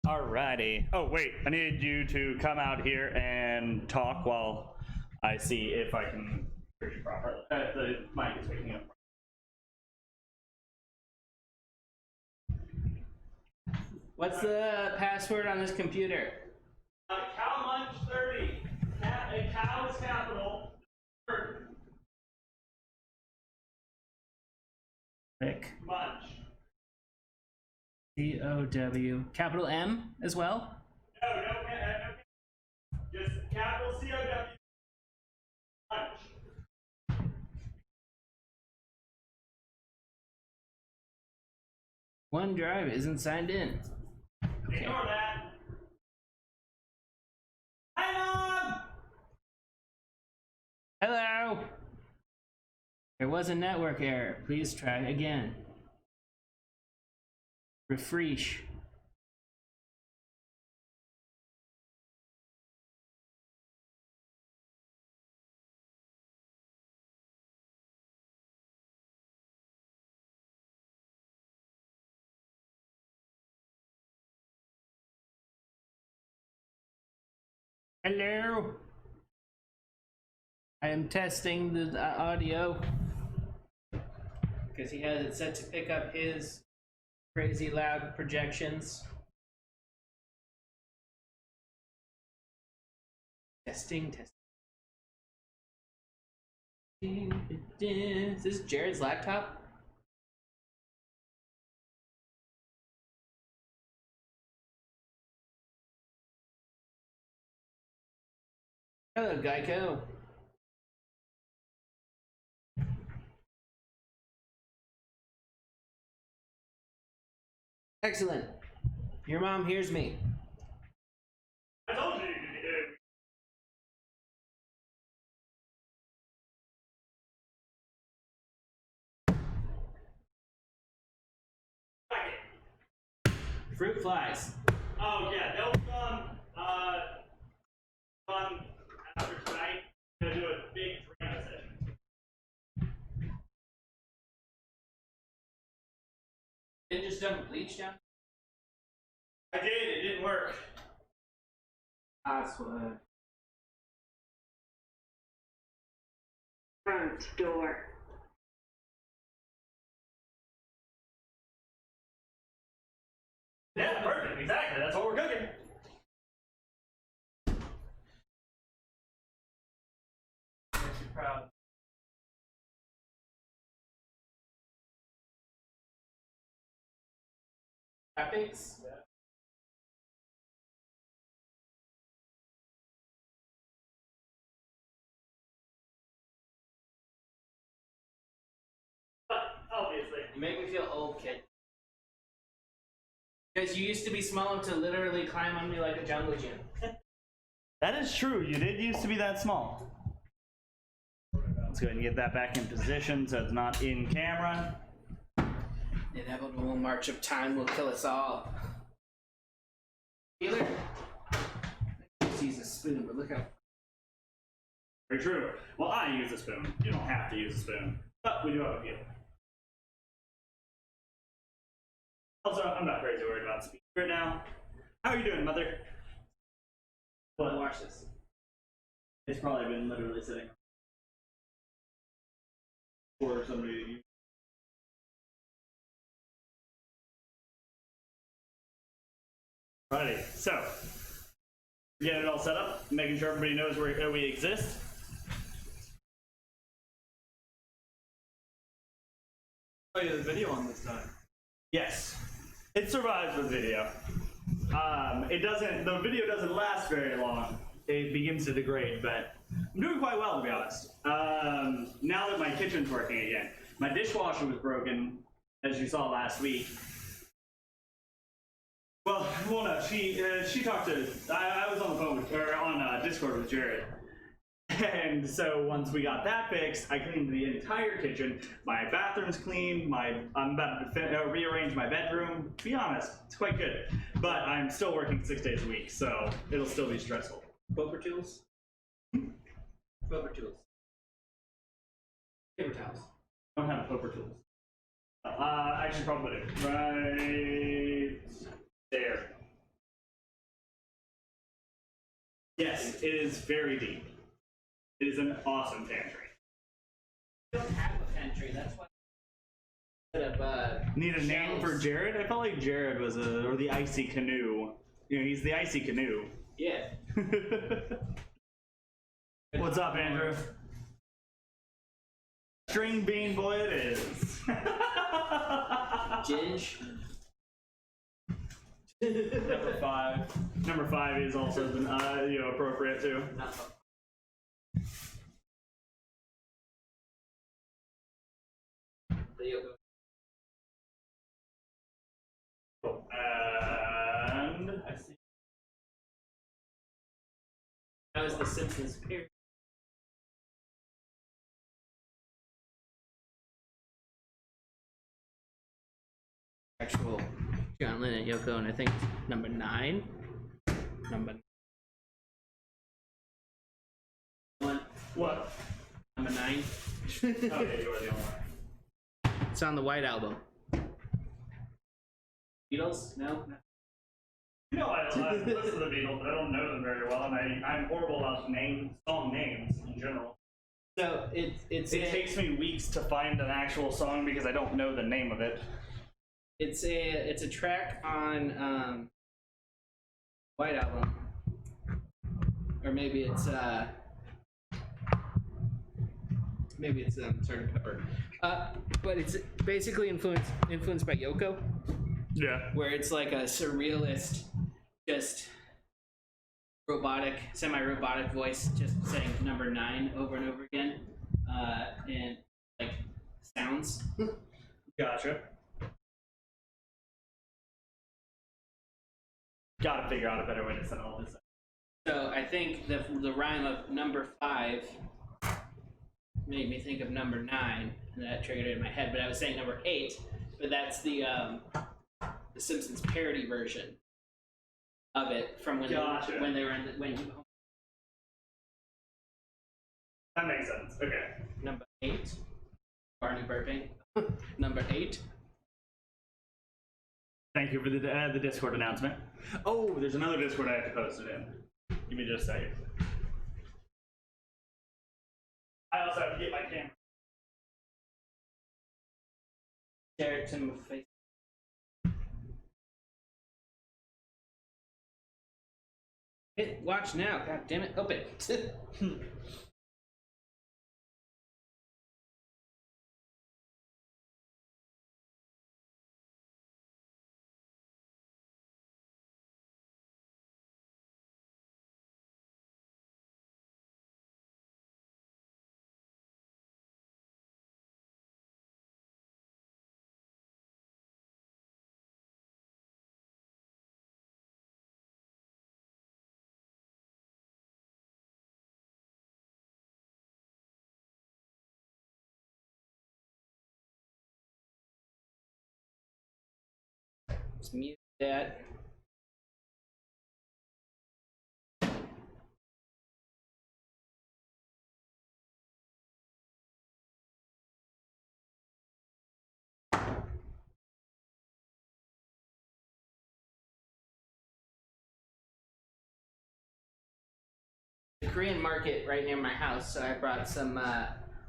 Alrighty. Oh, wait. I need you to come out here and talk while I see if I can hear you properly. The mic is picking up. What's the password on this computer? Cow munch 30. A cow is capital. Rick. Munch. C-O-W. Capital M as well? No. Just capital C-O-W. Munch. OneDrive isn't signed in. Okay. Ignore that. Hang on! Hello? There was a network error. Please try again. Refresh. Hello? I am testing the audio because he has it set to pick up his crazy loud projections. Testing. Is this Jared's laptop? Hello, Geico. Excellent. Your mom hears me. I told you you did. Fruit flies. Oh yeah, they'll come after tonight. I'm gonna do a big drama session. Didn't just dump bleach down? I did, it didn't work. I swear. Front door. Yeah, perfect, exactly. That's what we're cooking. Makes you proud. Chopsticks? Yeah. Obviously. You make me feel old, kid. Because you used to be small enough to literally climb on me like a jungle gym. That is true. You did used to be that small. Let's go ahead and get that back in position so it's not in camera. The inevitable march of time will kill us all. Healer? Just use a spoon, but look how. Very true. Well, I use a spoon. You don't have to use a spoon. But we do have a few. Also, I'm not crazy worried about speed right now. How are you doing, Mother? What? Watch this. It's probably been literally sitting for somebody to use. Alrighty, so getting it all set up, making sure everybody knows where we exist. Oh yeah, the video on this time. Yes, it survives with video. The video doesn't last very long. It begins to degrade, but I'm doing quite well, to be honest. Now that my kitchen's working again. My dishwasher was broken, as you saw last week. Well, no, she talked to, I was on the phone with, or on Discord with Jared. And so once we got that fixed, I cleaned the entire kitchen. My bathroom's clean. I'm about to rearrange my bedroom. To be honest, it's quite good. But I'm still working 6 days a week, so it'll still be stressful. Poker tools? Poker tools. Paper towels. I don't have poker tools. I should probably do. Right there. Yes, it is very deep. It is an awesome pantry. We don't have a pantry. That's why. Need a name for Jared? I felt like Jared was or the icy canoe. You know, he's the icy canoe. Yeah. What's up, Andrew? String bean boy it is. Ginge. Number 5. Number 5 is also appropriate too. And That was the Simpsons period. Actual John Lennon and Yoko, and I think number 9. Number 1. what? Number 9. Okay, you are the only one. It's on the White Album. Beatles? No? You know, I listen to the Beatles, but I don't know them very well, and I'm horrible about song names in general. So it takes me weeks to find an actual song because I don't know the name of it. It's a track on White Album, or maybe it's Sgt. Pepper, but it's basically influenced by Yoko. Yeah. Where it's like a surrealist, just semi-robotic voice, just saying number 9 over and over again, and like sounds. Gotcha. Gotta figure out a better way to send all this. So I think the rhyme of number 5 made me think of number 9, and that triggered it in my head. But I was saying number 8, but that's the Simpsons parody version of it from when Gotcha. when they were in when That makes sense. Okay. number 8. Barney burping. Number 8. Thank you for the Discord announcement. Oh, there's another Discord I have to post it in. Give me just a second. I also have to get my camera. Share it to my face. Hit watch now. God damn it. Open. Let's mute that. The Korean market right near my house, so I brought some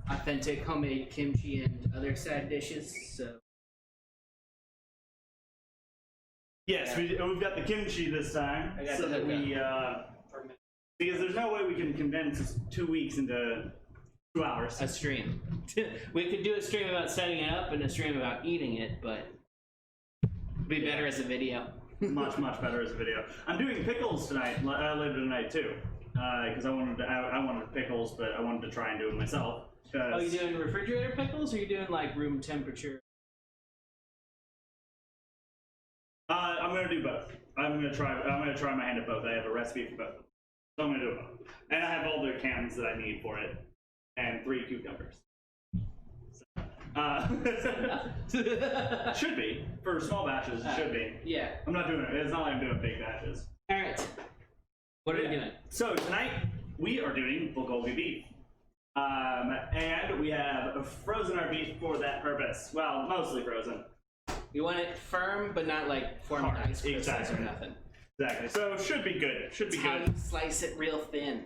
authentic homemade kimchi and other side dishes. So Yes, we've got the kimchi this time, I got so the that we because there's no way we can condense 2 weeks into 2 hours. a stream. We could do a stream about setting it up and a stream about eating it, but it'd be better as a video. much better as a video. I'm doing pickles tonight, later tonight too, because I wanted pickles, but I wanted to try and do it myself. Oh, you doing refrigerator pickles, or you doing like room temperature? I'm gonna do both. I'm gonna try my hand at both. I have a recipe for both. So I'm gonna do both, and I have all the cans that I need for it, and 3 cucumbers. Should be for small batches. It should be. Yeah. I'm not doing it. It's not like I'm doing big batches. All right. What are we doing? So tonight we are doing Bulgogi Beef, and we have frozen our beef for that purpose. Well, mostly frozen. You want it firm, but not like formed Hard, ice crystals exactly. or nothing. Exactly. So should be good. Should be How good. you slice it real thin.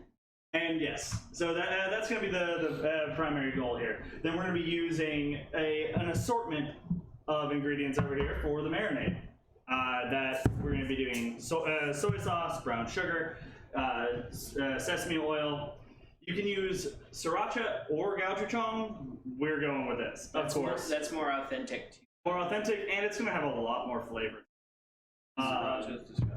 And yes, so that's going to be the primary goal here. Then we're going to be using an assortment of ingredients over here for the marinade. That we're going to be doing soy sauce, brown sugar, sesame oil. You can use sriracha or gochujang. We're going with this, of course. That's more authentic. More authentic, and it's going to have a lot more flavor. Sriracha is disgusting.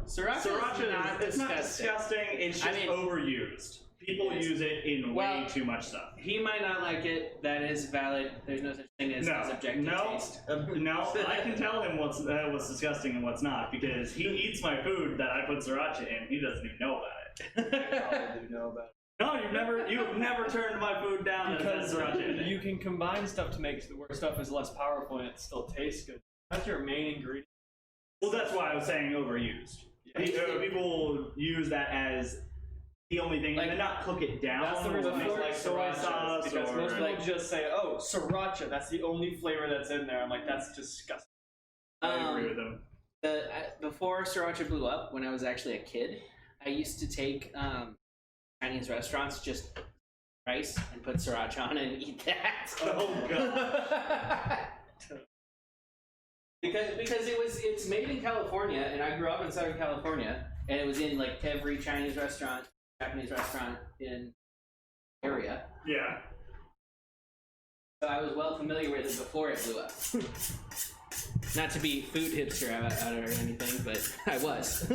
Sriracha It's not disgusting. It's just overused. People use it in way too much stuff. He might not like it. That is valid. There's no such thing as subjective taste. No, I can tell him what's disgusting and what's not because he eats my food that I put sriracha in. He doesn't even know about it. I probably do know about it. No, you've never turned my food down Because sriracha in it. you can combine stuff to make where stuff is less powerful and it still tastes good. That's your main ingredient. Well, that's why I was saying overused. People use that as the only thing, and then not cook it down. That's the reason I like soy sriracha, sauce, because or most people just say, "Oh, sriracha, that's the only flavor that's in there." I'm like, that's disgusting. I agree with them. Before sriracha blew up, when I was actually a kid, I used to take Chinese restaurants, just rice and put sriracha on it and eat that. Oh god. Because it's made in California, and I grew up in Southern California, and it was in like every Chinese restaurant, Japanese restaurant in the area. Yeah. So I was well familiar with it before it blew up. Not to be food hipster out or anything, but I was.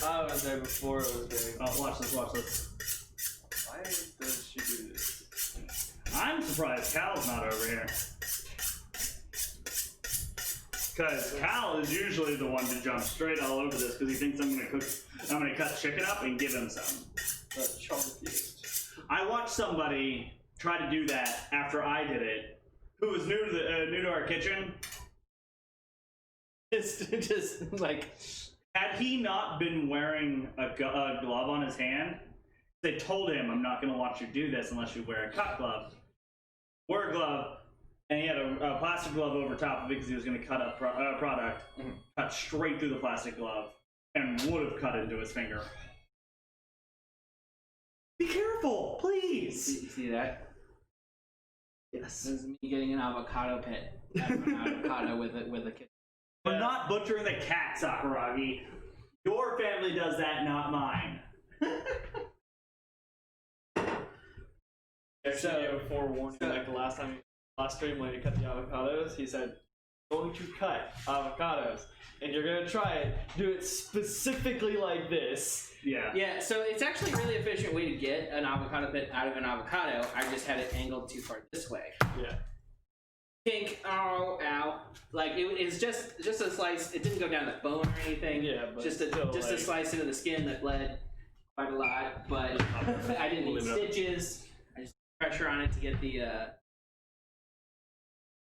I was there before it was big. Oh, watch this. Why does she do this? I'm surprised Cal's not over here. Because Cal is usually the one to jump straight all over this because he thinks I'm gonna cut chicken up and give him some. The chunkiest. I watched somebody try to do that after I did it, who was new to our kitchen. Just like, had he not been wearing a glove on his hand, they told him, "I'm not gonna watch you do this unless you wear a cut glove." Wear a glove. And he had a plastic glove over top of it because he was going to cut up product, cut straight through the plastic glove, and would have cut into his finger. Be careful, please! see that? Yes. This is me getting an avocado pit out of an avocado with a kid. I'm not butchering the cat, Sakuragi. Your family does that, not mine. There's a forewarning, like the last stream when he cut the avocados, he said, "Going to cut avocados, and you're gonna try it. Do it specifically like this." Yeah. Yeah, so it's actually a really efficient way to get an avocado pit out of an avocado. I just had it angled too far this way. Yeah. Pink, ow. Like, it's just a slice. It didn't go down the bone or anything. Yeah, but just still, a slice into the skin that bled quite a lot, but I didn't need stitches. I just put pressure on it to get the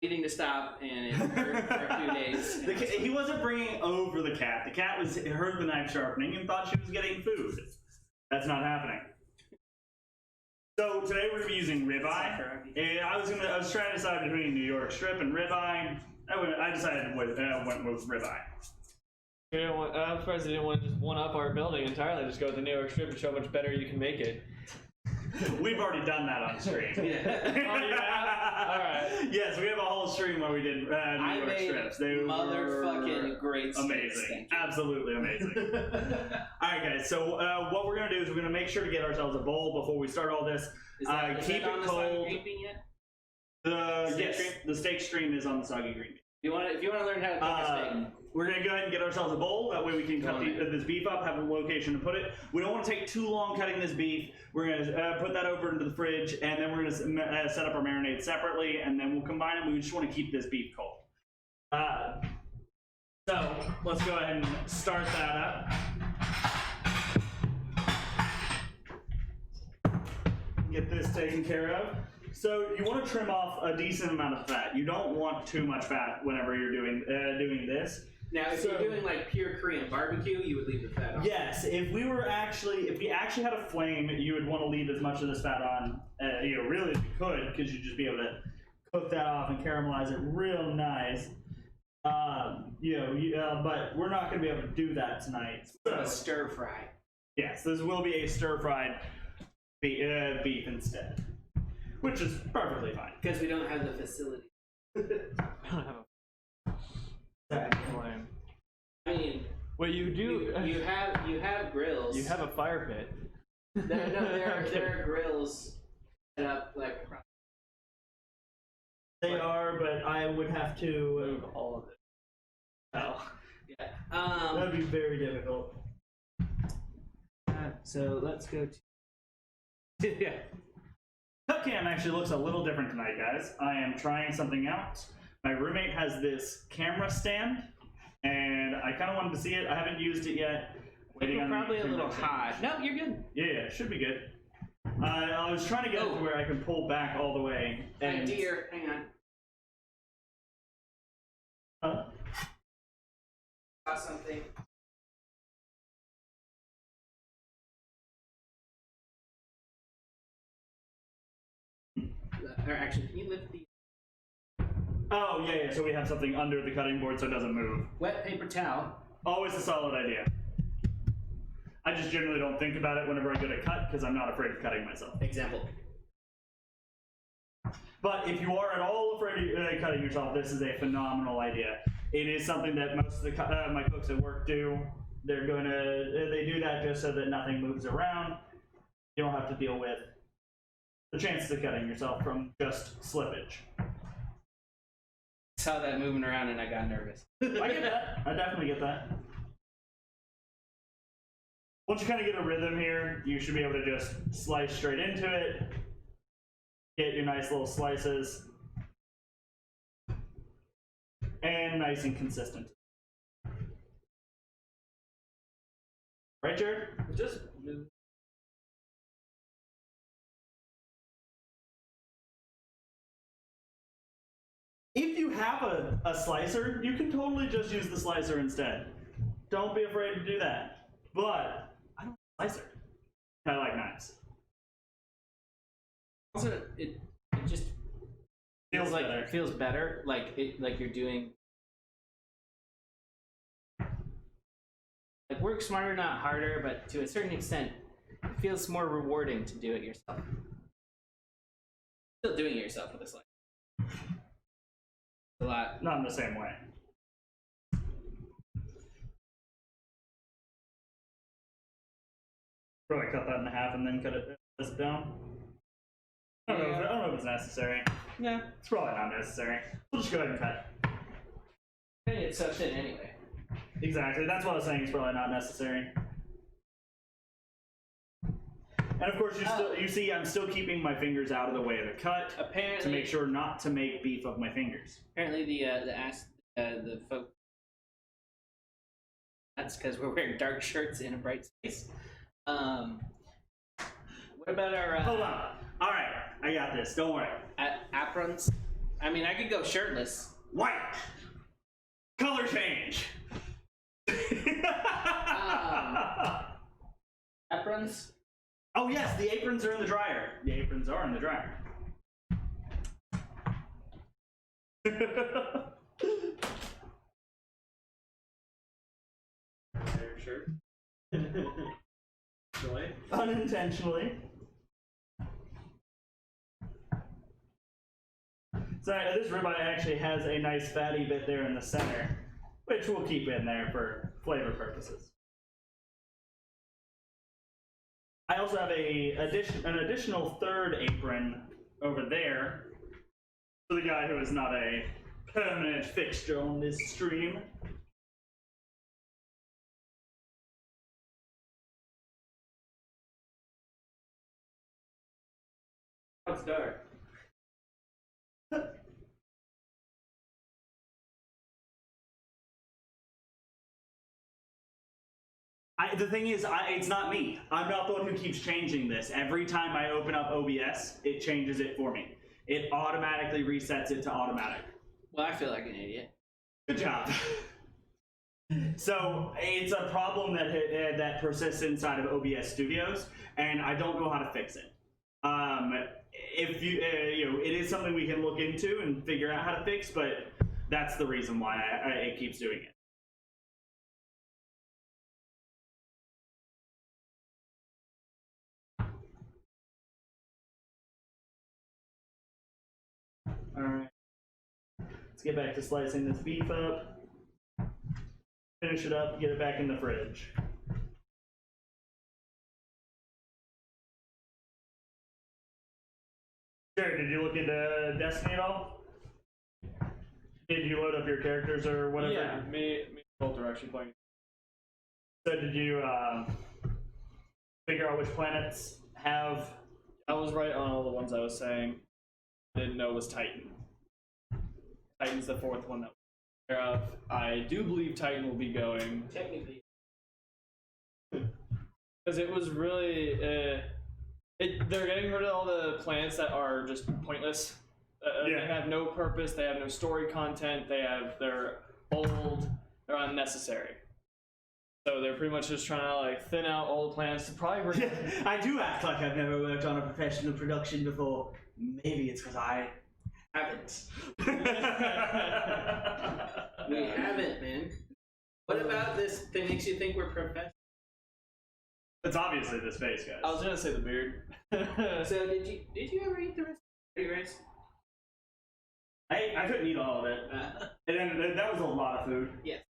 bleeding to stop, and it hurt for a few days. He wasn't bringing over the cat. The cat heard the knife sharpening and thought she was getting food. That's not happening. So today we're gonna be using ribeye. And I was trying to decide between New York strip and ribeye. I decided went with ribeye. I'm surprised they didn't want to just one up our building entirely. Just go with the New York strip and show how much better you can make it. We've already done that on stream. Alright. Yes, we have a whole stream where we did New York strips. They motherfucking great steaks. Amazing. Absolutely amazing. Alright guys, so what we're going to do is we're going to make sure to get ourselves a bowl before we start all this. Is keep that on it the cold. soggy green bean yet? The steak stream is on the soggy green bean. If you want to learn how to cook a steak, we're going to go ahead and get ourselves a bowl. That way we can cut this beef up, have a location to put it. We don't want to take too long cutting this beef. We're going to put that over into the fridge, and then we're going to set up our marinade separately, and then we'll combine them. We just want to keep this beef cold. So let's go ahead and start that up. Get this taken care of. So you want to trim off a decent amount of fat. You don't want too much fat whenever you're doing this. now if you're doing like pure Korean barbecue, you would leave the fat on. Yes, if we actually had a flame, you would want to leave as much of this fat on, really as you could, because you'd just be able to cook that off and caramelize it real nice. But we're not going to be able to do that tonight. A So, stir fry. yes, this will be a stir-fried beef instead, which is perfectly fine. Because we don't have the facility. I don't have a flame. I mean, Well, you do. you have grills. You have a fire pit. There are grills set up like across. They are, but I would have to. Move all of it. Oh, Yeah. that would be very difficult. So let's go to. Yeah. Cut cam actually looks a little different tonight, guys. I am trying something out. My roommate has this camera stand, and I kind of wanted to see it. I haven't used it yet. Waiting We're on probably a the little camera hot. stand. No, you're good. Yeah, should be good. I was trying to get it to where I can pull back all the way. And Dear, hang on. Saw something. Or actually, can you lift the Oh, yeah. So we have something under the cutting board so it doesn't move. wet paper towel? Always a solid idea. I just generally don't think about it whenever I go to cut because I'm not afraid of cutting myself. Example. But if you are at all afraid of cutting yourself, this is a phenomenal idea. It is something that most of the my cooks at work do. They do that just so that nothing moves around. You don't have to deal with the chances of cutting yourself from just slippage. Saw that moving around and I got nervous. I get that. I definitely get that. Once you kind of get a rhythm here, you should be able to just slice straight into it. Get your nice little slices. And nice and consistent. Right, Jared? Just move. If you have a slicer, you can totally just use the slicer instead. Don't be afraid to do that. But I don't like slicer. I like knives. Also, it just Feels like better. it feels better. Like you're doing. Like work smarter, not harder, but to a certain extent, it feels more rewarding to do it yourself. Still doing it yourself with a slice. A lot. Not in the same way. Probably cut that in half and then cut it down. I don't know if it's necessary. Yeah. It's probably not necessary. We'll just go ahead and cut. It's so thin anyway. Exactly. That's what I was saying. It's probably not necessary. And of course, you see, I'm still keeping my fingers out of the way of the cut Apparently, to make sure not to make beef of my fingers. Apparently, the folk. That's because we're wearing dark shirts in a bright space. What about our Hold on. All right, I got this. Don't worry. aprons? I mean, I could go shirtless. White. Color change. Aprons? Oh yes, the aprons are in the dryer. The aprons are in the dryer. Shirt. Joy. Unintentionally. So this ribeye actually has a nice fatty bit there in the center, which we'll keep in there for flavor purposes. I also have an additional third apron over there for the guy who is not a permanent fixture on this stream. It's dark. The thing is, it's not me. I'm not the one who keeps changing this. Every time I open up OBS, it changes it for me. It automatically resets it to automatic. Well, I feel like an idiot. Good job. So it's a problem that persists inside of OBS Studios, and I don't know how to fix it. If it is something we can look into and figure out how to fix, but that's the reason why it keeps doing it. All right. Let's get back to slicing this beef up. Finish it up, get it back in the fridge. Jared, did you look into Destiny at all? Did you load up your characters or whatever? Yeah, me and both are actually playing. So did you figure out which planets have? I was right on all the ones I was saying. I didn't know it was Titan. Titan's the fourth one that we're aware of. I do believe Titan will be going. Technically. Because it was really. They're getting rid of all the planets that are just pointless. Yeah. They have no purpose, they have no story content, they're old, they're unnecessary. So they're pretty much just trying to like thin out all the planets to probably bring. I do act like I've never worked on a professional production before. Maybe it's because I haven't. We haven't, man. What about this that makes you think we're professional? It's obviously this face, guys. I was gonna say the beard. So did you ever eat the rest of the rice? I couldn't eat all of it. And that was a lot of food. Yes.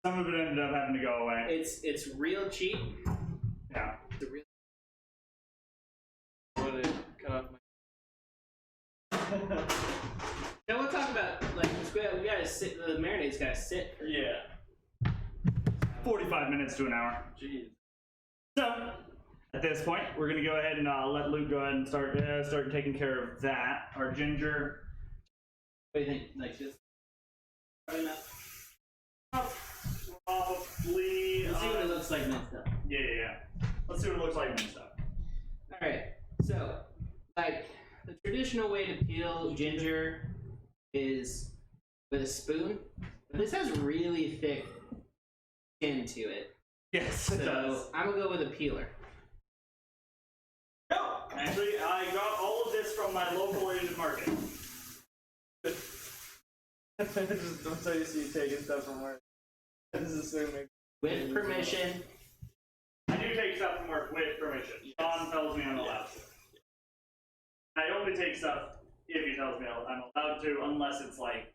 Some of it ended up having to go away. It's real cheap. Yeah. It's a real. What did cut off my. Now we'll talk about like we gotta sit. The marinade's gotta sit. Yeah. 45 minutes to an hour. Jeez. So, at this point, we're going to go ahead and let Luke go ahead and start taking care of that. Our ginger. What do you think? Like this? Probably not. Probably. Let's see what it looks like minced up. Yeah. Let's see what it looks like minced up. All right. So, like the traditional way to peel ginger is with a spoon, but this has really thick skin to it. Yes, it does. So I'm gonna go with a peeler. No, actually, I got all of this from my local Asian market. Just don't say you see you taking stuff from work. This is assuming. With permission. I do take stuff from work with permission. Sean tells me I'm allowed to. I only take stuff if he tells me I'm allowed to, unless it's like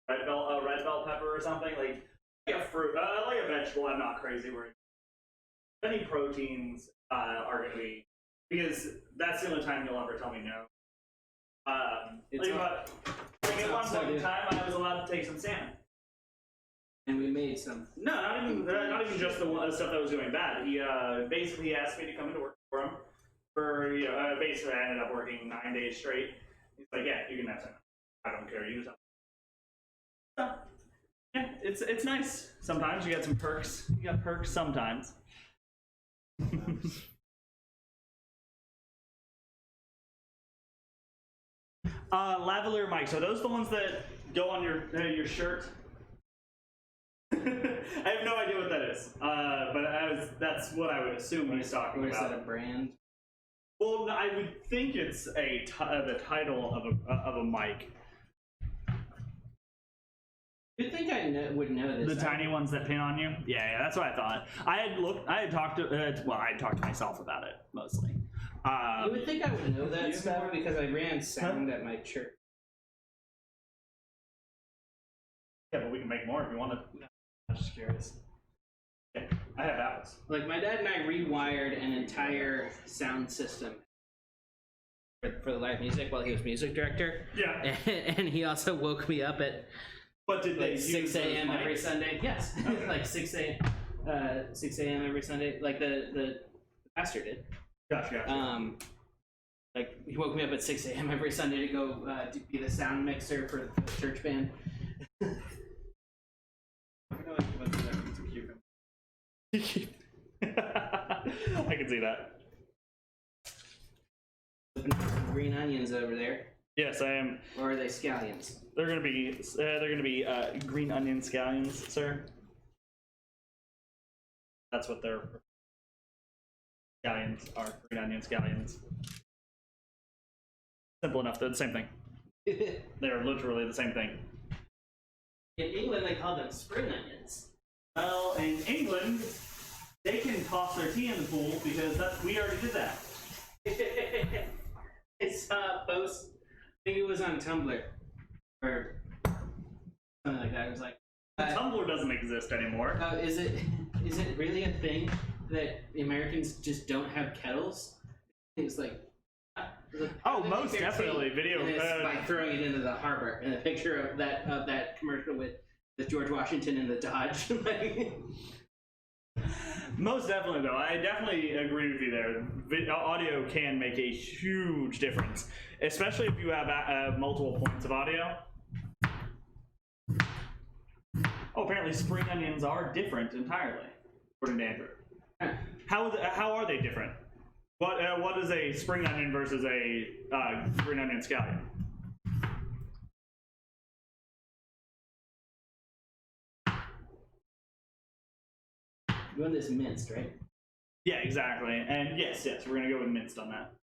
red bell pepper or something. Like a fruit, like a vegetable, I'm not crazy worried. Any proteins are going to be, because that's the only time you'll ever tell me no. At one point in time, I was allowed to take some salmon. And we made some. No, not even just the stuff that was going bad. He basically asked me to come into work for him. Basically, I ended up working 9 days straight. He's like, yeah, you can have salmon. I don't care. You can tell me. Yeah, it's nice. Sometimes you get some perks. You got perks sometimes. Lavalier mics. Are those the ones that go on your shirt? I have no idea what that is. That's what I would assume he's talking Or is about. that a brand? Well, I would think it's the title of a mic. You'd think I would know this. The tiny ones that pin on you? Yeah, that's what I thought. I had talked to myself about it, mostly. You would think I would know that stuff because I ran sound at my church. Yeah, but we can make more if you want to. I'm just curious. Okay, I have apples. Like, my dad and I rewired an entire sound system for the live music while he was music director. Yeah. And he also woke me up at But did they like 6 a.m. every Sunday. Yes, like 6 a.m. every Sunday. Like the pastor did. Gotcha. Like he woke me up at 6 a.m. every Sunday to go to be the sound mixer for the church band. I can see that. Green onions over there. Yes, I am. Or are they scallions? They're gonna be green onion scallions, sir. That's what they're. Scallions are green onion scallions. Simple enough. They're the same thing. They're literally the same thing. In England, they call them spring onions. Well, in England, they can toss their tea in the pool because we already did that. I saw a post, I think it was on Tumblr, or something like that. It was like, Tumblr doesn't exist anymore. is it really a thing that the Americans just don't have kettles? It's like, Oh, how do they most make their definitely. tea? Video. And it's by throwing it into the harbor. And a picture of that commercial with George Washington and the Dodge. Like, Most definitely, though. I definitely agree with you there. Audio can make a huge difference, especially if you have multiple points of audio. Oh, apparently spring onions are different entirely, according to Andrew. How are they different? What is a spring onion versus a green onion scallion? you want this minced, right? Yeah, exactly. And yes, we're gonna go with minced on that.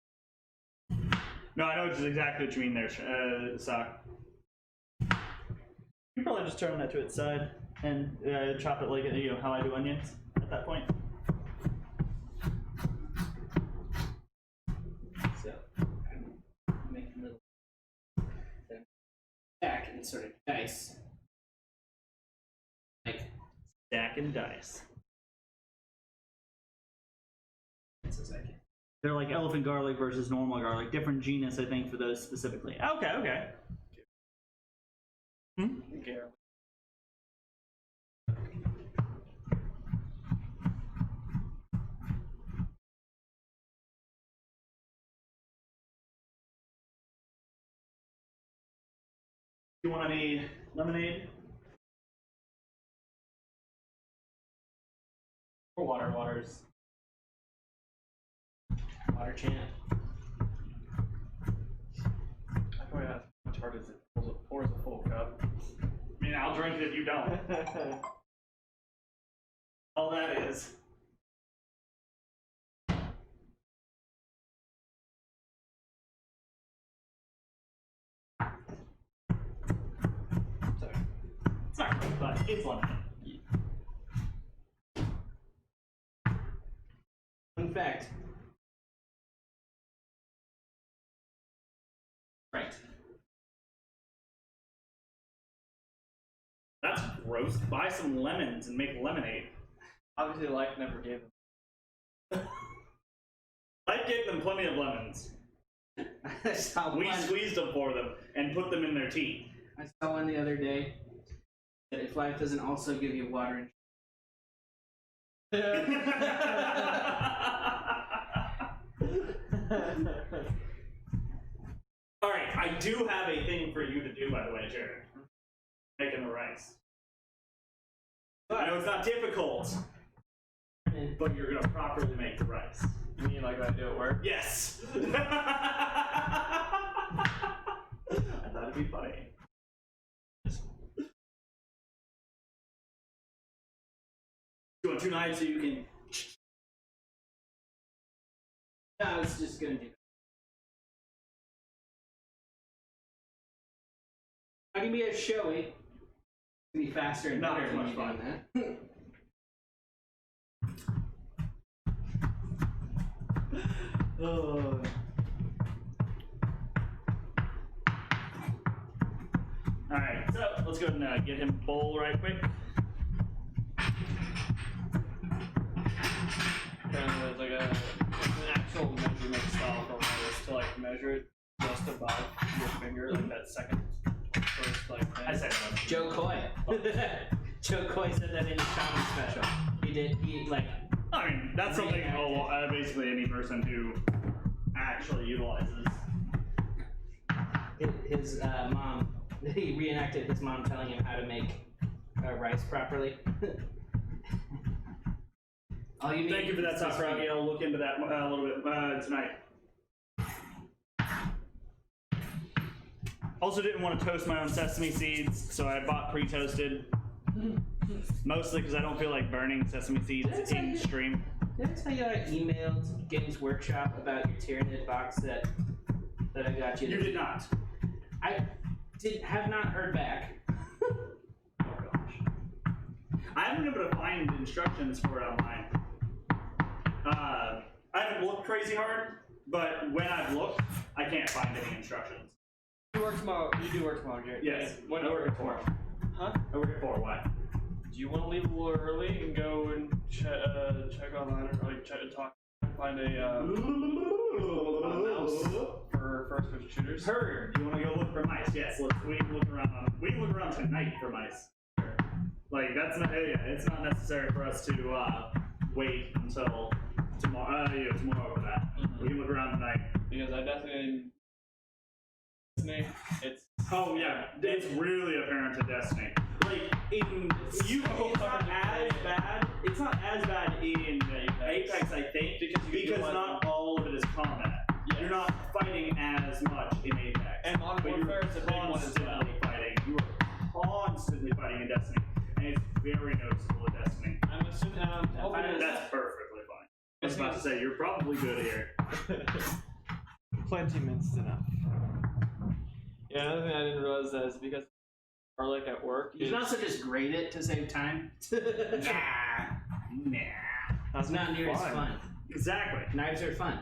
No, I know exactly what you mean there, Sock. You probably just turn that to its side and chop it like how I do onions at that point. So, make a little back and sort of dice. Like, Stack and dice. a second. They're like elephant garlic versus normal garlic. Different genus, I think, for those specifically. Okay. Okay. You want any lemonade? Or waters? Water champ. I probably have much harder as it pours a full cup. I mean, I'll drink it if you don't. All that is. Sorry. It's not great, but it's lemonade. Fun fact. Right. That's gross. Buy some lemons and make lemonade. Obviously, life never gave them. I gave them plenty of lemons. I saw We one. squeezed them for them and put them in their tea. I saw one the other day that if life doesn't also give you water and All right, I do have a thing for you to do, by the way, Jared. Making the rice. I know it's not difficult, but you're gonna properly make the rice. You mean like I do at work? Yes. I thought it'd be funny. You want 2 knives so you can? I was just gonna do that. I can be as showy. Be faster and Not better as when much you're fun. doing that. Oh. Alright, so let's go ahead and get him a bowl right quick. Apparently there's like an actual measurement style for rice to like measure it just above your finger, like that second first like thing. I said that. Joe Coy. Joe Coy said that in his comedy special. He like I mean, that's something basically any person who actually utilizes. his mom. He reenacted his mom telling him how to make rice properly. All you need. Thank you for that, is Sakuragi. I'll look into that a little bit tonight. Also didn't want to toast my own sesame seeds, so I bought pre-toasted. Mostly because I don't feel like burning sesame seeds in stream. Did I tell you I emailed Games Workshop about your Tyranid box that I got you? You did not. I have not heard back. haven't been able to find instructions for it online. I haven't looked crazy hard, but when I've looked, I can't find any instructions. You work tomorrow. You do work tomorrow, Garrett. Yes, When I do you work at 4. Huh? I work at 4. Why? Do you want to leave a little early and go and check online or like talk, find a mouse for first-person shooters? Heard. You want to go look for mice? Yes. We can look around. We can look around tonight for mice. Like that's not. Yeah, it's not necessary for us to wait until tomorrow. Tomorrow for that. We can look around tonight. Because I definitely. It's Oh yeah, it's really apparent to Destiny. Like in it's not as bad. It's not as bad in Apex, I think, because not all of it is combat. Yes. You're not fighting as much in Apex. And Modern Warfare is a big one as well. Fighting. You are constantly fighting in Destiny, and it's very noticeable in Destiny. I'm assuming That's perfectly fine. I was about to say you're probably good here. Plenty minced enough. Yeah, another thing I didn't realize that is because garlic at work. You can also just grate it to save time. Nah. It's not near as fun. Exactly. Knives are fun.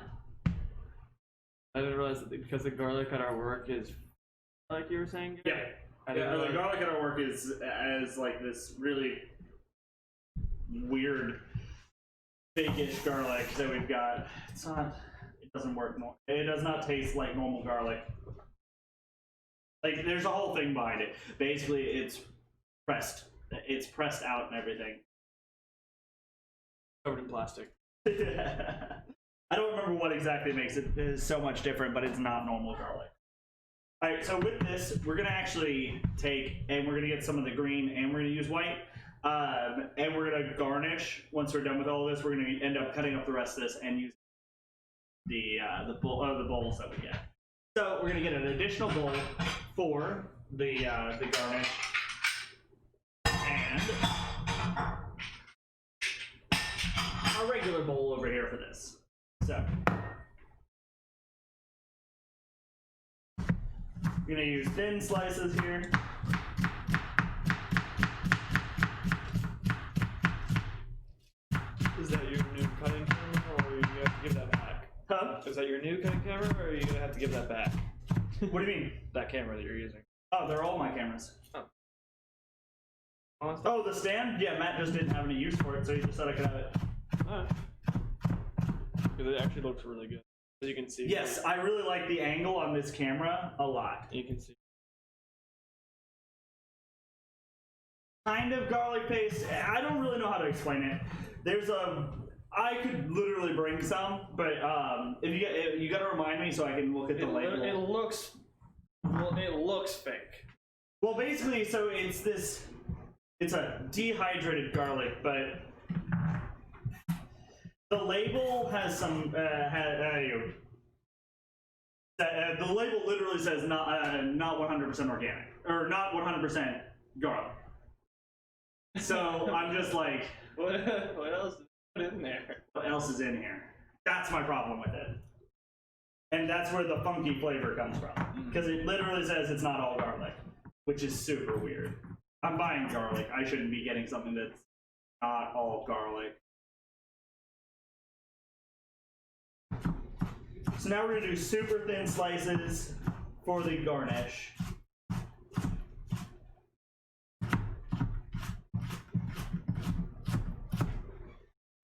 I didn't realize that because the garlic at our work is like you were saying. Yeah. I didn't The realize- garlic at our work is as like this really weird fake-ish garlic that we've got. It's not. It doesn't work. It does not taste like normal garlic. Like there's a whole thing behind it. Basically, it's pressed. It's pressed out and everything. covered in plastic. I don't remember what exactly makes it so much different, but it's not normal garlic. All right, so with this, we're gonna actually take and we're gonna get some of the green and we're gonna use white, and we're gonna garnish. Once we're done with all of this, we're gonna end up cutting up the rest of this and use the bowls that we get. So we're gonna get an additional bowl for the garnish and a regular bowl over here for this. So we're gonna use thin slices here. Is that your new cutting camera, or are you gonna have to give that back? Huh? Is that your new cutting camera, or are you gonna have to give that back? What do you mean? That camera that you're using. Oh, they're all my cameras. Honestly? Oh, the stand? Yeah, Matt just didn't have any use for it, so he just said I could have it. Because it actually looks really good. As you can see. Yes, I really like the angle on this camera a lot. You can see. Kind of garlic paste. I don't really know how to explain it. I could literally bring some, but if you got to remind me so I can look at the label. It looks fake. Well, basically, so it's a dehydrated garlic, but the label has some the label literally says not 100% organic or not 100% garlic. So I'm just like, What else is put in there? what else is in here? That's my problem with it. And that's where the funky flavor comes from. Because it literally says it's not all garlic, which is super weird. I'm buying garlic. I shouldn't be getting something that's not all garlic. So now we're going to do super thin slices for the garnish.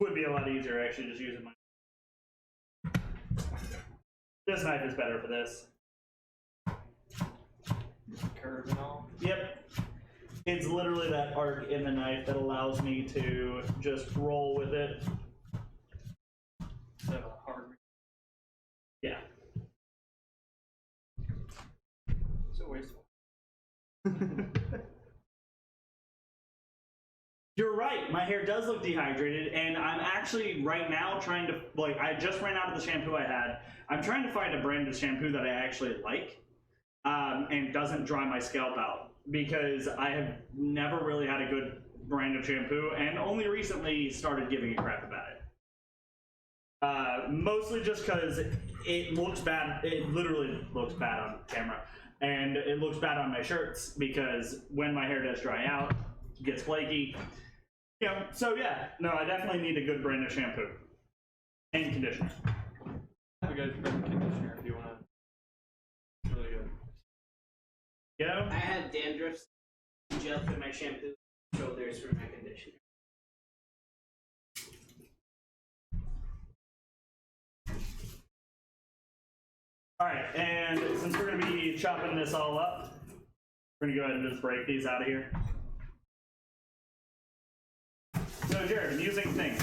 Would be a lot easier actually just using my... This knife is better for this. Curve and all. Yep. It's literally that arc in the knife that allows me to just roll with it. Instead of hard. Yeah. So wasteful. You're right, my hair does look dehydrated, and I'm actually right now trying to, like, I just ran out of the shampoo I had. I'm trying to find a brand of shampoo that I actually like, and doesn't dry my scalp out, because I have never really had a good brand of shampoo, and only recently started giving a crap about it. Mostly just because it looks bad, it literally looks bad on camera, and it looks bad on my shirts, because when my hair does dry out, it gets flaky. Yeah, so yeah, no, I definitely need a good brand of shampoo and conditioner. Have a good conditioner if you want. It's really good. Go. I have dandruff gel for my shampoo, shoulders for my conditioner. Alright, and since we're going to be chopping this all up, we're going to go ahead and just break these out of here. So, Jared, amusing thing.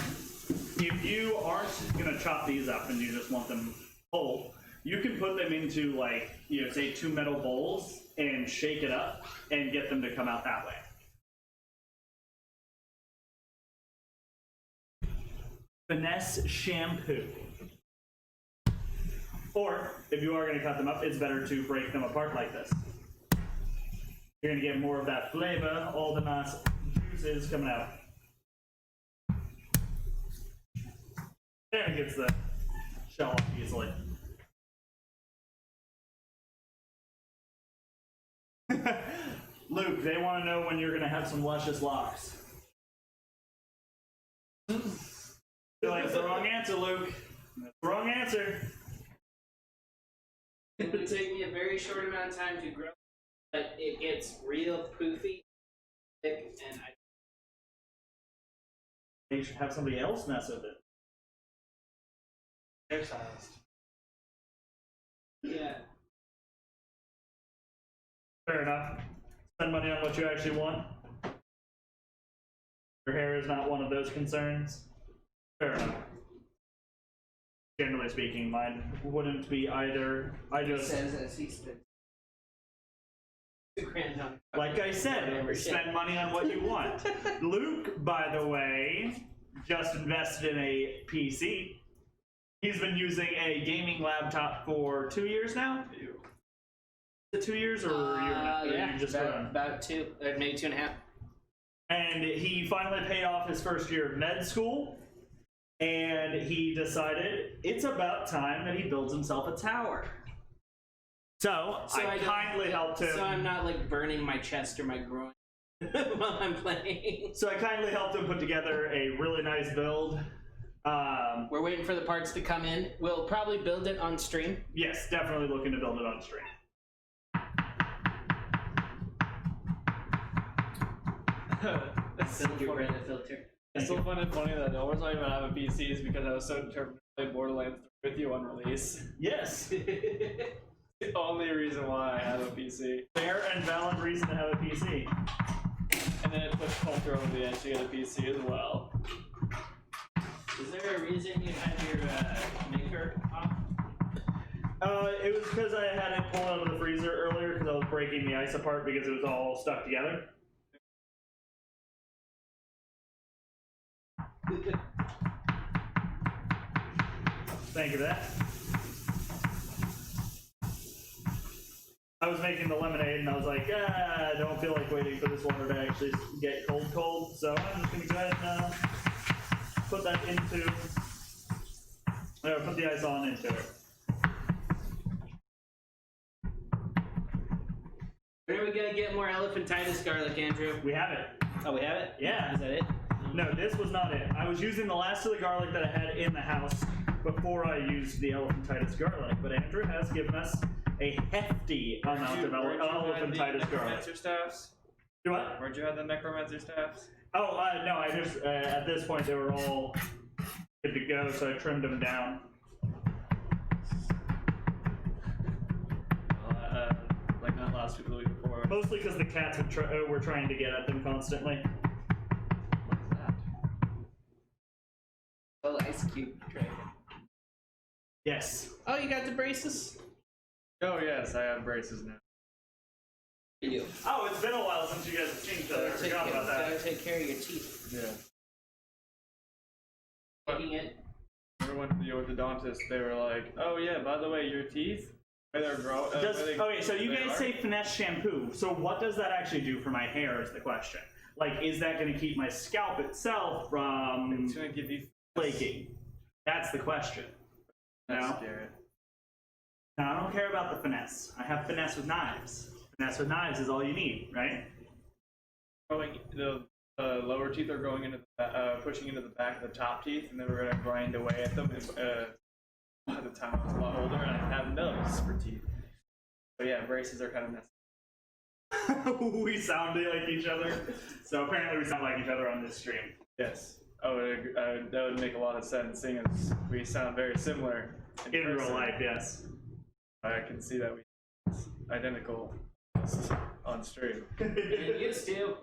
If you aren't going to chop these up and you just want them whole, you can put them into, like, you know, say 2 metal bowls and shake it up and get them to come out that way. Finesse shampoo. Or, if you are going to cut them up, it's better to break them apart like this. You're going to get more of that flavor, all the nice juices coming out. And it gets the shell off easily. Luke, they want to know when you're going to have some luscious locks. You're like, it's the wrong answer, Luke. That's the wrong answer. It would take me a very short amount of time to grow, but it gets real poofy, thick, and You should have somebody else mess with it. Hairstylist. yeah. Fair enough. Spend money on what you actually want. Your hair is not one of those concerns. Fair enough. Generally speaking, mine wouldn't be either. I just, Says as he spends. like I said, spend money on what you want. Luke, by the way, just invested in a PC. He's been using a gaming laptop for 2 years now. Is it 2 years or a year now? Or Yeah, you just about 2, maybe 2.5. And he finally paid off his first year of med school, and he decided it's about time that he builds himself a tower. So I kindly helped him. So I'm not like burning my chest or my groin while I'm playing. So I kindly helped him put together a really nice build. We're waiting for the parts to come in. We'll probably build it on stream. Yes, definitely looking to build it on stream. Build your Reddit filter. It's so fun and funny that the reason I even have a PC is because I was so determined to play Borderlands 3 with you on release. Yes. The only reason why I have a PC. Fair and valid reason to have a PC. And then it pushed Culture over the edge to get a PC as well. Is there a reason you had your maker off? It was because I had it pulled out of the freezer earlier because I was breaking the ice apart because it was all stuck together. Thank you for that. I was making the lemonade and I was like, I don't feel like waiting for this water to actually get cold, so I'm just going to go ahead and put that into, put the ice on into it. When are we gonna get more elephantitis garlic, Andrew? We have it. Oh, we have it? Yeah. Is that it? No, this was not it. I was using the last of the garlic that I had in the house before I used the elephantitis garlic, but Andrew has given us a hefty amount of elephantitis garlic. Necromancer staffs? Do what? Where'd you have the necromancer staffs? Oh, no, I just, at this point they were all good to go, so I trimmed them down. Like not last week, the week before. Mostly because the cats were trying to get at them constantly. What's that? Oh, ice cube tray. Yes. Oh, you got the braces? Oh yes, I have braces now. You. Oh, it's been a while since you guys have seen each other. I forgot about that. Gotta take care of your teeth. Yeah. Taking it. When I went to the orthodontist, they were like, "Oh yeah, by the way, your teeth, where they're growing." Okay, so you guys say finesse shampoo. So what does that actually do for my hair is the question. Like, is that going to keep my scalp itself from It's gonna give you flaking? That's the question. That's No? scary. Now, I don't care about the finesse. I have finesse with knives. Finesse with knives is all you need, right? Growing the lower teeth are going into pushing into the back of the top teeth, and then we're gonna grind away at them. By the time I was a lot older, and I have nose for teeth. But yeah, braces are kind of necessary. We sound like each other. So apparently we sound like each other on this stream. Yes. Oh, that would make a lot of sense, seeing as we sound very similar In real life, yes. I can see that we identical on stream. It used to.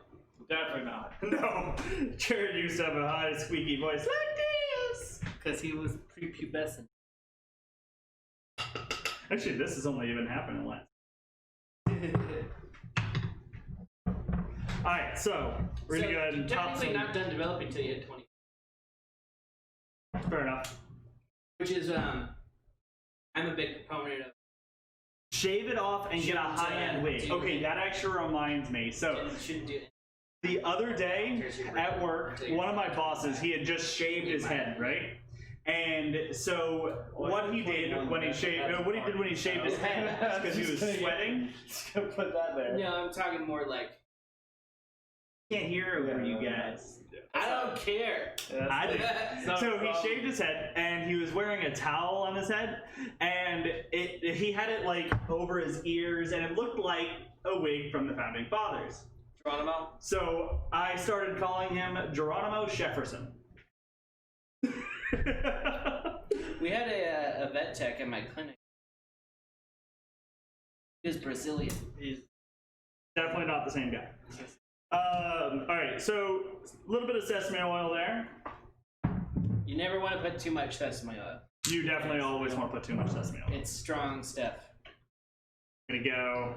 Definitely not. No, Jared used to have a high squeaky voice like this. Because he was prepubescent. Actually, this is only even happening last. Alright, so we're gonna go ahead and top technically some. not done developing until you hit 20. Fair enough. Which is, I'm a big proponent of. Shave it off and get a high-end wig. Okay, that actually reminds me. So Shouldn't do it. the other day at work, one of my bosses, he had just shaved his head, right? And so what he did when he shaved his head, because he was sweating. Just gonna put that there. No, I'm talking more like. Can't hear over you guys. I don't care. I do. So he shaved his head, and he was wearing a towel on his head, and he had it like over his ears, and it looked like a wig from the Founding Fathers. Geronimo? So I started calling him Geronimo Jefferson. We had a vet tech in my clinic. He was Brazilian. He's definitely not the same guy. Alright, so a little bit of sesame oil there. You never want to put too much sesame oil. You definitely always want to put too much sesame oil. It's strong stuff. Gonna go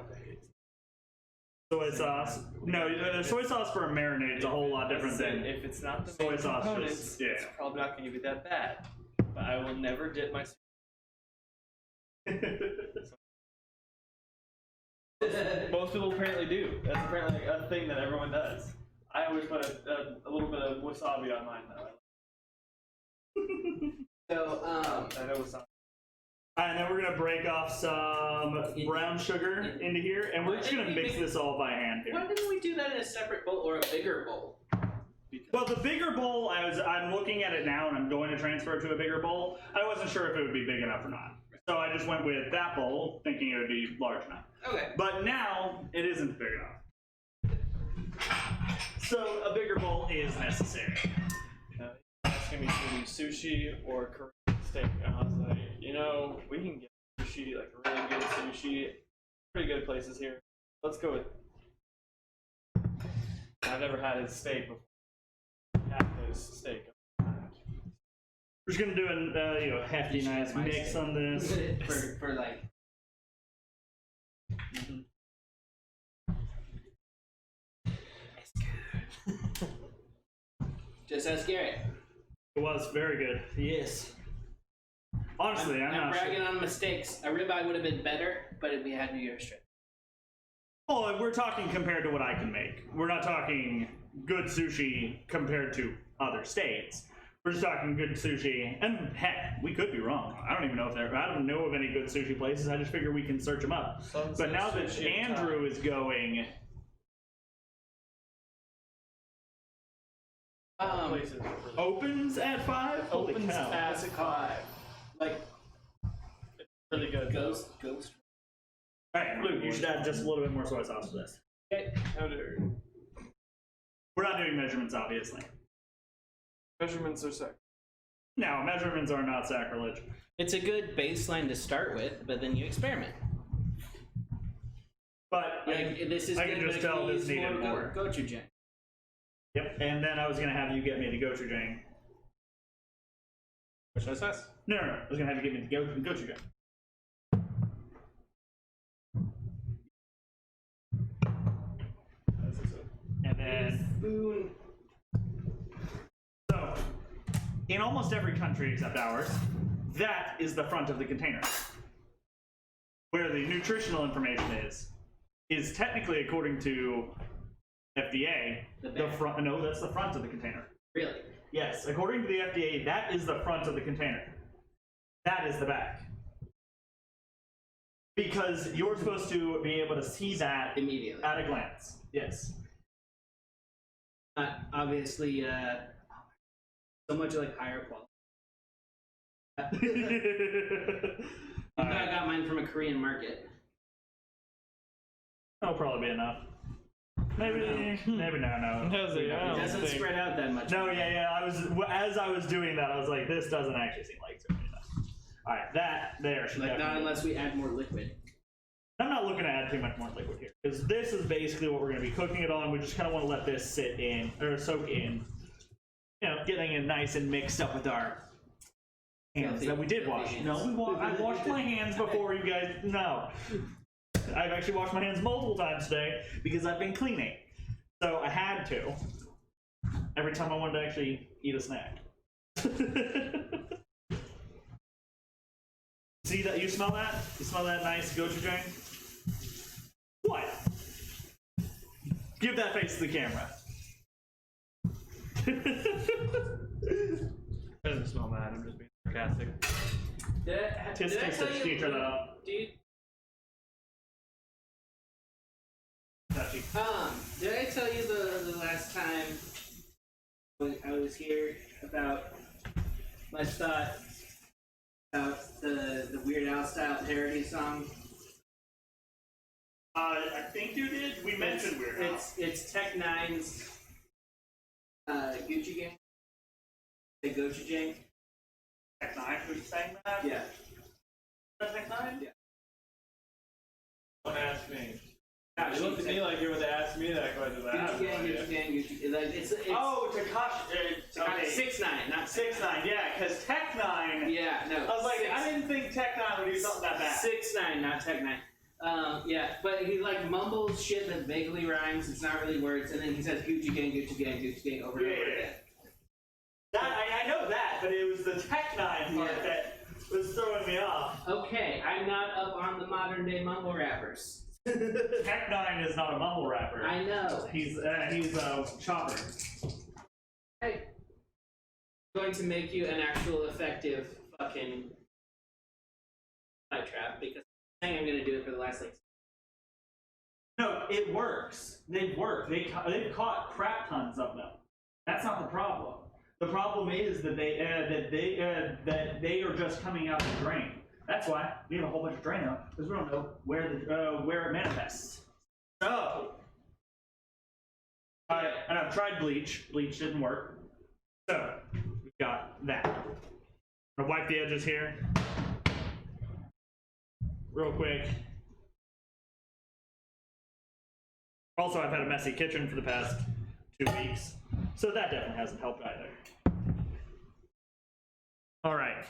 soy sauce. No, the soy sauce for a marinade is a whole lot different than if it's not the soy main sauce. components, Yeah. it's probably not going to be that bad. But I will never dip my. Most people apparently do. That's apparently a thing that everyone does. I always put a little bit of wasabi on mine though. So, I know wasabi. And then we're gonna break off some brown sugar into here, and we're just gonna mix this all by hand why here. didn't we do that in a separate bowl or a bigger bowl? Well, the bigger bowl, I'm looking at it now, and I'm going to transfer it to a bigger bowl. I wasn't sure if it would be big enough or not, so I just went with that bowl, thinking it would be large enough. Okay. But now it isn't big enough, so a bigger bowl is necessary. Asking me to do sushi or Korean steak, and I was like, you know, we can get sushi, like really good sushi, pretty good places here. Let's go with. I've never had his steak before. Had his steak. We're just gonna do a hefty, nice mix on this. for like. Just ask Garrett. It was very good. Yes. Honestly, I'm not bragging sure. on mistakes. A ribeye would have been better, but we had New Year's strip. Well, we're talking compared to what I can make. We're not talking good sushi compared to other states. We're just talking good sushi, and heck, we could be wrong. I don't even know if I don't know of any good sushi places. I just figure we can search them up. But now that Andrew is going, Places. opens at 5. Holy Opens cow! at 5. Like It's really good. ghost. All right, Luke, you should add just a little bit more soy sauce to this. Okay. How do We're not doing measurements, obviously. measurements are set? No, measurements are not sacrilege. It's a good baseline to start with, but then you experiment. But Like this is. I can good, just but tell you this use needed more. gochujang. Yep, and then I was gonna have you get me the gochujang. Which is this? No, I was gonna have you get me the gochujang. And then, Spoon. so, in almost every country except ours, that is the front of the container. Where the nutritional information is technically, according to FDA, The the back. front. No, that's the front of the container. Really? Yes, according to the FDA, that is the front of the container. That is the back. Because you're supposed to be able to see that Immediately. at a glance. Yes. obviously so much like higher quality. All I right. got mine from a Korean market. That'll probably be enough. Maybe no. Does it? I It don't doesn't think- spread out that much. No, yeah. As I was doing that, I was like, this doesn't actually seem like it's gonna be enough. All right, that there should Like not definitely- unless we add more liquid. I'm not looking to add too much more liquid here because this is basically what we're going to be cooking it on. We just kind of want to let this sit in or soak in, you know, getting it nice and mixed up with our hands Filthy- that we did filthy wash. hands. No, I washed my hands before you guys. No, I've actually washed my hands multiple times today because I've been cleaning. So I had to every time I wanted to actually eat a snack. See that? You smell that? You smell that nice gochujang? What? Give that face to the camera. Doesn't smell bad. I'm just being sarcastic. Did I Tis, tell tis, you? can you turn that up? Dude, Touchy. did I tell you the last time when I was here about my thought about the Weird Al style parody song? I think you did. We mentioned Weird Al. It's Tech Nine's Gucci Gang. The Gucci Gang. Tech Nine who's saying that? Yeah. Tech Nine? Yeah. Don't ask me. No, You looked at me like you were to ask me that question. I have Gucci no Gang, idea. Gucci Gang, Gucci Gang. Like, it's Oh, Takashi. Okay. 6ix9ine, not 6ix9ine, yeah, because Tech Nine. Yeah, no. I was like, I didn't think Tech Nine would do something that bad. 6ix9ine, not Tech Nine. Yeah, but he like mumbles shit that vaguely rhymes. It's not really words, and then he says Gucci Gang, Gucci Gang, Gucci Gang over and over Yeah. again. That I know that, but it was the Tech Nine part Yeah. that was throwing me off. Okay, I'm not up on the modern day mumble rappers. Tech Nine is not a mumble rapper. I know. He's a chopper. Hey, I'm going to make you an actual effective fucking fly trap because I'm saying I'm going to do it for the last like. No, it works. They've worked. They've caught crap tons of them. That's not the problem. The problem is that they are just coming out of the drain. That's why we have a whole bunch of drain out because we don't know where it manifests. So, and I've tried bleach. Bleach didn't work. So we've got that. I'm gonna wipe the edges here, real quick. Also, I've had a messy kitchen for the past 2 weeks, so that definitely hasn't helped either. All right,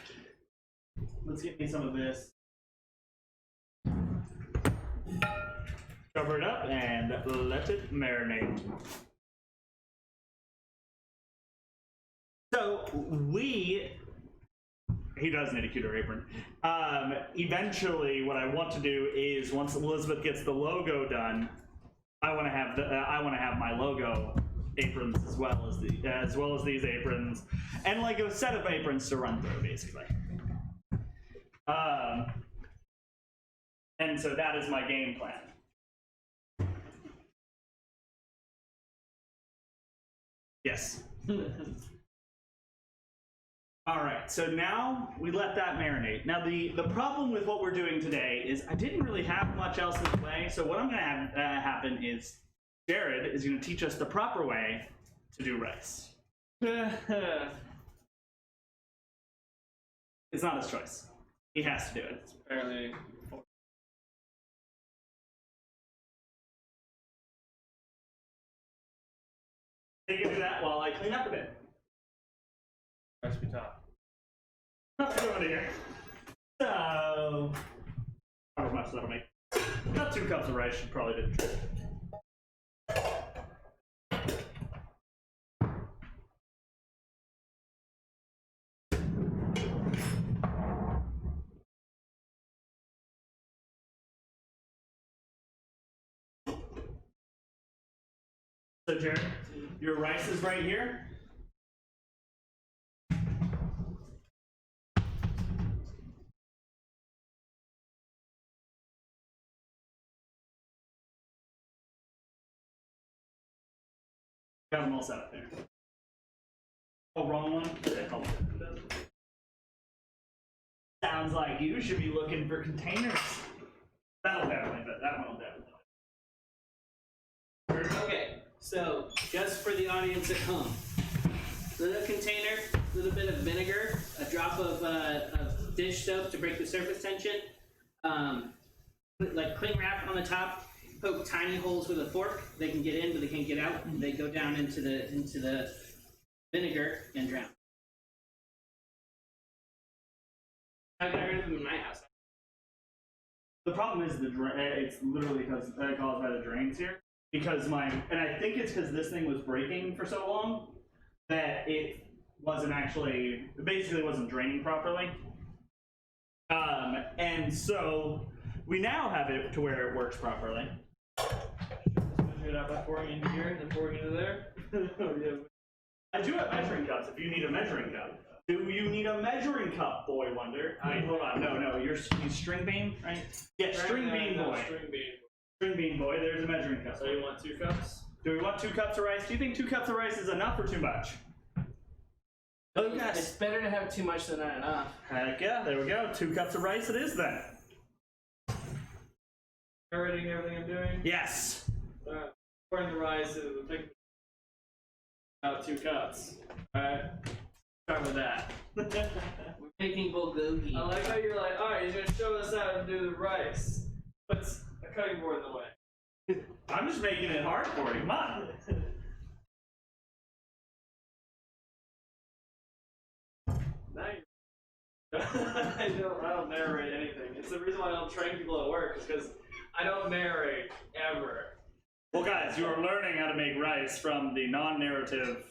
let's get me some of this. Cover it up and let it marinate. So he does need a cuter apron. Eventually, what I want to do is once Elizabeth gets the logo done, I want to have my logo aprons as well as these aprons, and like a set of aprons to run through, basically. And so that is my game plan. Yes. All right, so now we let that marinate. Now the problem with what we're doing today is I didn't really have much else in the way, so what I'm gonna have happen is Jared is gonna teach us the proper way to do rice. It's not his choice. He has to do it. Apparently. You can do that while I clean up a bit. Recipe top. Not too much here. So, how much that'll make? About 2 cups of rice should probably do the trick. So Jared, your rice is right here. Got them all set up there. Oh, wrong one? Hold on. Sounds like you should be looking for containers. That'll definitely, but that one will definitely. Okay, so just for the audience at home, little container, a little bit of vinegar, a drop of dish soap to break the surface tension, put like cling wrap on the top, poke tiny holes with a fork. They can get in, but they can't get out. And they go down into the vinegar and drown. I got rid of them in my house. The problem is it's literally because caused by the drains here. Because and I think it's because this thing was breaking for so long that it basically wasn't draining properly. And so we now have it to where it works properly. Do it out by pouring into here and then pouring into there. Oh, yeah. I do have measuring cups if you need a measuring cup. Do you need a measuring cup, boy wonder? Hold on, no, he's string bean, right? Yeah, string bean boy. String bean. String bean boy, there's a measuring cup. So you want 2 cups? Do we want 2 cups of rice? Do you think 2 cups of rice is enough or too much? Oh, yes. It's better to have too much than not enough. Heck yeah, there we go. 2 cups of rice it is then. Everything I'm doing? Yes. Pouring the rice into the big. About 2 cups. Alright. Start with that. We're making bulgogi. I like how you're like, alright, he's gonna show us how to do the rice. Puts a cutting board in the way. I'm just making it hard for you. Come on. Now I don't narrate anything. It's the reason why I don't train people at work, is because I don't narrate ever. Well, guys, you are learning how to make rice from the non-narrative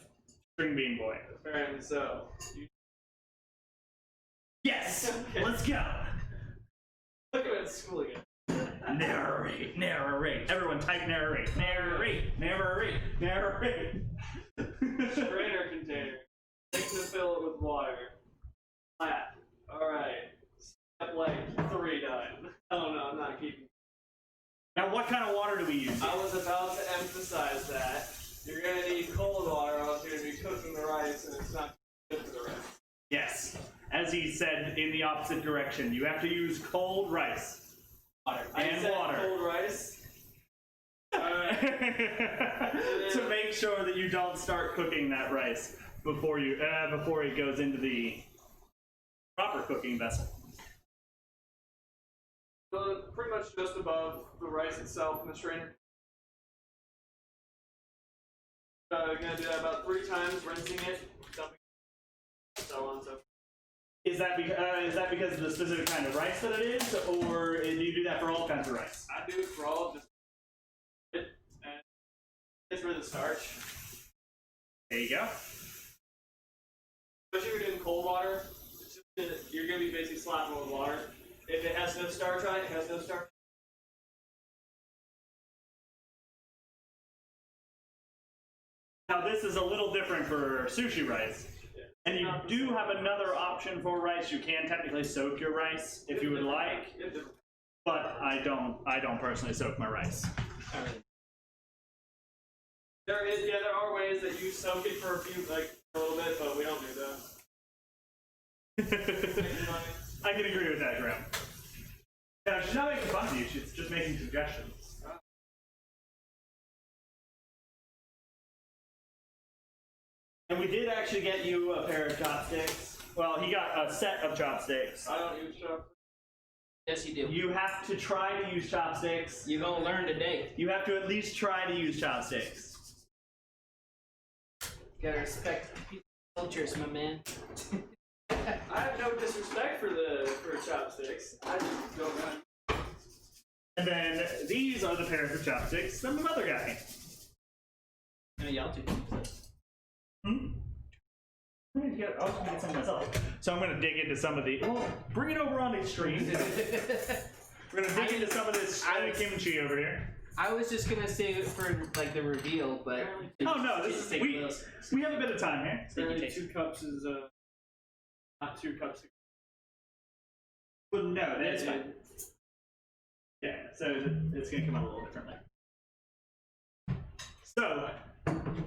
string bean boy. Apparently so. Yes! Okay. Let's go! Look at it at school again. Narrate, narrate. Everyone type narrate. Narrate, narrate, narrate. Strainer container. Take to fill it with water. Flat. Alright. Step like 3 done. Oh no, I'm not keeping. Now, what kind of water do we use? I was about to emphasize that. You're gonna need cold water, or else you're gonna be cooking the rice and it's not good for the rice. Yes. As he said in the opposite direction, you have to use cold rice. Water. And water. Cold rice. Alright. To make sure that you don't start cooking that rice before it goes into the proper cooking vessel. So pretty much just above the rice itself in the strainer. You're gonna do that about 3 times, rinsing it, dumping it, so on and so forth. Is that because of the specific kind of rice that it is, or do you do that for all kinds of rice? I do it for all, just it and gets rid of the starch. There you go. Especially if you're doing cold water, it's just you're gonna be basically slapping with water. If it has no starch on it, it has no starch. Now this is a little different for sushi rice. And you do have another option for rice. You can technically soak your rice if you would like, but I don't personally soak my rice. There are ways that you soak it for a little bit, but we don't do that. I can agree with that, Graham. Yeah, she's not making fun of you. She's just making suggestions. And we did actually get you a pair of chopsticks. Well, he got a set of chopsticks. I don't use chopsticks. Yes, you do. You have to try to use chopsticks. You're gonna learn today. You have to at least try to use chopsticks. Gotta respect cultures, my man. I have no disrespect for chopsticks. I just don't know. And then these are the pairs of chopsticks that my mother got me. No, y'all two. I'm gonna get some myself. So I'm gonna dig into some of the. Oh, bring it over on the extreme. We're gonna dig into some of this kimchi over here. I was just gonna save it for like the reveal, but Oh no, this is we have a bit of time here. Apparently 2 cups is not 2 cups. Well, no, that's fine. Yeah, so it's gonna come out a little differently. So,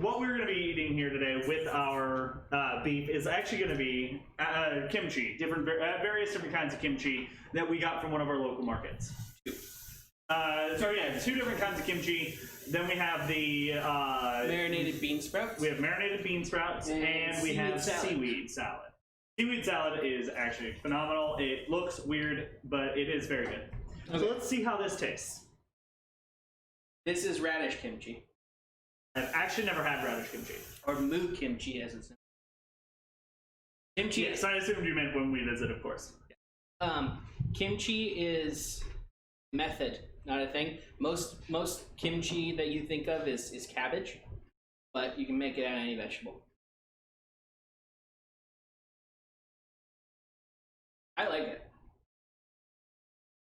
what we're going to be eating here today with our beef is actually going to be kimchi, various different kinds of kimchi that we got from one of our local markets. So yeah, 2 different kinds of kimchi. Then we have the marinated bean sprouts. We have marinated bean sprouts, and we have seaweed salad. Seaweed salad is actually phenomenal. It looks weird, but it is very good. Okay. So let's see how this tastes. This is radish kimchi. I've actually never had radish kimchi. Or mu kimchi, as it's known. Kimchi. Yes, I assumed you meant when we visit, of course. Kimchi is method, not a thing. Most kimchi that you think of is cabbage, but you can make it out of any vegetable. I like it.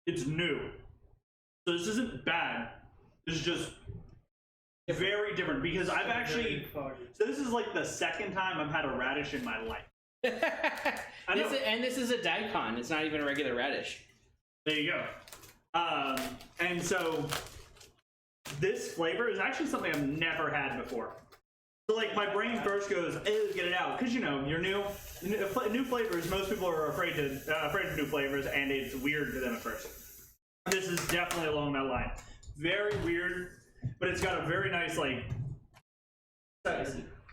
It's new. So this isn't bad. This is just very different because I've actually... So this is like the second time I've had a radish in my life. This is a daikon. It's not even a regular radish. There you go. And so this flavor is actually something I've never had before. So like my brain first goes, "Ew, get it out," because you know you're new flavors. Most people are afraid of new flavors, and it's weird to them at first. This is definitely along that line. Very weird, but it's got a very nice like.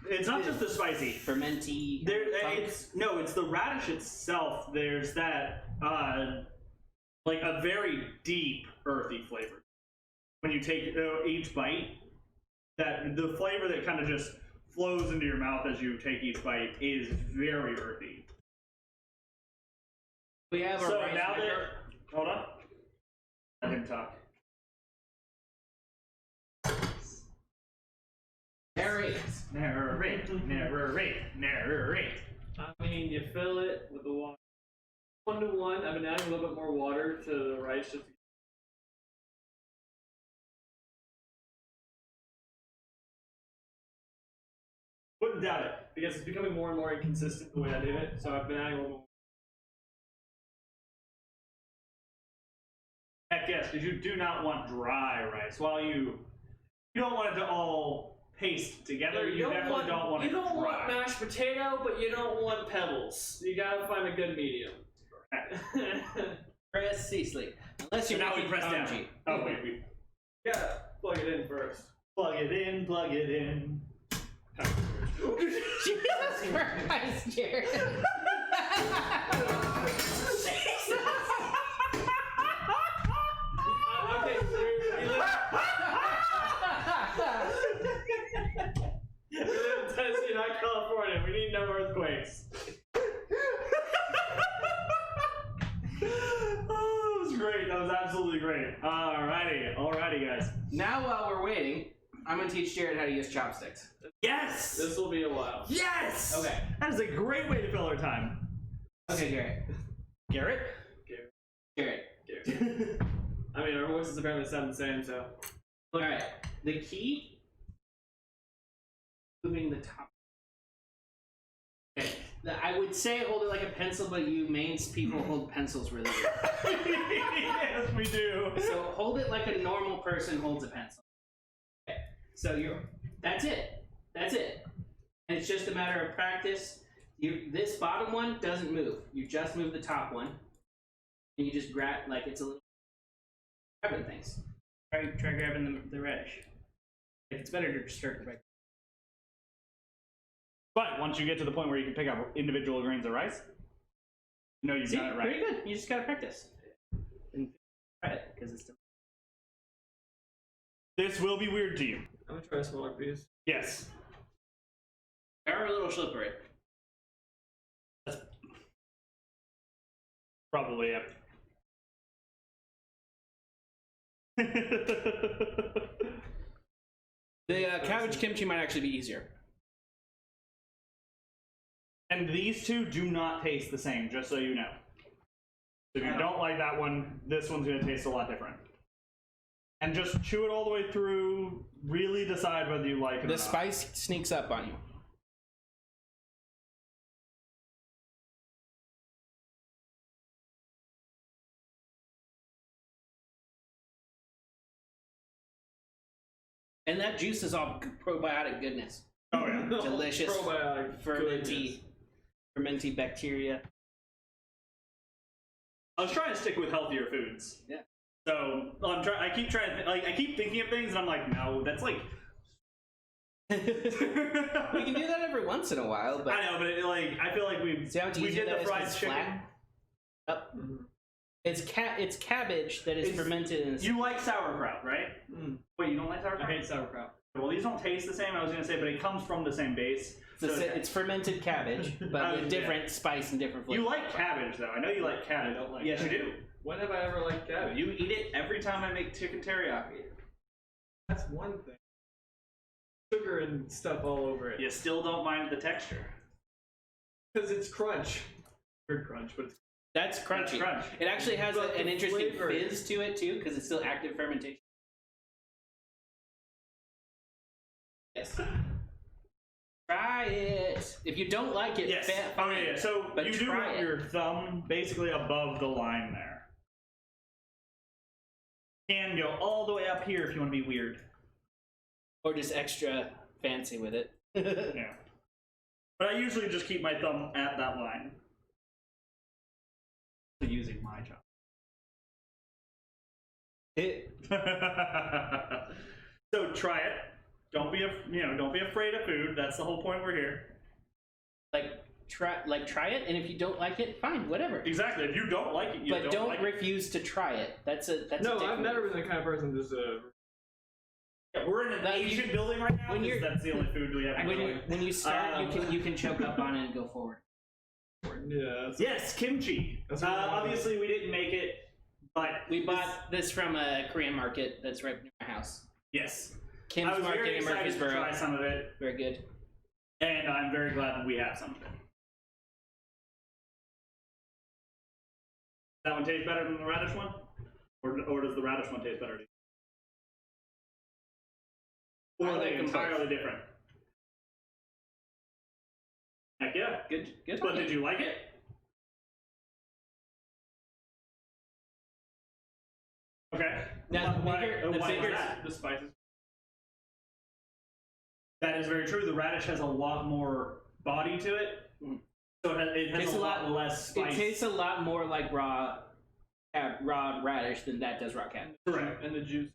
It's not just the spicy, fermenty. It's the radish itself. There's that like a very deep earthy flavor. When you take each bite, that the flavor that kind of just flows into your mouth as you take each bite is very earthy. We have so now that hold on, let him talk. Narrate. I mean, you fill it with the water. 1-to-1. I've been adding a little bit more water to the rice just. Wouldn't doubt it, because it's becoming more and more inconsistent the way I did it, so I've been adding a little more. Heck yes, because you do not want dry rice. While you don't want it to all paste together, you definitely don't want it dry. You don't want mashed potato, but you don't want pebbles. You gotta find a good medium. Press C-sleep. Unless you're now we press down. Kimchi. Oh wait. Yeah, plug it in first. Plug it in, plug it in. Jesus Christ, Jared. Okay, we live in Tennessee, not California. We need no earthquakes. Oh, that was great. That was absolutely great. Alrighty, guys. Now while we're waiting, I'm gonna teach Jared how to use chopsticks. Yes! This will be a while. Yes! Okay. That is a great way to fill our time. Okay, Garrett. Garrett. I mean, our voices apparently sound the same, so. Alright. The key, moving the top. Okay. I would say hold it like a pencil, but you mains people hold pencils really good. Yes, we do. So hold it like a normal person holds a pencil. Okay. So that's it. And it's just a matter of practice. This bottom one doesn't move. You just move the top one. And you just grab, like it's a little grabbing things. Try grabbing the radish. It's better to just start right. But once you get to the point where you can pick up individual grains of rice, you know you've done it right. Pretty good. You just gotta practice. And try it, because it's still. This will be weird to you. I'm gonna try a smaller piece. Yes. They are a little slippery. That's probably it. The cabbage kimchi might actually be easier. And these two do not taste the same, just so you know. If you don't like that one, this one's going to taste a lot different. And just chew it all the way through, really decide whether you like it or not. The spice sneaks up on you. And that juice is all probiotic goodness. Oh yeah. Delicious Probiotic fermenty bacteria. I was trying to stick with healthier foods. Yeah. So I keep trying to I keep thinking of things and I'm like, no, that's like. We can do that every once in a while, but I know, but I feel like we see how it's we easier did that the is 'cause fried it's chicken. flat? Yep. It's cabbage that is fermented in. You like sauerkraut, right? Wait, you don't like I sauerkraut? hate sauerkraut. Well, these don't taste the same. I was gonna say, but it comes from the same base. It's fermented cabbage, but with different spice and different flavors. You like cabbage, though. I know you like cabbage. I don't like Yes, cabbage. you do. When have I ever liked cabbage? You eat it every time I make chicken teriyaki. That's one thing. Sugar and stuff all over it. You still don't mind the texture. Because it's crunch. Weird crunch, but it's That's crunchy. Crunch. It actually has But an the interesting flavor- fizz to it too, because it's still active fermentation. Yes. Try it. If you don't like it, Yes. fine. Oh yeah. So But you do try want it. your thumb basically above the line there. And go all the way up here if you want to be weird. Or just extra fancy with it. Yeah. But I usually just keep my thumb at that line. Using my chop. So try it. Don't be don't be afraid of food. That's the whole point we're here. Try it, and if you don't like it, fine, whatever. Exactly. If you don't like it, you But don't like it. refuse to try it. That's no, a dick I've move. never been the kind of person just Yeah, we're in an Like, Asian building right now. when Because you're- that's the only food we have. When you start, you can choke up on it and go forward. yeah. Yes, kimchi. That's what I wanted. Obviously, we didn't make it, but We bought this from a Korean market that's right near my house. yes, Kim's I was Market very in excited to try Murfreesboro. some of it, Very good. and I'm very glad that we have some of it. That one taste better than the radish one, or does the radish one taste better? Or I are like they them entirely different? Heck yeah. Good. But did you like it? Okay. Now, the Why- bigger- the why was bigger- that? The spices. That is very true. The radish has a lot more body to it, so it has Tastes a lot less spice. It tastes a lot more like raw radish than that does raw cabbage. Correct. And the juice.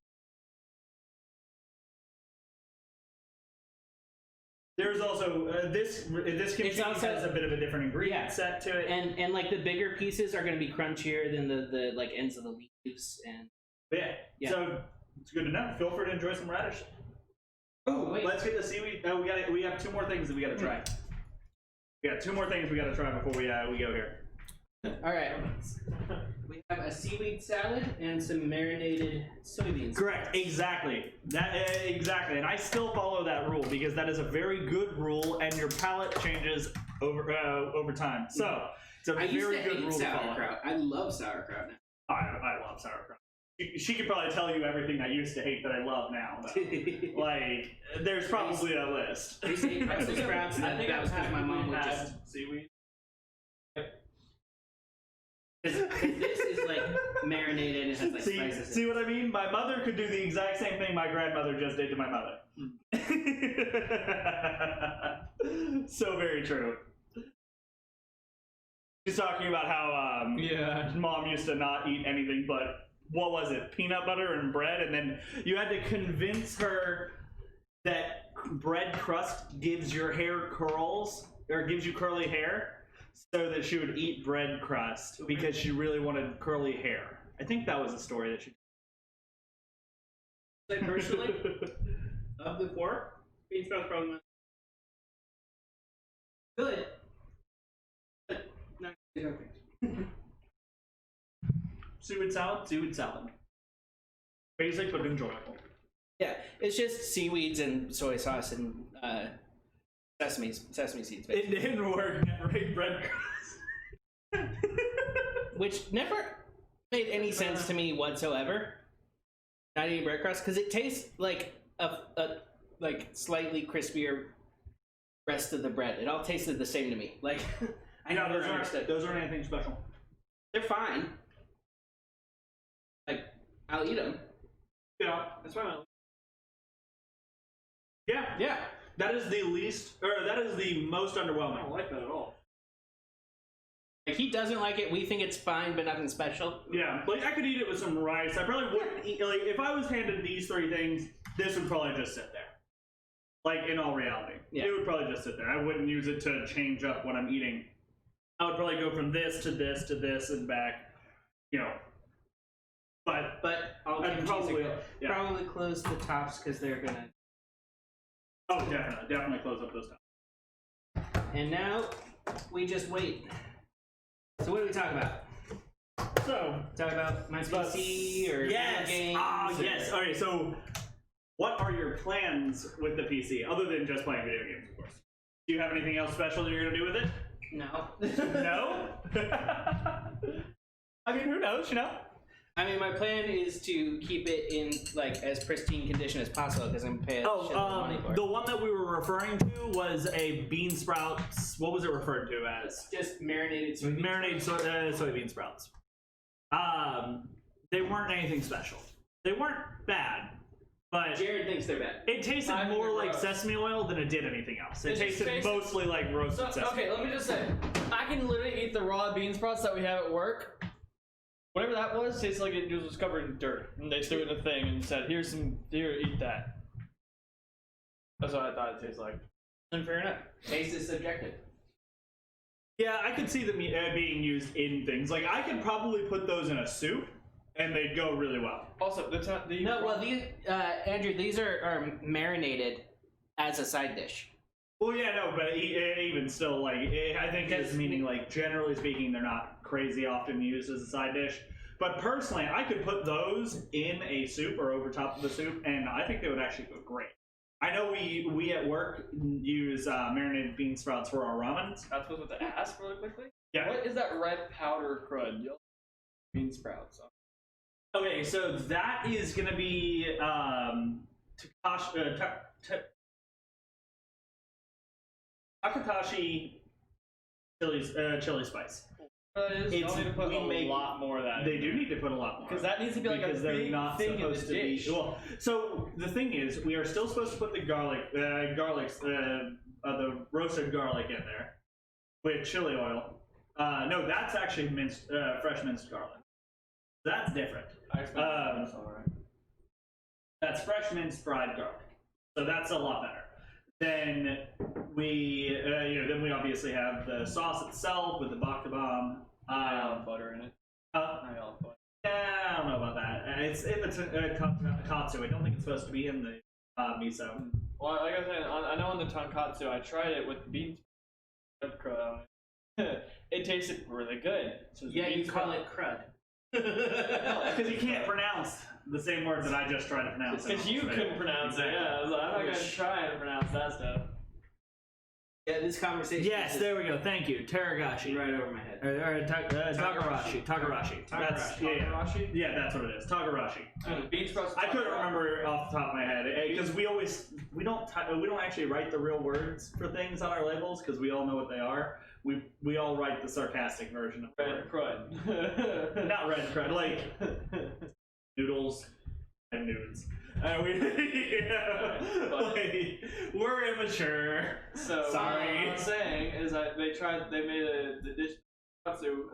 There's also this kimchi It's also- has a bit of a different ingredient Yeah. set to it. And like the bigger pieces are going to be crunchier than the like ends of the leaves and. Yeah. So it's good to know. Feel free to enjoy some radish. Oh wait. Let's get the seaweed. We have two more things that we got to try. We got two more things we got to try before we go here. All right. We have a seaweed salad and some marinated soybeans. Correct. Exactly. Exactly. And I still follow that rule because that is a very good rule, and your palate changes over time. So it's a I used very to good hate rule to follow. sauerkraut. I love sauerkraut now. I love sauerkraut. She could probably tell you everything I used to hate that I love now. Though. Like, there's probably a list. I used to hate Brussels sprouts, and that was because my mom would just. seaweed. Because this is like marinated and has like spices. See what I mean? My mother could do the exact same thing my grandmother just did to my mother. So very true. She's talking about how Yeah. mom used to not eat anything but, what was it, peanut butter and bread, and then you had to convince her that bread crust gives your hair curls, or gives you curly hair, so that she would eat bread crust because she really wanted curly hair. I think that was the story that she Like personally, of the four, bean sprouts probably good. But not good. Seaweed salad. Basic but enjoyable. Yeah, it's just seaweeds and soy sauce and sesame seeds, It didn't work. Never ate bread crust. which never made any sense to me whatsoever. Not eating bread crust because it tastes like a like slightly crispier rest of the bread. It all tasted the same to me. Like I No, never understood. those aren't anything special. They're fine. Like I'll eat them. Yeah, that's why Yeah. That is the least, or that is the most I underwhelming. don't like that at all. Like, he doesn't like it. We think it's fine, but nothing special. Yeah, like I could eat it with some rice. I probably wouldn't eat, like, if I was handed these 3 things, this would probably just sit there. Like, in all reality. Yeah. It would probably just sit there. I wouldn't use it to change up what I'm eating. I would probably go from this to this to this and back, you know. But I'll I'd probably, yeah. probably close the tops because they're gonna. Oh, definitely close up those tops. And now we just wait. So what do we talk about? So, Talk about my PC or yes, video games? Or... yes. Okay, so what are your plans with the PC other than just playing video games, of course? Do you have anything else special that you're gonna do with it? No. No? I mean, who knows, you know? I mean, my plan is to keep it in like as pristine condition as possible because I'm paying shit money for it. The one that we were referring to was a bean sprouts. What was it referred to as? Just marinated soybean. Marinated soybean sprouts. They weren't anything special. They weren't bad, but Jared thinks they're bad. it tasted I think more they're like gross. sesame oil than it did anything else. It It just tasted tasted- mostly like roasted So, sesame. okay, let me just say, I can literally eat the raw bean sprouts that we have at work. Whatever that was, tastes like it was covered in dirt. And they threw it in a thing and said, here, eat that. That's what I thought it tasted like. And fair enough. Taste is subjective. Yeah, I could see them being used in things. Like, I could probably put those in a soup, and they'd go really well. Also, the No, well, these Andrew, these are marinated as a side dish. Well, yeah, no, but even still, like, I think it's meaning, like, generally speaking, they're not crazy often used as a side dish. But personally, I could put those in a soup or over top of the soup, and I think they would actually go great. I know we at work use marinated bean sprouts for our ramens. That's what to ask really quickly. Yeah. What is that red powder crud? Bean sprouts. Okay, so that is going to be Takatashi chili spice. Y'all need to put we a make- lot more of that. They do need to put a lot more. Because that needs to be like because a they're big not thing in supposed the to dish. be. Well, so the thing is, we are still supposed to put the the roasted garlic in there with chili oil. No, that's actually minced, fresh minced garlic. That's different. I expect that's all right. That's fresh minced fried garlic. So that's a lot better. Then we, then we obviously have the sauce itself with the bak bomb. Butter in it. Yeah, I don't know about that. It's in the tonkatsu. I don't think it's supposed to be in the miso. Well, like I said, I know on the tonkatsu, I tried it with beans. It tasted really good. So Yeah, you call it crud. Because you can't pronounce the same word that I just tried to pronounce. Because you couldn't pronounce it. Yeah, I was like, I'm not gonna try to pronounce that stuff. Yeah, this conversation. Yes, is there we go. Thank you, Teragashi. right over my head. Or Tagarashi. That's yeah, that's what it is. Tagarashi. Bean sprouts. I couldn't remember off the top of my head because we don't actually write the real words for things on our labels because we all know what they are. We all write the sarcastic version of the Red word. crud. Not red crud, like noodles and nudes. We're immature. So Sorry. what I'm saying is that they made the dish katsu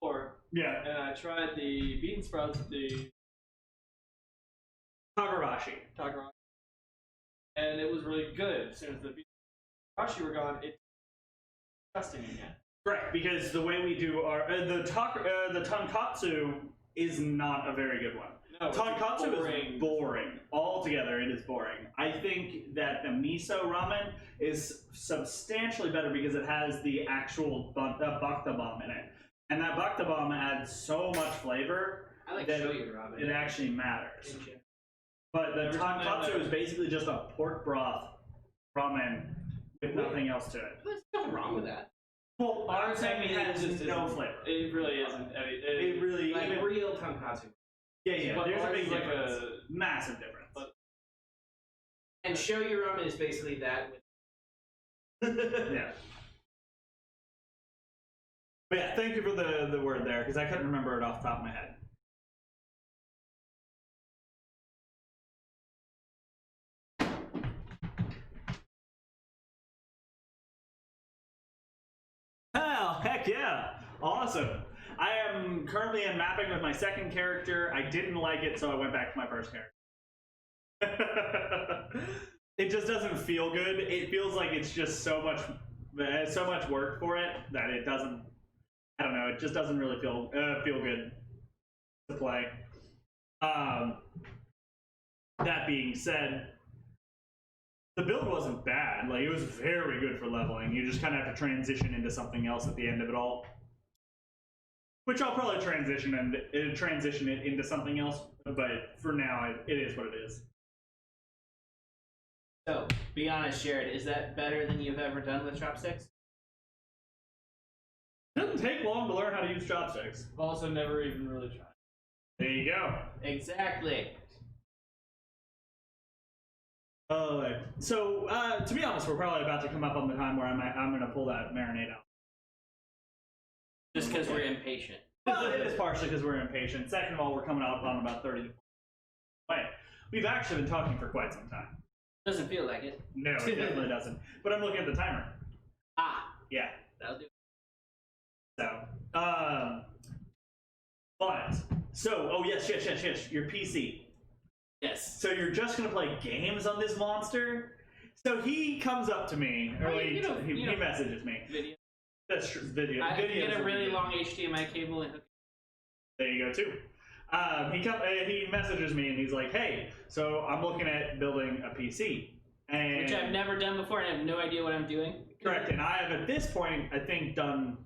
before, Yeah. and I tried the bean sprouts with the Tagarashi. takarashi, and it was really good. As soon as the bean takarashi were gone, it's disgusting again. Right, because the way we do our the tonkatsu is not a very good one. No, it's Tonkatsu boring. is boring. Altogether, it is boring. I think that the miso ramen is substantially better because it has the actual bakta bomb in it. And that bakta bomb adds so much flavor I like that shoyu ramen. it actually matters. But the tonkatsu is basically just a pork broth ramen with nothing else to it. There's nothing wrong with that. Well, I'm saying it it has just no isn't- flavor. It really isn't. It really, Like even, real tonkatsu. yeah, but there's a ours big is like difference. a- Massive difference. And shoyu ramen is basically that with Yeah. But yeah, thank you for the word there, because I couldn't remember it off the top of my head. heck yeah. Awesome. I am currently in mapping with my second character. I didn't like it, so I went back to my first character. It just doesn't feel good. It feels like it's just so much work for it that it doesn't. I don't know. It just doesn't really feel good to play. That being said, the build wasn't bad. Like, it was very good for leveling. You just kind of have to transition into something else at the end of it all, which I'll probably transition it into something else. But for now, it is what it is. So, be honest, Jared, is that better than you've ever done with chopsticks? It doesn't take long to learn how to use chopsticks. I've also never even really tried. There you go. Exactly. So to be honest, we're probably about to come up on the time where I'm going to pull that marinade out. Just because we're impatient. Well, it is partially because we're impatient. Second of all, we're coming out on about 30 to 40. Wait, we've actually been talking for quite some time. Doesn't feel like it. No, it definitely doesn't. But I'm looking at the timer. Ah, Yeah. that'll do. So, oh yes, your PC. Yes. So you're just gonna play games on this monster? So he comes up to me, or he messages me. Video. That's true. Video. I can Videos get a would be really good. long HDMI cable and hook. There you go too. He messages me and he's like, "Hey, so I'm looking at building a PC, and Which I've never done before, and I have no idea what I'm doing. correct. And I have at this point, I think, done.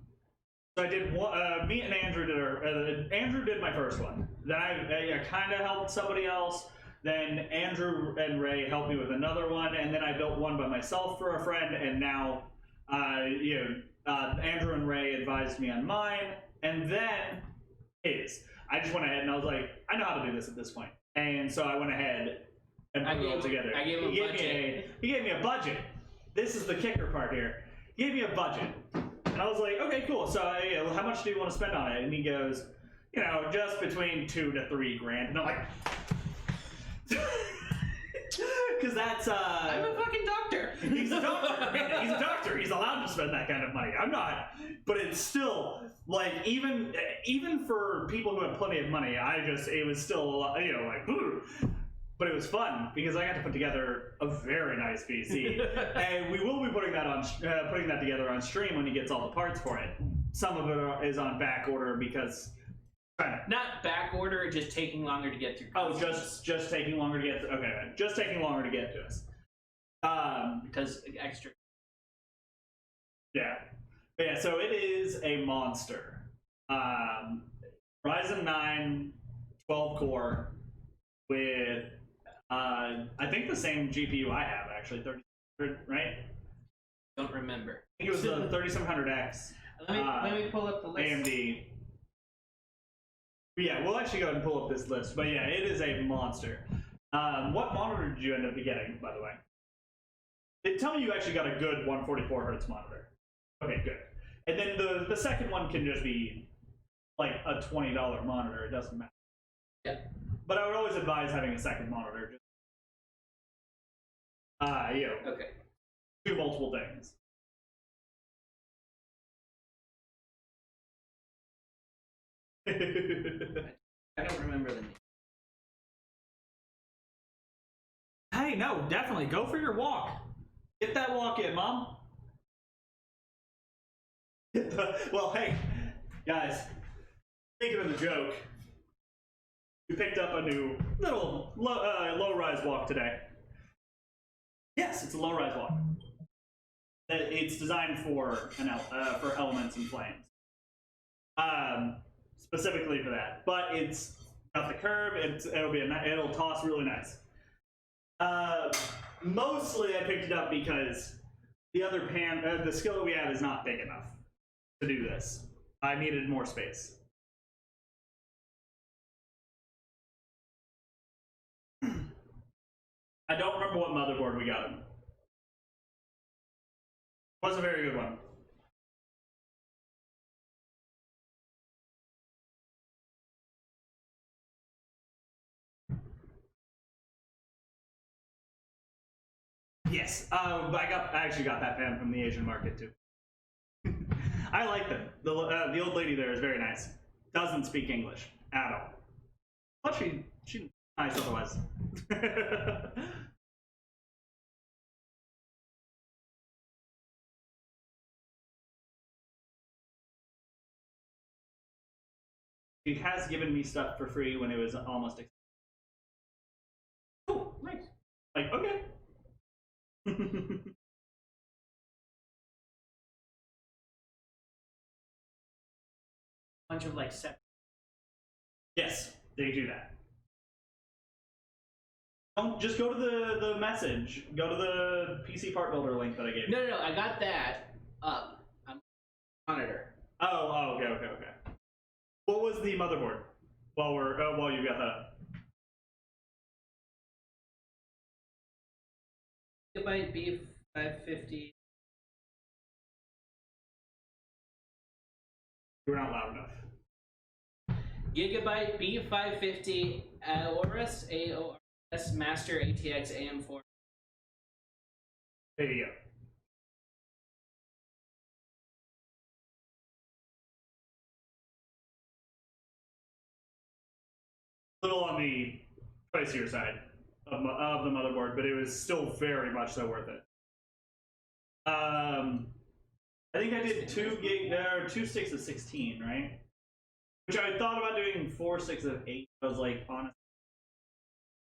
So I did one. Me and Andrew did Andrew did my first one. Then I kind of helped somebody else. Then Andrew and Ray helped me with another one, and then I built one by myself for a friend. And now, Andrew and Ray advised me on mine, and then his. I just went ahead and I was like, I know how to do this at this point. And so I went ahead and put it all together. I gave him a budget. He gave me a budget. This is the kicker part here. He gave me a budget. And I was like, okay, cool. So how much do you want to spend on it? And he goes, just between $2,000 to $3,000. And I'm like, because that's I'm a fucking doctor. He's a doctor. He's a doctor. He's allowed to spend that kind of money. I'm not. But it's still like even for people who have plenty of money, it was still like. But it was fun because I got to put together a very nice PC, and we will be putting that together on stream when he gets all the parts for it. Some of it is on back order because. Not back order, just taking longer to get through. Oh, just taking longer to get to. Okay, just taking longer to get to us. Because extra. Yeah. But yeah, so it is a monster. Ryzen 9 12 core with I think the same GPU I have actually, 3700, right? Don't remember. I think it was the 3700X. Let me pull up the list. AMD. But yeah, we'll actually go ahead and pull up this list. But yeah, it is a monster. What monitor did you end up getting, by the way? Tell me you actually got a good 144 hertz monitor. Okay, good. And then the second one can just be like a $20 monitor. It doesn't matter. Yeah. But I would always advise having a second monitor. Okay. Do multiple things. I don't remember the name. Hey, no, definitely go for your walk. Get that walk in, Mom. Well, hey, guys, speaking of the joke, we picked up a new little low-rise walk today. Yes, it's a low-rise walk. It's designed for elements and flames. Specifically for that, but it's got the curve. It'll toss really nice. Mostly, I picked it up because the other the skillet we have is not big enough to do this. I needed more space. I don't remember what motherboard we got him. It was a very good one. Yes, I actually got that pan from the Asian market too. I like them. The old lady there is very nice. Doesn't speak English at all. But she's nice otherwise. She has given me stuff for free when it was almost. Oh, nice. Like, okay. Bunch of like separate. Yes, they do that. Don't just go to the message. Go to the PC part builder link that I gave you. No, I got that up. I'm monitor. Oh, okay. What was the motherboard? While you got that up. Gigabyte Beef 550. You were not loud enough. Gigabyte B550 AORS Master ATX AM4. There you go. Little on the pricier side of the motherboard, but it was still very much so worth it. I think I did 2 sticks of 16, right? Which I thought about doing 4 sticks of 8. I was like, honestly,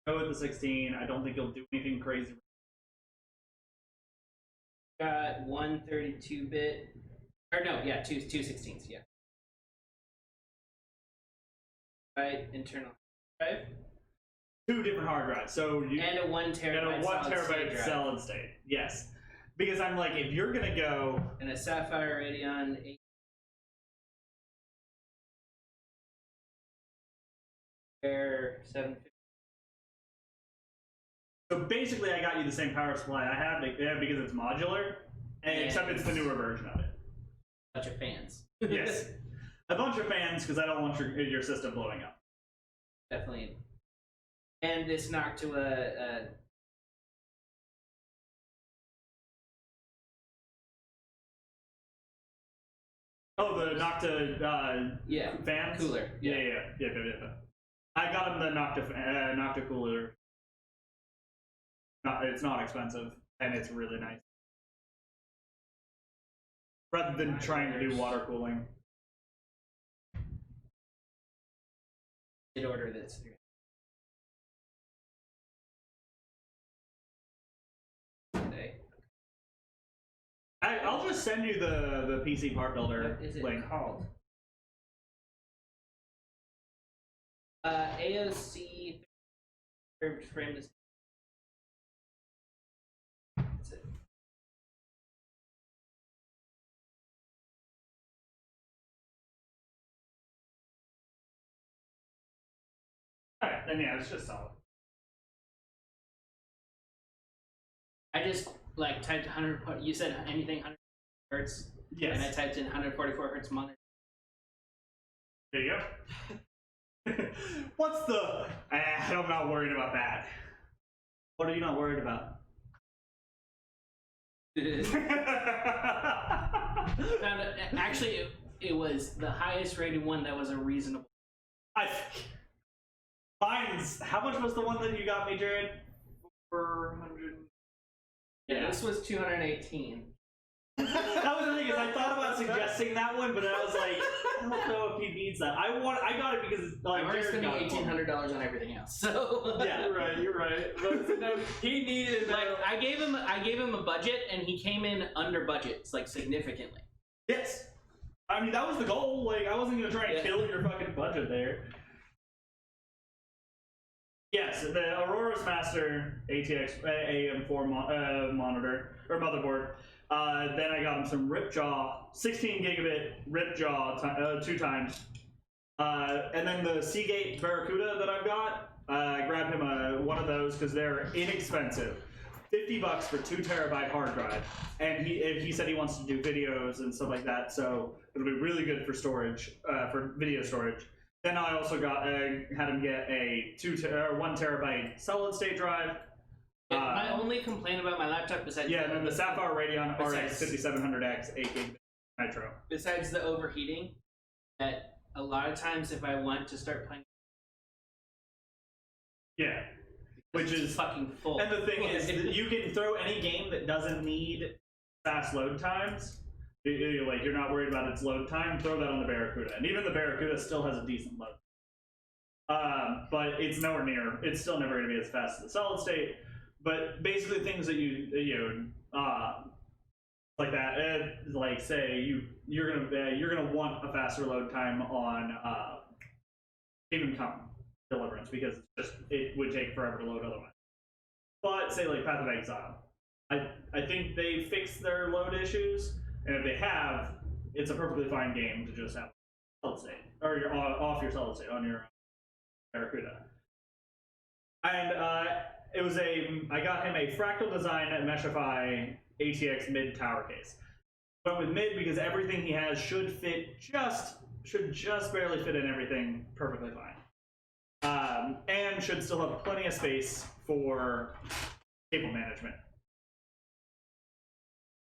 go with the 16. I don't think you'll do anything crazy. Got one 32-bit. Or no, yeah, two 16s, yeah. Right, internal drive. 2 different hard drives. So you And a 1 terabyte, and a 1 solid state terabyte drive. solid state. Yes. Because I'm like, if you're gonna go And a Sapphire Radeon 8. Air 750. so basically I got you the same power supply I have because it's modular, and except it's the newer version of it. Bunch of fans. Yes. A bunch of fans because I don't want your system blowing up. Definitely. And it's knocked to a Oh, the Nocta yeah, fans? cooler. Yeah. I got him the Nocta cooler. It's not expensive, and it's really nice. Rather than trying to do water cooling. Did order this. Today. I'll just send you the PC part builder What is it link. called? AOC curved frame display. That's it. Alright, then yeah, it's just solid. I just like typed 100. You said anything 100 hertz, Yes. and I typed in 144 hertz monitor. There you go. What's the... I'm not worried about that. What are you not worried about? Found it, actually, it was the highest rated one that was a reasonable. Mine's... How much was the one that you got me, Jared? 400... Yeah, this was 218. That was the thing, is I thought about suggesting that one, but I was like, I don't know if he needs that. I got it because it's like I'm already Jared spending got it. $1,800 on everything else. So Yeah, You're right. But no, he needed like I gave him a budget, and he came in under budget, like significantly. yes. I mean, that was the goal. Like, I wasn't gonna try and kill your fucking budget there. Yes, the Aurora's Master ATX AM4 monitor or motherboard. Then I got him some Ripjaw, 16 gigabit Ripjaw 2 times. And then the Seagate Barracuda that I've got, I grabbed him one of those because they're inexpensive. $50 for 2 terabyte hard drive. And he said he wants to do videos and stuff like that, so it'll be really good for storage, for video storage. Then I also had him get a 1 terabyte solid state drive. My only complaint about my laptop besides Yeah, and then the Sapphire Radeon RX Besides- 5700X 8 gig. Nitro. Besides the overheating, that a lot of times if I want to start playing, Yeah. Which it's is fucking full. And the thing is, that you can throw any game that doesn't need fast load times. Like you're not worried about its load time. Throw that on the Barracuda, and even the Barracuda still has a decent load. But it's nowhere near. It's still never going to be as fast as the solid state. But basically, things that like that, like say you're gonna want a faster load time on Kingdom Come Deliverance because it would take forever to load otherwise. But say like Path of Exile, I think they fixed their load issues, and if they have, it's a perfectly fine game to just have solid state or you're off your solid state on your Barracuda. And I got him a Fractal Design Meshify ATX mid tower case. Went with mid because everything he has should just barely fit in everything perfectly fine. And should still have plenty of space for cable management.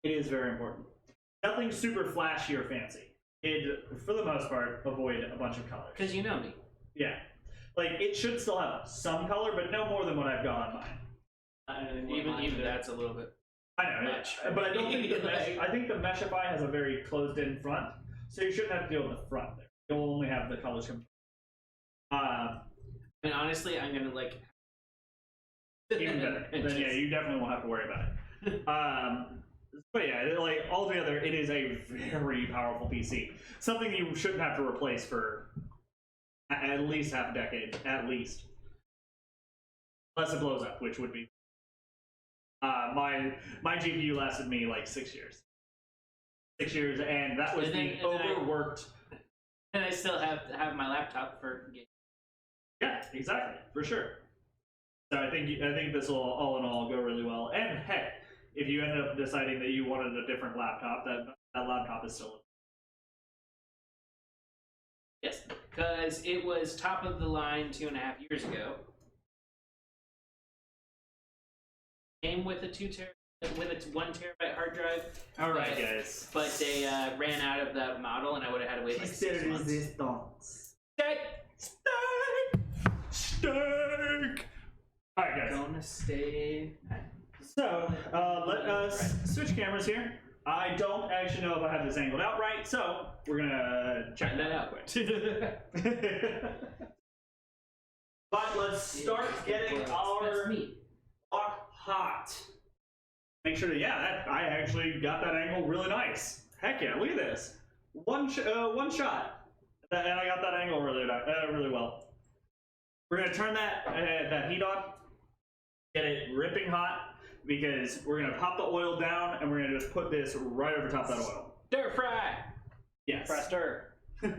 It is very important. Nothing super flashy or fancy. It, for the most part, avoid a bunch of colors. Because you know me. Yeah. Like, it should still have some color, but no more than what I've got on mine. Even that's a little bit. I know, much. but I don't think the mesh. I think the Meshify has a very closed-in front, so you shouldn't have to deal with the front there. You'll only have the colors come. I mean, honestly, I'm gonna like. Even better. Then yeah, you definitely won't have to worry about it. But yeah, like altogether, it is a very powerful PC. Something you shouldn't have to replace for at least half a decade, at least. Unless it blows up, which would be. My GPU lasted me like 6 years. 6 years, and that was overworked. And I still have my laptop for games. Yeah, exactly, for sure. So I think this will all in all go really well. And heck, if you end up deciding that you wanted a different laptop, that laptop is still. Yes, because it was top of the line 2.5 years ago. Came with a 1 terabyte hard drive. All right, guys. But they ran out of that model, and I would have had to wait like 6 months. Steak. All right, guys. Gonna stay. So let us switch cameras here. I don't actually know if I have this angled out right, so we're gonna check that out quick. But let's start getting our block hot. Make sure that I actually got that angle really nice. Heck yeah! Look at this. One shot, and I got that angle really well. We're gonna turn that heat on, get it ripping hot, because we're gonna pop the oil down and we're gonna just put this right over top of that oil. Stir fry. Yes. Fry stir. You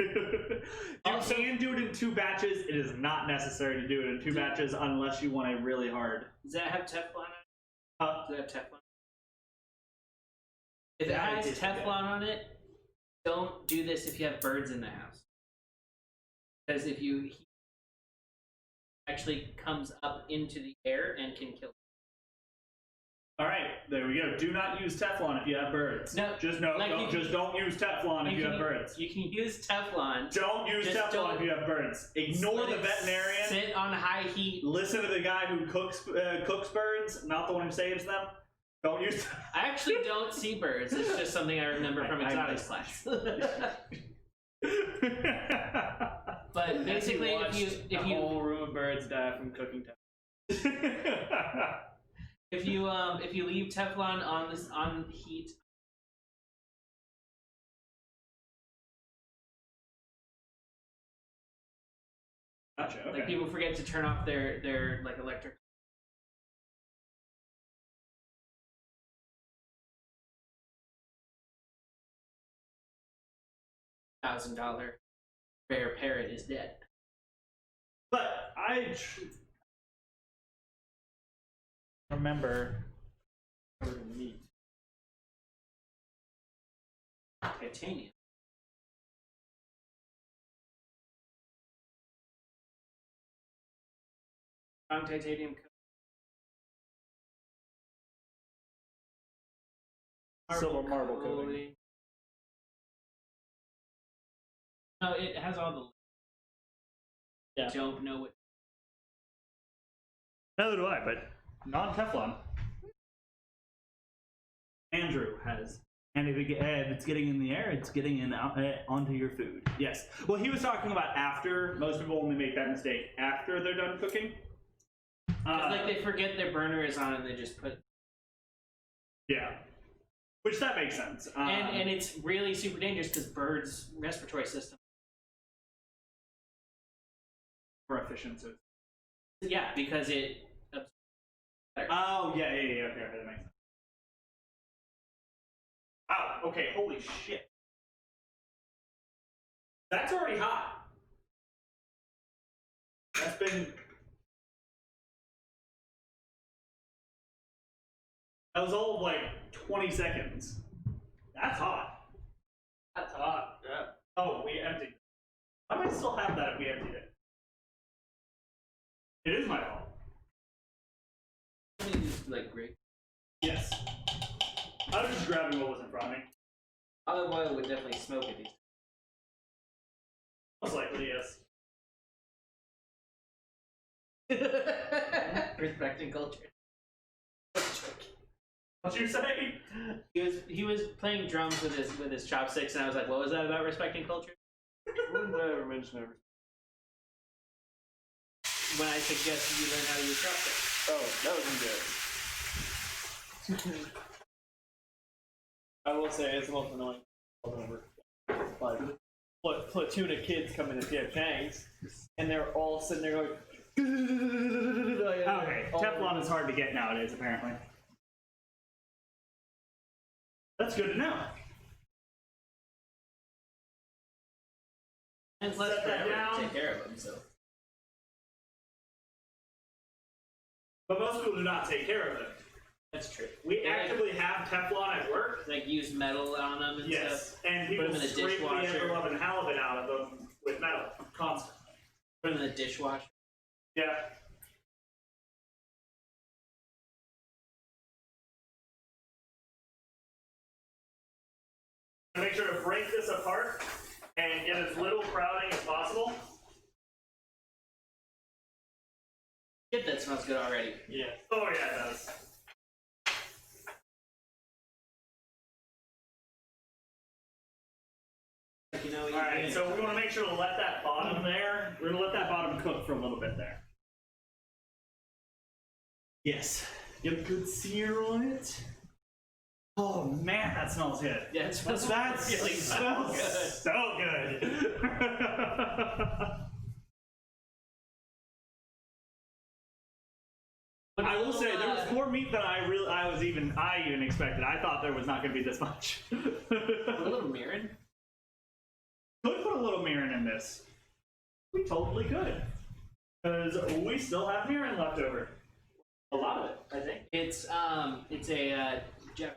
can do it in 2 batches. It is not necessary to do it in 2 batches unless you want a really hard. Does that have Teflon on it? Does it have Teflon? If it That has is Teflon on it, don't do this if you have birds in the house. Because if you actually comes up into the air and can kill. All right, there we go. Do not use Teflon if you have birds. No, just don't use Teflon if you have birds. You can use Teflon. Don't use Teflon if you have birds. Ignore the veterinarian. Sit on high heat. Listen to the guy who cooks birds, not the one who saves them. Don't use. I actually don't see birds. It's just something I remember from exotics class. But basically, if you whole room of birds die from cooking Teflon. if you leave Teflon on heat. Gotcha. Okay. Like people forget to turn off their like electric. $1,000 rare parrot is dead. But I remember meat. Titanium. Strong titanium. Silver marble coating. No, it has all the. Yeah. Don't know what. Neither do I, but non-Teflon. Andrew has. And if it's getting in the air, it's getting in onto your food. Yes. Well, he was talking about after. Most people only make that mistake after they're done cooking. It's like they forget their burner is on and they just put. Yeah. Which that makes sense. And it's really super dangerous because birds' respiratory system. for efficiency. Yeah, because it. Oh yeah. Okay, that makes sense. Wow. Okay. Holy shit. That's already hot. That's been. That was all of like 20 seconds. That's hot. That's hot. Yeah. Oh, we emptied it. Why do I still have that if we emptied it? It is my fault. Like great. Yes. I was just grabbing what was in front of me. Olive oil would definitely smoke it. Most likely, yes. Respecting culture. What'd you say? He was playing drums with his chopsticks, and I was like, "What was that about respecting culture?" When did I ever mention it? When I suggested you learn how to use chopsticks. Oh, that wasn't good. I will say it's the most annoying ever. Like, platoon of kids come in to get Changs, and they're all sitting there going. Okay, Teflon is hard to get nowadays, apparently. That's good to know. And it's less Set that forever down. to take care of them, so. But most people do not take care of it. That's true. We actively have Teflon at work. Like use metal on them and Yes, stuff. and Put people them in the scrape the dishwasher. ever loving halibut out of them with metal constantly. Put them in the dishwasher. Yeah. Make sure to break this apart and get as little crowding as possible. Shit, that smells good already. Yeah. Oh yeah, it does. You know, All right, so we want to make sure to let that bottom there. We're gonna let that bottom cook for a little bit there. Yes. Get a good sear on it. Oh man, that smells good. Yeah, it smells That really smells good. so good. I will say there was more meat than I even expected. I thought there was not going to be this much. A little mirin. Could put a little mirin in this. We totally could, because we still have mirin left over. A lot of it, I think. It's a Jeff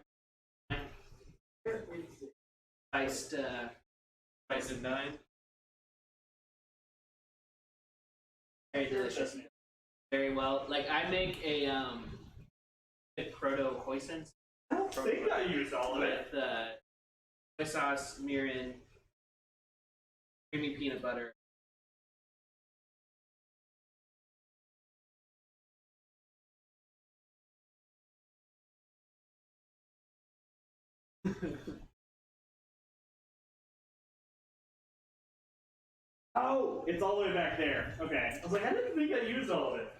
spiced and 9. very delicious. Very well. Like I make a proto hoisin I don't think I used all of it. with soy sauce, mirin, creamy peanut butter. Oh, it's all the way back there. Okay. I was like, I didn't think I used all of it.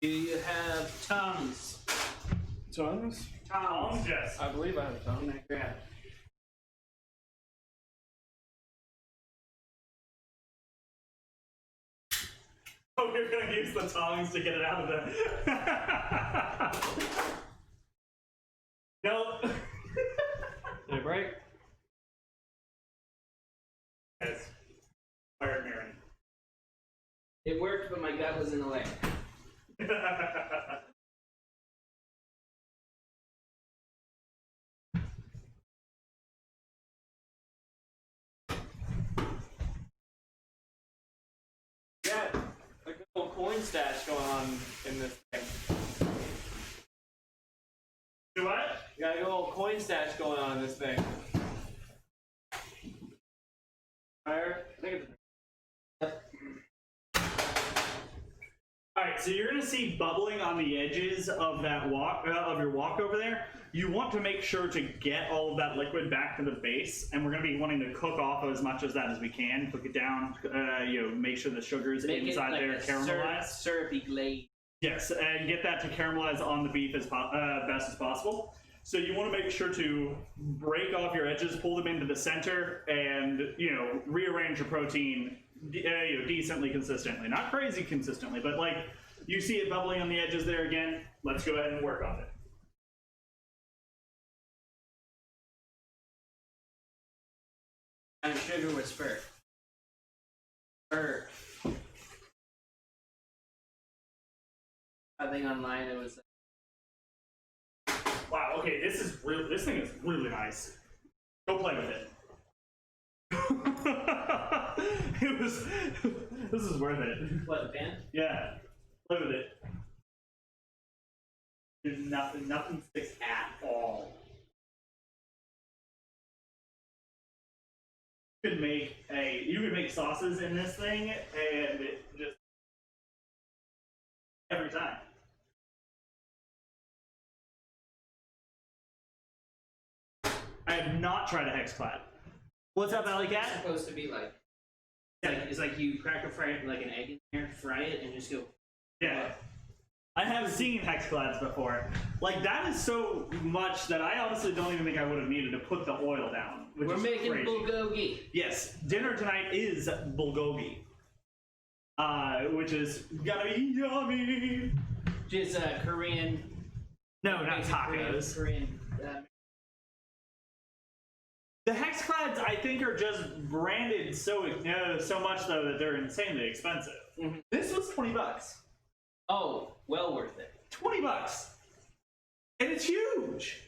Do you have tongues? Tongues? Tongs, yes. I believe I have tongues. Grab. Oh, we're gonna use the tongs to get it out of the. Nope. Did it break? Yes. Fire mirin. It worked, but my gut was in the way. Yeah, a good old coin stash going on in this thing. Do what? You got a good old coin stash going on in this thing. Fire. I think it's. All right, so you're gonna see bubbling on the edges of that wok of your wok over there. You want to make sure to get all of that liquid back to the base, and we're gonna be wanting to cook off as much of that as we can. Cook it down, make sure the sugar's Make inside it like there, a caramelized. syrupy glaze. Yes, and get that to caramelize on the beef as best as possible. So you want to make sure to break off your edges, pull them into the center, and rearrange your protein decently consistently. Not crazy consistently, but like you see it bubbling on the edges there again. Let's go ahead and work on it. And sugar with spur. Spur. I think online it was. Wow. Okay, this thing is really nice. Go play with it. This is worth it. What, the pan? Yeah, play with it. There's nothing sticks at all. You could make sauces in this thing, and it just every time. I have not tried a hexclad. What's up, Alley Cat? It's supposed to be like. It's like you crack a fry like an egg in there, fry it, and just go. Yeah. I have seen hexclads before. Like, that is so much that I honestly don't even think I would have needed to put the oil down. We're making crazy. bulgogi. Yes, dinner tonight is bulgogi. Which is gonna be yummy. Just Korean. No, not tacos. Korean. The hexclads, I think, are just branded so much though that they're insanely expensive. Mhm. This was $20. Oh, well worth it. $20, and it's huge.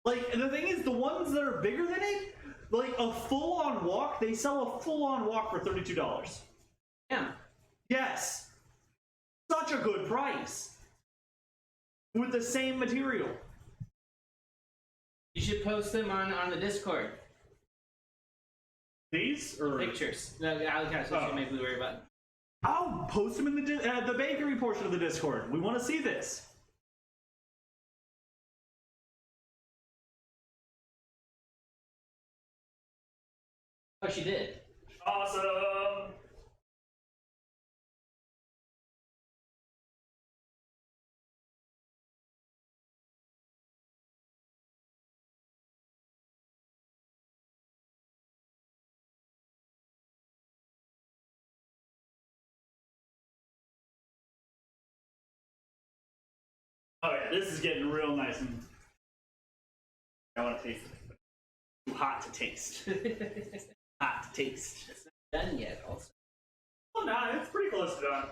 Like, the thing is, the ones that are bigger than it, like a full-on wok, they sell a full-on wok for $32. Yeah. Yes, such a good price with the same material. You should post them on the Discord. These or Pictures. No, I'll kind of social media worry about. I'll post them in the bakery portion of the Discord. We want to see this. Oh, she did. Awesome. Oh yeah, this is getting real nice and I want to taste it. Too hot to taste. Hot to taste. It's not done yet. Also. Oh no, it's pretty close to done.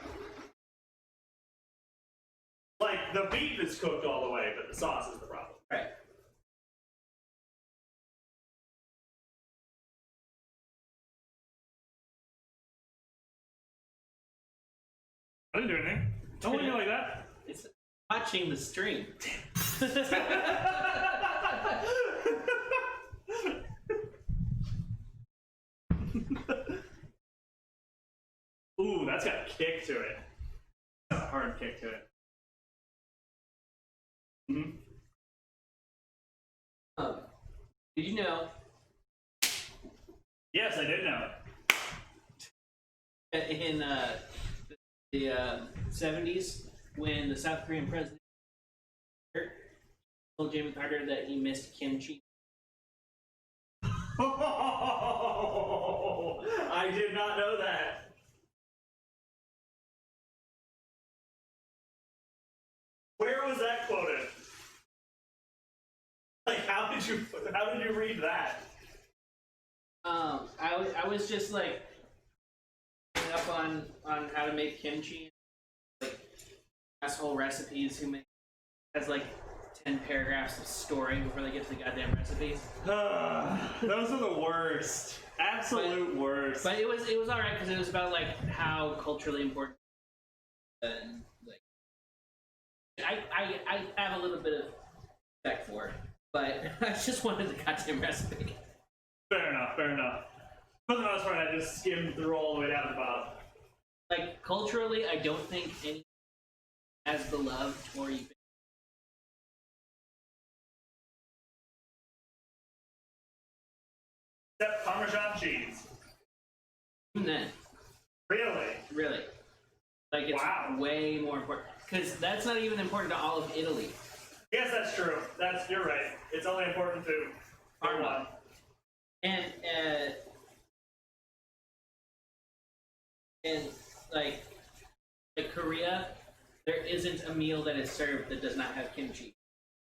Like, the beef is cooked all the way, but the sauce is the problem. Right. I didn't do anything. Don't look at me like that. It's watching the stream. Ooh, that's got a kick to it. That's a hard kick to it. Mm-hmm. Did you know Yes, I did know it. in the 70s when the South Korean president told Jimmy Carter that he missed kimchi? I did not know that. Where was that quoted? Like, how did you read that? I was just like up on how to make kimchi, like asshole recipes who make has like 10 paragraphs of story before they get to the goddamn recipes. Those are the worst. Absolute worst. But it was all right because it was about like how culturally important and like I have a little bit of respect for it, but I just wanted the goddamn recipe. Fair enough, fair enough. For the most part, I just skimmed through all the way down to the bottom. Like culturally, I don't think any as beloved or even. Except Parmesan cheese. Even then, Really? really, like it's Wow. way more important because that's not even important to all of Italy. Yes, that's true. You're right. It's only important to Parma. And like Korea, there isn't a meal that is served that does not have kimchi.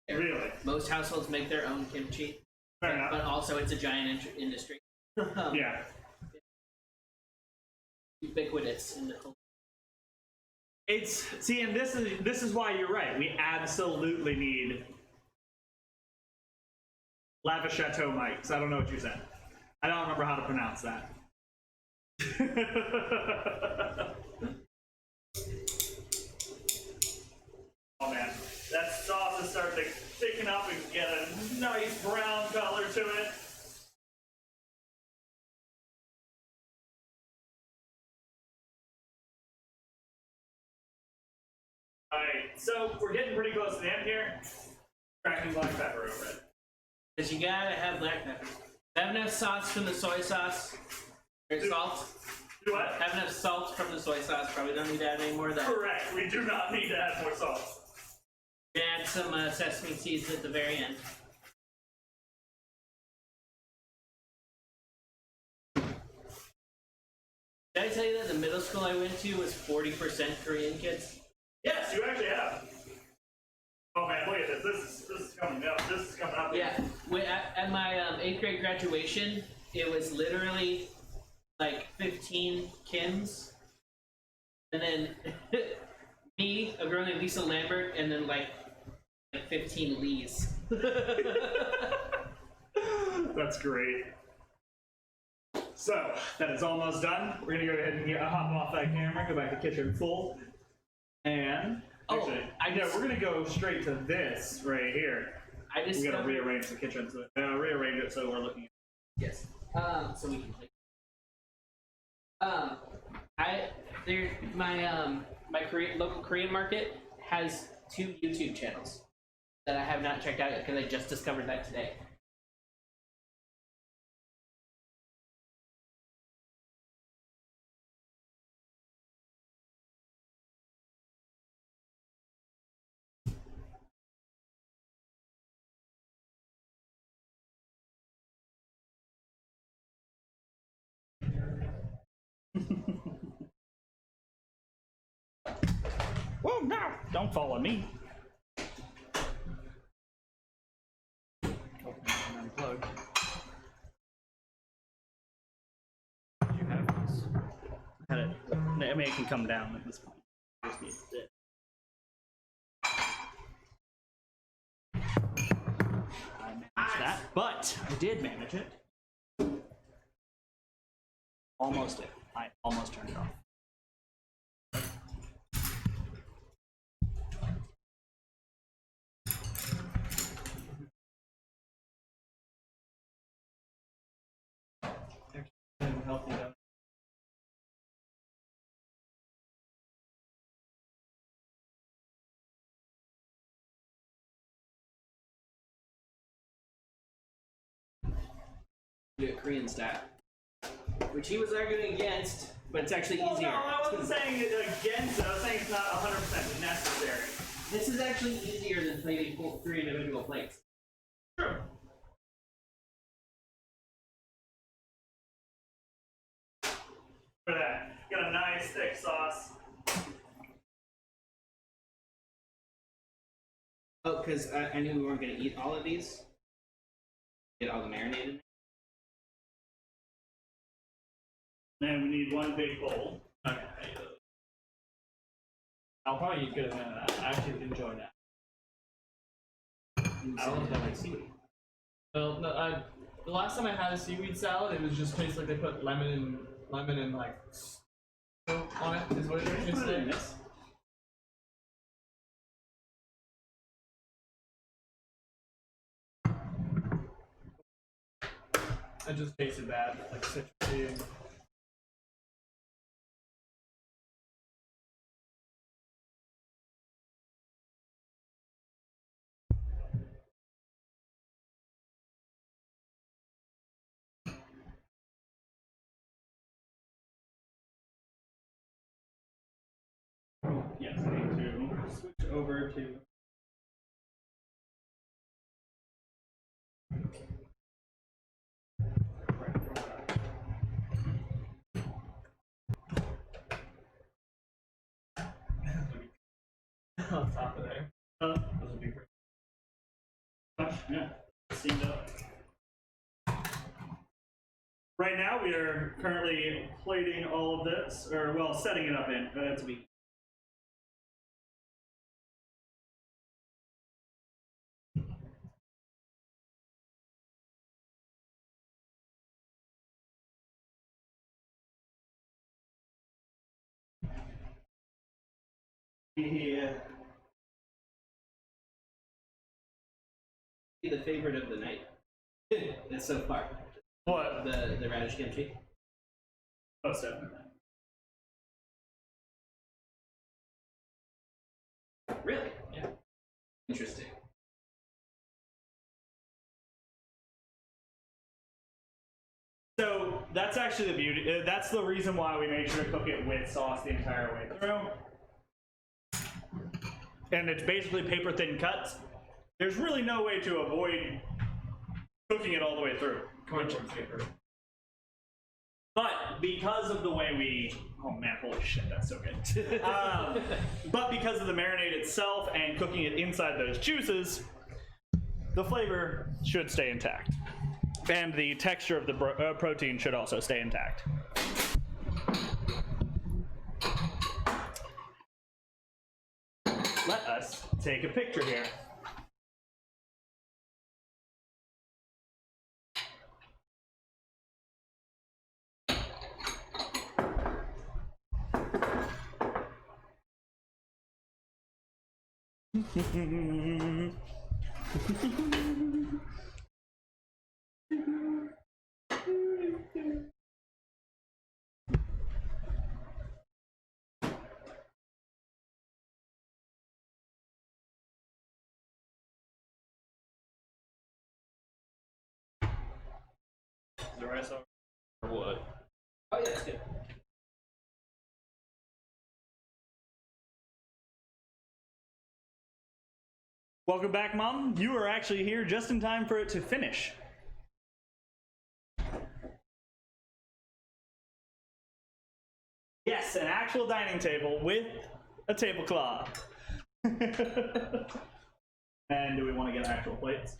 Really? Most households make their own kimchi, Fair enough. but also it's a giant industry. Yeah. Ubiquitous in the culture. And this is why you're right. We absolutely need Lava Chateau mics. I don't know what you said. I don't remember how to pronounce that. Oh man, that sauce is starting to thicken up and get a nice brown color to it. Alright, so we're getting pretty close to the end here. Cracking black pepper over it. Because you gotta have black pepper. Have enough sauce from the soy sauce. Or salt. Do what? Have enough salt from the soy sauce. Probably don't need to add any more of that. Correct, we do not need to add more salt. Add some sesame seeds at the very end. Did I tell you that the middle school I went to was 40% Korean kids? Yes, you actually have. Oh man, look at this. This is coming up. This is coming up. Yeah. At my 8th grade graduation, it was literally like 15 Kims, and then me, a girl named Lisa Lambert, and then like 15 Lees. That's great. So, that is almost done. We're gonna go ahead and hop off that camera, go back to kitchen full. And, we're gonna go straight to this right here. We gotta rearrange the kitchen, rearrange it so we're looking at Yes. So we can play. My local Korean market has 2 YouTube channels that I have not checked out yet because I just discovered that today. Whoa, no! Don't follow me. Unplug. You have this. I mean, it can come down at this point. Just needs it. I managed that, but I did manage it. Almost did. I almost turned it off. Healthy though. Do it Korean style, which he was arguing against, but it's actually easier. No, I wasn't saying it against it. I was saying it's not 100% necessary. This is actually easier than plating 3 individual plates. True. For that, got a nice thick sauce. Oh, because I knew we weren't going to eat all of these. Get all the marinated. Then we need 1 big bowl. Okay. I'll probably eat good as that. I actually enjoy that. I love that like seaweed. Well, no, the last time I had a seaweed salad, it was just tastes like they put lemon and like on it. Is what it tastes Put it in like. this. It just tasted bad, like citrusy. And... Yes, I need to switch over to. on top of there. Those would be great. Yeah, steamed up. Right now, we are currently plating all of this, or well, setting it up in. That's week. Yeah. The favorite of the night. It's so far. What? The radish kimchi. Most definitely. Really? Yeah. Interesting. So that's actually the beauty. That's the reason why we make sure to cook it with sauce the entire way through. And it's basically paper thin cuts. There's really no way to avoid cooking it all the way through. Cardboard paper. But because of the way we, oh man, holy shit, that's so good. But because of the marinade itself and cooking it inside those juices, the flavor should stay intact. And the texture of the protein should also stay intact. Let us take a picture here. The rice over or what? Oh yeah, that's good. Welcome back, Mom. You are actually here just in time for it to finish. Yes, an actual dining table with a tablecloth. And do we want to get actual plates?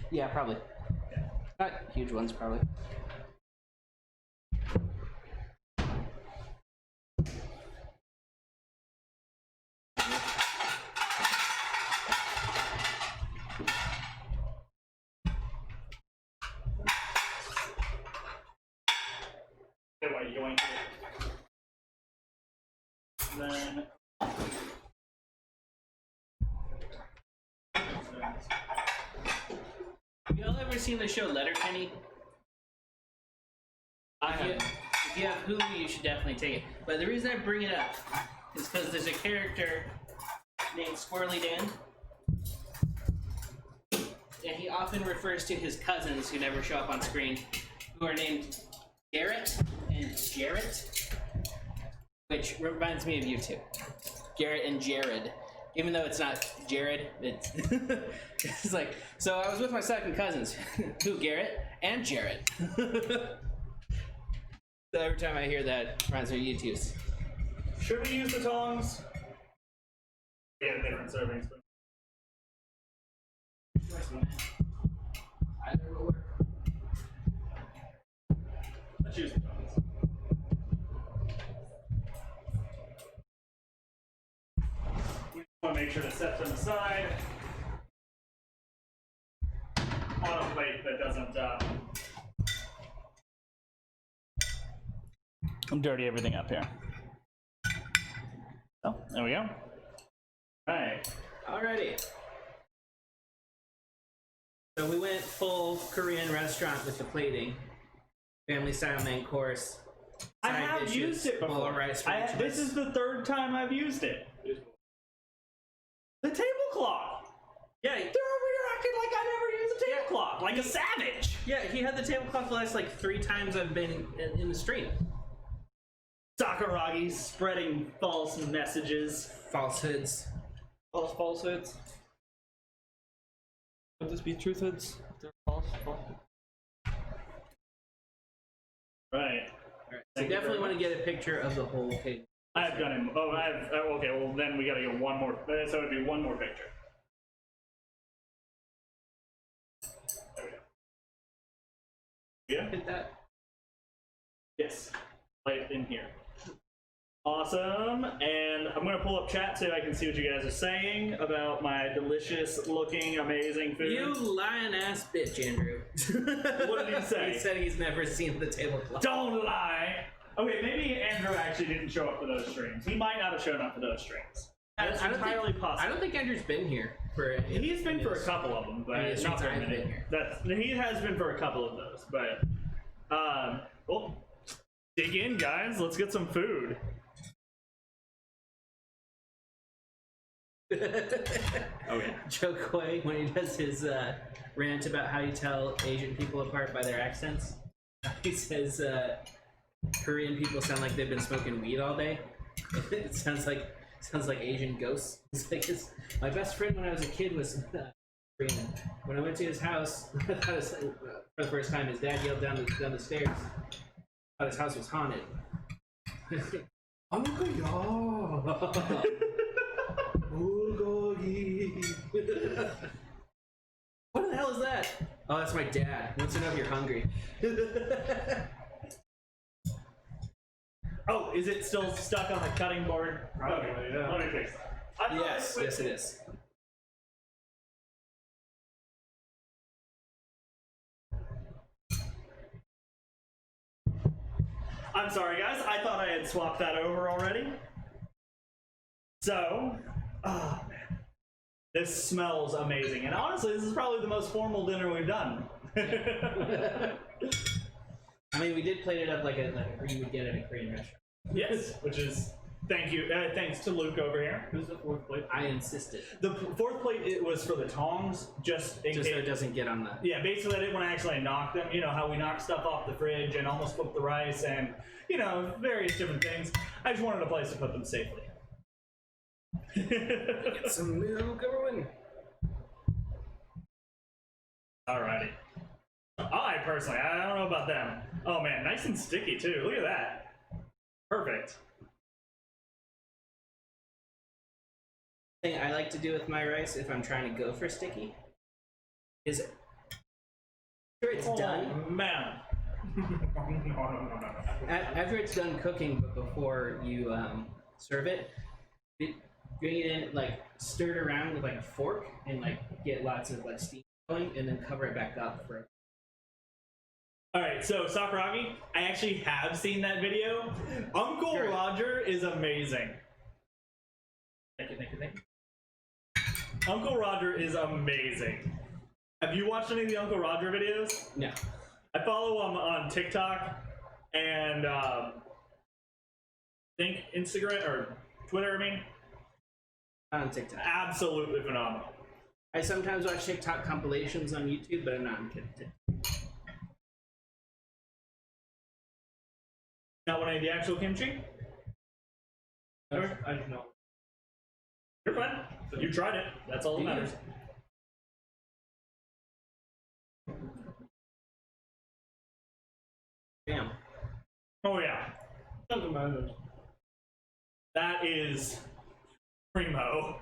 Yeah, probably. Not huge ones, probably. Okay, what are you going to do? Then. Have y'all ever seen the show Letterkenny? If you have Hulu, you should definitely take it. But the reason I bring it up is because there's a character named Squirrely Dan. And he often refers to his cousins who never show up on screen, who are named Garrett and Jarrett, which reminds me of you two. Garrett and Jared. Even though it's not Jared, it's, it's like, so I was with my second cousins, who, Garrett and Jared. So every time I hear that, it reminds me of you two. Should we use the tongs? We have different servings. Either will work. Let's use the tongs. We want to make sure to set them aside on a plate that doesn't dirty everything up here. Oh, there we go. All right. Alrighty. So we went full Korean restaurant with the plating. family style main course. I side have dishes, used it bowl before. of rice for each of This us. is the third time I've used it. The tablecloth. Yeah, You're acting like I never used a tablecloth, like a savage. yeah. He had the tablecloth the last like 3 times I've been in the stream. Sakuragi spreading false messages. Falsehoods. False falsehoods. Would this be truthhoods? They're false. Right. So Thank you definitely very want to get a picture of the whole table. I've done him. Oh, okay, well, then we gotta get one more. So it'd be one more picture. There we go. Yeah? Hit that. Yes. Right in here. Awesome. And I'm gonna pull up chat so I can see what you guys are saying about my delicious looking, amazing food. You lying ass bitch, Andrew. What did he say? He said he's never seen the tablecloth. Don't lie! Okay, maybe Andrew actually didn't show up for those streams. He might not have shown up for those streams. That's entirely possible. I don't think Andrew's been here for. He's been for a couple of them, but I mean, not very I've many. been here. He has been for a couple of those, but well, dig in, guys. Let's get some food. Okay. Joe Coy, when he does his rant about how you tell Asian people apart by their accents, he says Korean people sound like they've been smoking weed all day. It sounds like Asian ghosts. It's like my best friend when I was a kid was Korean. When I went to his house, I thought for the first time, his dad yelled down the stairs. Thought his house was haunted. Bulgogi. What the hell is that? Oh, that's my dad. Wants to know if you're hungry. Oh, is it still stuck on the cutting board? Probably, yeah. Let me fix that. Yes, it is. I'm sorry, guys. I thought I had swapped that over already. So, oh man, this smells amazing. And honestly, this is probably the most formal dinner we've done. I mean, we did plate it up like you would get at a Korean restaurant. Yes, which is thank you. Thanks to Luke over here. Who's the fourth plate? I insisted. The fourth plate it was for the tongs, just in Just so case. it doesn't get on the... Yeah, basically I didn't want to actually knock them. You know how we knock stuff off the fridge and almost cook the rice and various different things. I just wanted a place to put them safely. Get some milk, everyone. Alrighty. I personally, I don't know about them. Oh man, nice and sticky too. Look at that. Perfect. Thing I like to do with my rice if I'm trying to go for sticky is after it's done. Oh man. No. After it's done cooking, but before you serve it, bring it in, like stir it around with like a fork and like get lots of like steam going, and then cover it back up for. Alright, so Sakuragi, I actually have seen that video. Uncle Sure. Roger is amazing. Thank you. Uncle Roger is amazing. Have you watched any of the Uncle Roger videos? No. I follow him on TikTok and I think Instagram or Twitter, I mean. On TikTok. Absolutely phenomenal. I sometimes watch TikTok compilations on YouTube, but I'm not on TikTok. Not one of the actual kimchi? I don't know. You're fine. You tried it. That's all that matters. Damn. Oh yeah. Doesn't matter. That is primo.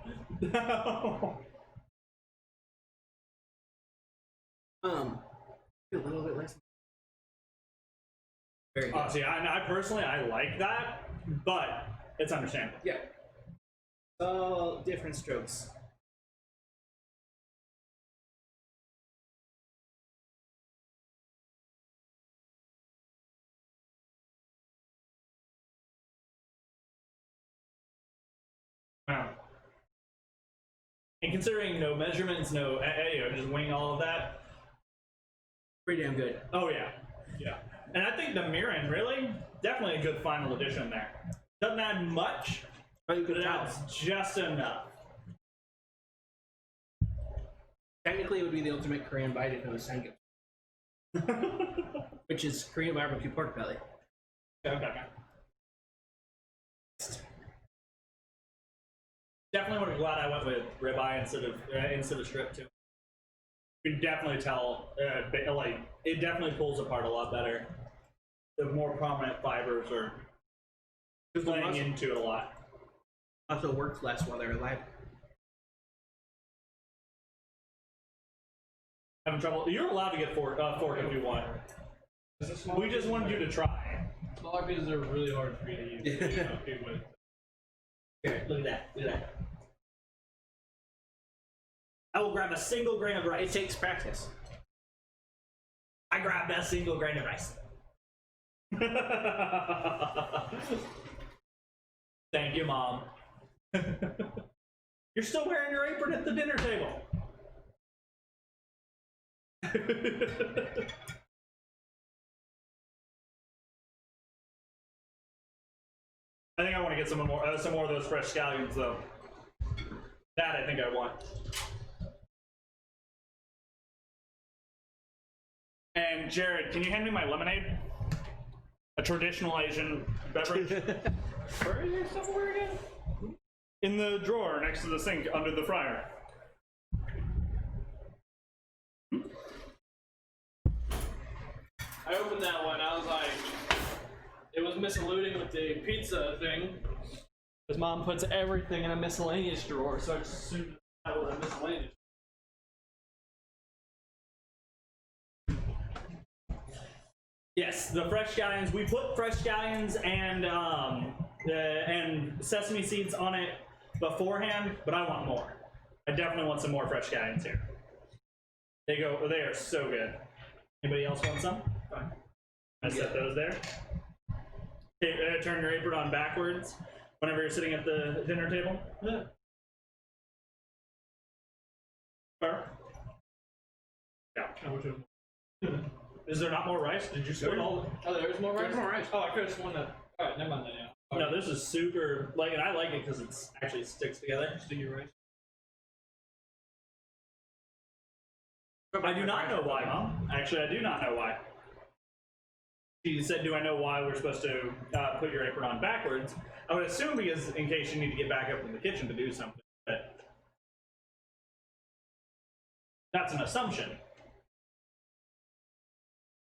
A little bit less. Very good. See, I personally, I like that, but it's understandable. Yeah. All different strokes. Wow. And considering no measurements, just wing all of that. Pretty damn good. Oh yeah, yeah. And I think the mirin, really, definitely a good final addition there. Doesn't add much, Oh, you but could it tell. adds just enough. Technically, it would be the ultimate Korean bite if it was Sangyup, which is Korean barbecue pork belly. Okay. Definitely would be glad I went with ribeye instead of strip too. You can definitely tell, like it definitely pulls apart a lot better. The more prominent fibers are playing into it a lot. Also works less while they're alive. Having trouble? You're allowed to get fork if you want. We just wanted you to try. Smaller pieces are really hard for me to use. With. Here, look at that. Look at that. I will grab a single grain of It rice. takes practice. I grabbed a single grain of rice. Thank you, Mom. You're still wearing your apron at the dinner table. I think I want to get some more of those fresh scallions, though. That I think I want. And Jared, can you hand me my lemonade? A traditional Asian beverage. Where is your somewhere again? In the drawer next to the sink under the fryer. I opened that one. I was like, it was misalluding with the pizza thing. His mom puts everything in a miscellaneous drawer, so I just assumed that was a miscellaneous. Yes, the fresh scallions. We put fresh scallions and sesame seeds on it beforehand, but I want more. I definitely want some more fresh scallions here. They are so good. Anybody else want some? Fine. I set those there. Okay, turn your apron on backwards whenever you're sitting at the dinner table. Yeah. Fair. Yeah. Is there not more rice? Did you split all? Oh, there's more rice? There's more rice. Oh, I could have sworn that. Alright, never mind then, yeah. No, this is super. Like, and I like it because it's actually sticks together. Sticky rice. I do not know why, Mom. Actually, I do not know why. She said, "Do I know why we're supposed to put your apron on backwards?" I would assume because in case you need to get back up in the kitchen to do something. But that's an assumption.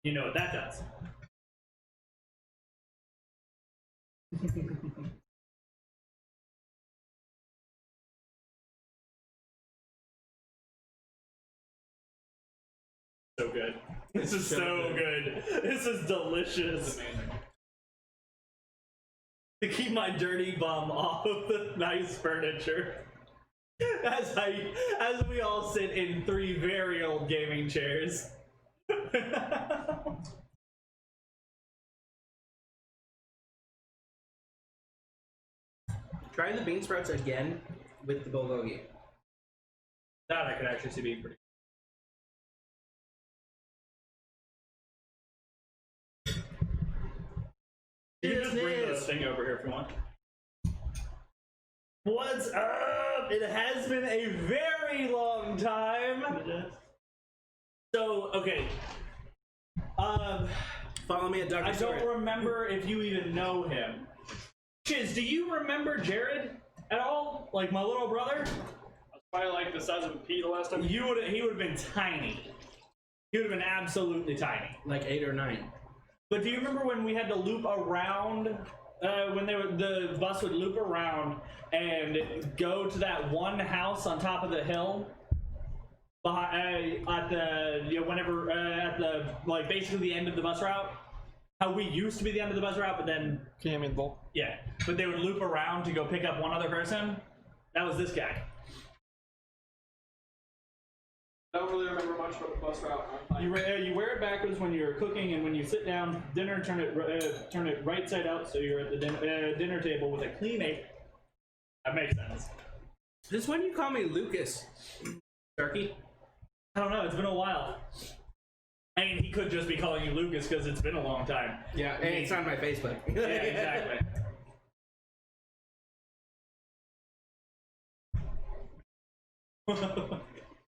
You know what that does. So good. This is so good. This is delicious. To keep my dirty bum off of the nice furniture. As we all sit in 3 very old gaming chairs. Try the bean sprouts again with the bulgogi. That I could actually see being pretty. You can just bring the thing over here if you want. What's up? It has been a very long time. So, okay. Follow me at Dr. I don't Stewart. remember if you even know him. Chiz, do you remember Jared at all? Like my little brother? Probably like the size of a pea the last time. He would have been tiny. He would have been absolutely tiny. Like 8 or 9. But do you remember when we had to loop around? When the bus would loop around and go to that one house on top of the hill, at the like basically the end of the bus route. How we used to be the end of the bus route, but then Can you hand me the bowl? yeah, but they would loop around to go pick up one other person. That was this guy. I don't really remember much about the bus route. You wear it backwards when you're cooking, and when you sit down, dinner turn it right side out, so you're at the dinner table with a clean apron. That makes sense. Since when you call me Lucas? Turkey? I don't know. It's been a while. I mean, he could just be calling you Lucas because it's been a long time. Yeah, and it's on my Facebook. Yeah, exactly.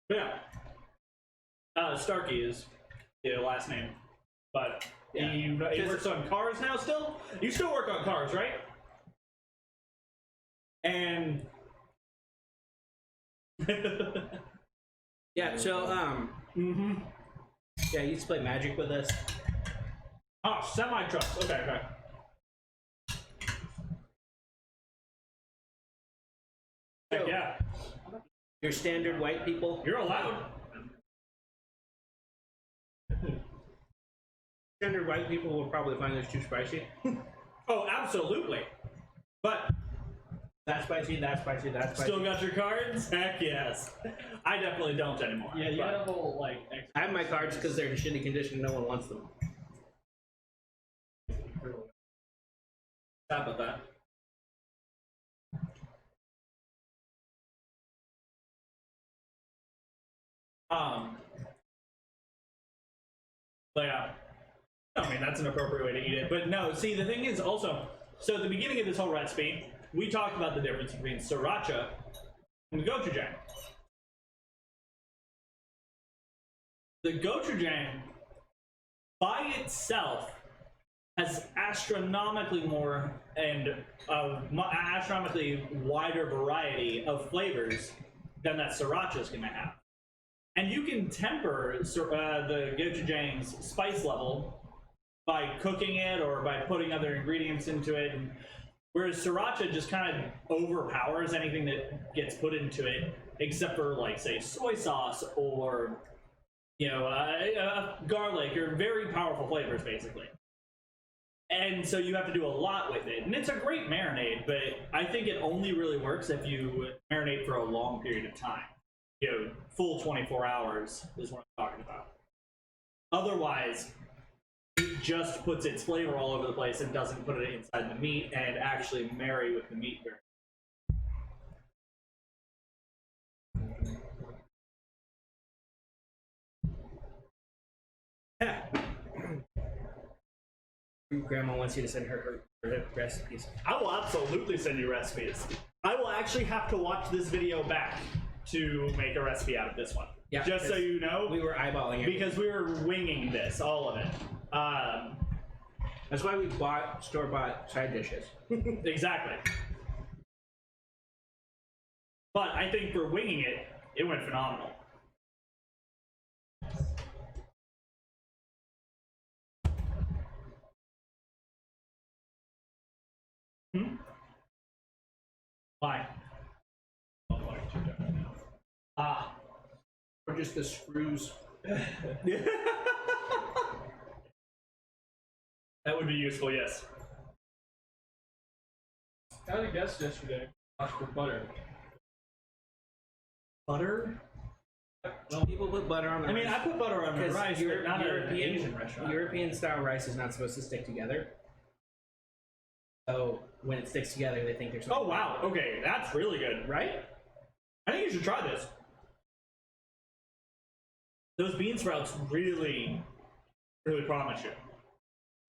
Yeah. Starkey is the last name, but Yeah. he works on cars now. Still, you still work on cars, right? And Yeah, so yeah, he used to play Magic with us. oh, semi-trucks. Okay. Heck yeah, Your standard white people. you're allowed. Standard white people will probably find this too spicy. Oh, absolutely. But That spicy, that spicy, that spicy. still got your cards? Heck yes. I definitely don't anymore. Yeah, you but- had a whole like. I have my cards because they're in shitty condition. No one wants them. Stop at that. But yeah. I mean, that's an appropriate way to eat it. But no, see, the thing is also, so at the beginning of this whole recipe, we talked about the difference between sriracha and gochujang. The gochujang, by itself, has astronomically more and astronomically wider variety of flavors than that sriracha is going to have. And you can temper the gochujang's spice level by cooking it or by putting other ingredients into it. Whereas sriracha just kind of overpowers anything that gets put into it, except for, like, say, soy sauce or, you know, garlic, or very powerful flavors, basically. And so you have to do a lot with it. And it's a great marinade, but I think it only really works if you marinate for a long period of time. You know, full 24 hours is what I'm talking about. Otherwise, it just puts its flavor all over the place and doesn't put it inside the meat and actually marry with the meat very. Yeah. Grandma wants you to send her recipes. I will absolutely send you recipes. I will actually have to watch this video back to make a recipe out of this one. Yeah, just so you know. We were eyeballing it. Because we were winging this, all of it. That's why we bought store-bought side dishes. Exactly. But I think for winging it, it went phenomenal. Why? Or just the screws. That would be useful, yes. I had a guest yesterday. With butter. Butter? Well, people put butter on their I mean, I put butter on my because rice, but not at an Asian restaurant. European style rice is not supposed to stick together. So when it sticks together, they think there's something. Oh, wow. Okay, that's really good. Right? I think you should try this. Those bean sprouts really, really promise you.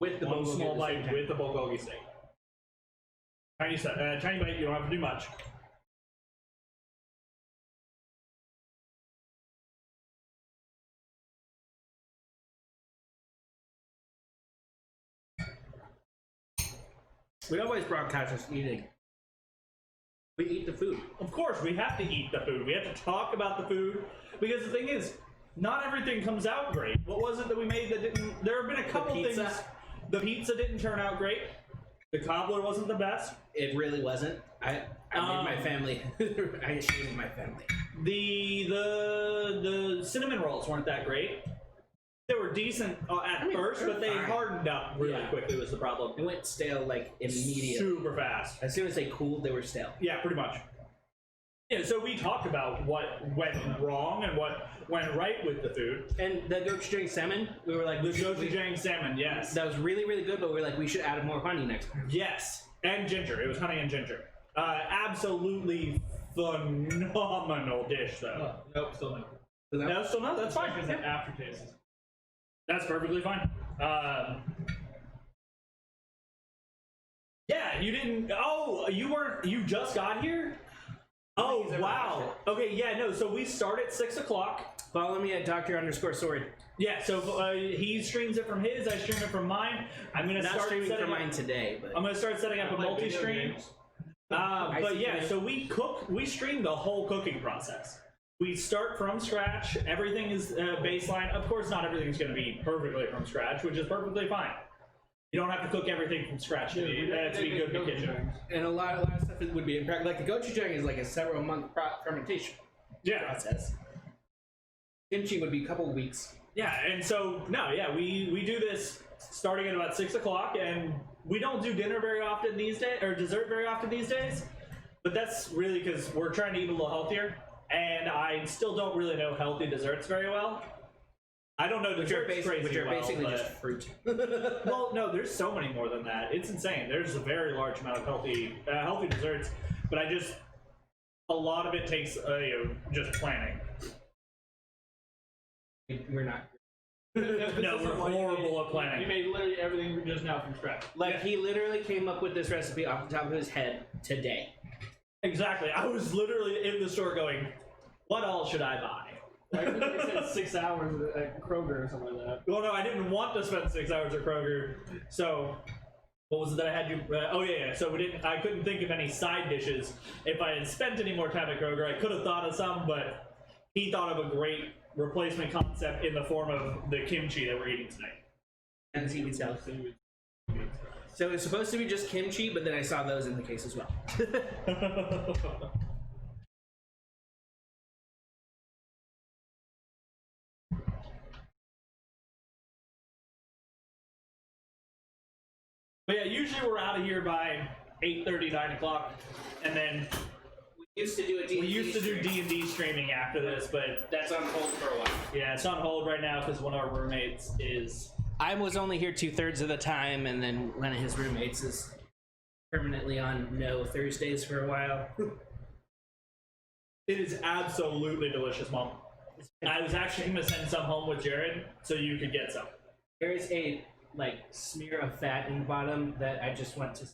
With the One bulgogi small at the bite same time. with the bulgogi steak. Tiny bite, you don't have to do much. We always broadcast us eating. We eat the food. Of course, we have to eat the food. We have to talk about the food. Because the thing is, not everything comes out great. What was it that we made that didn't... There have been a couple things... The pizza didn't turn out great. The cobbler wasn't the best. It really wasn't. I made my family. I ashamed my family. The cinnamon rolls weren't that great. They were decent at first, but they fine. hardened up really quickly was the problem. It went stale like immediately. Super fast. As soon as they cooled, they were stale. Yeah, pretty much. Yeah, so we talked about what went wrong and what went right with the food. And the gochujang salmon, we were like, The gochujang salmon, yes. that was really, really good, but we were like, we should add more honey next time. Yes, and ginger. It was honey and ginger. Absolutely phenomenal dish, though. Oh, nope, still not. No, still no, that's fine. Because the aftertaste is That's perfectly fine. Yeah, you didn't. Oh, you weren't. You just got here. Oh wow. Okay, yeah, no. So we start at 6 o'clock. Follow me at Doctor_Sword. Yeah. So he streams it from his. I stream it from mine. I'm gonna Not start streaming setting for mine up, today, but I'm gonna start setting up a multi-stream. But yeah, so we stream the whole cooking process. We start from scratch. Everything is baseline. Of course, not everything's going to be perfectly from scratch, which is perfectly fine. You don't have to cook everything from scratch to be good in the kitchen. and a lot of stuff would be in practice. Like the gochujang is like a several month fermentation process. Kimchi would be a couple of weeks. Yeah, and so we do this starting at about 6 o'clock, and we don't do dinner very often these days, or dessert very often these days. But that's really because we're trying to eat a little healthier, and I still don't really know healthy desserts very well. I don't know desserts Basically just fruit. Well, no, there's so many more than that. It's insane. There's a very large amount of healthy desserts, but a lot of it takes just planning. We're not. No, we're horrible at He planning. made literally everything just now from scratch. He literally came up with this recipe off the top of his head today. Exactly. I was literally in the store going, "What all should I buy?" I think they said 6 hours at Kroger or something like that. Well, no, I didn't want to spend 6 hours at Kroger. So, what was it that I had you? So I couldn't think of any side dishes. If I had spent any more time at Kroger, I could have thought of some, but he thought of a great replacement concept in the form of the kimchi that we're eating tonight. And seaweed salad. So it's supposed to be just kimchi, but then I saw those in the case as well. But yeah, usually we're out of here by 8:30, 9 o'clock, and then We used to do a D&D we used to do stream. D&D streaming after this, but That's on hold for a while. yeah, it's on hold right now because one of our roommates is. I was only here 2/3 of the time, and then one of his roommates is permanently on no Thursdays for a while. It is absolutely delicious, Mom. I was actually going to send some home with Jared so you could get some. There is a smear of fat in the bottom that I just want to.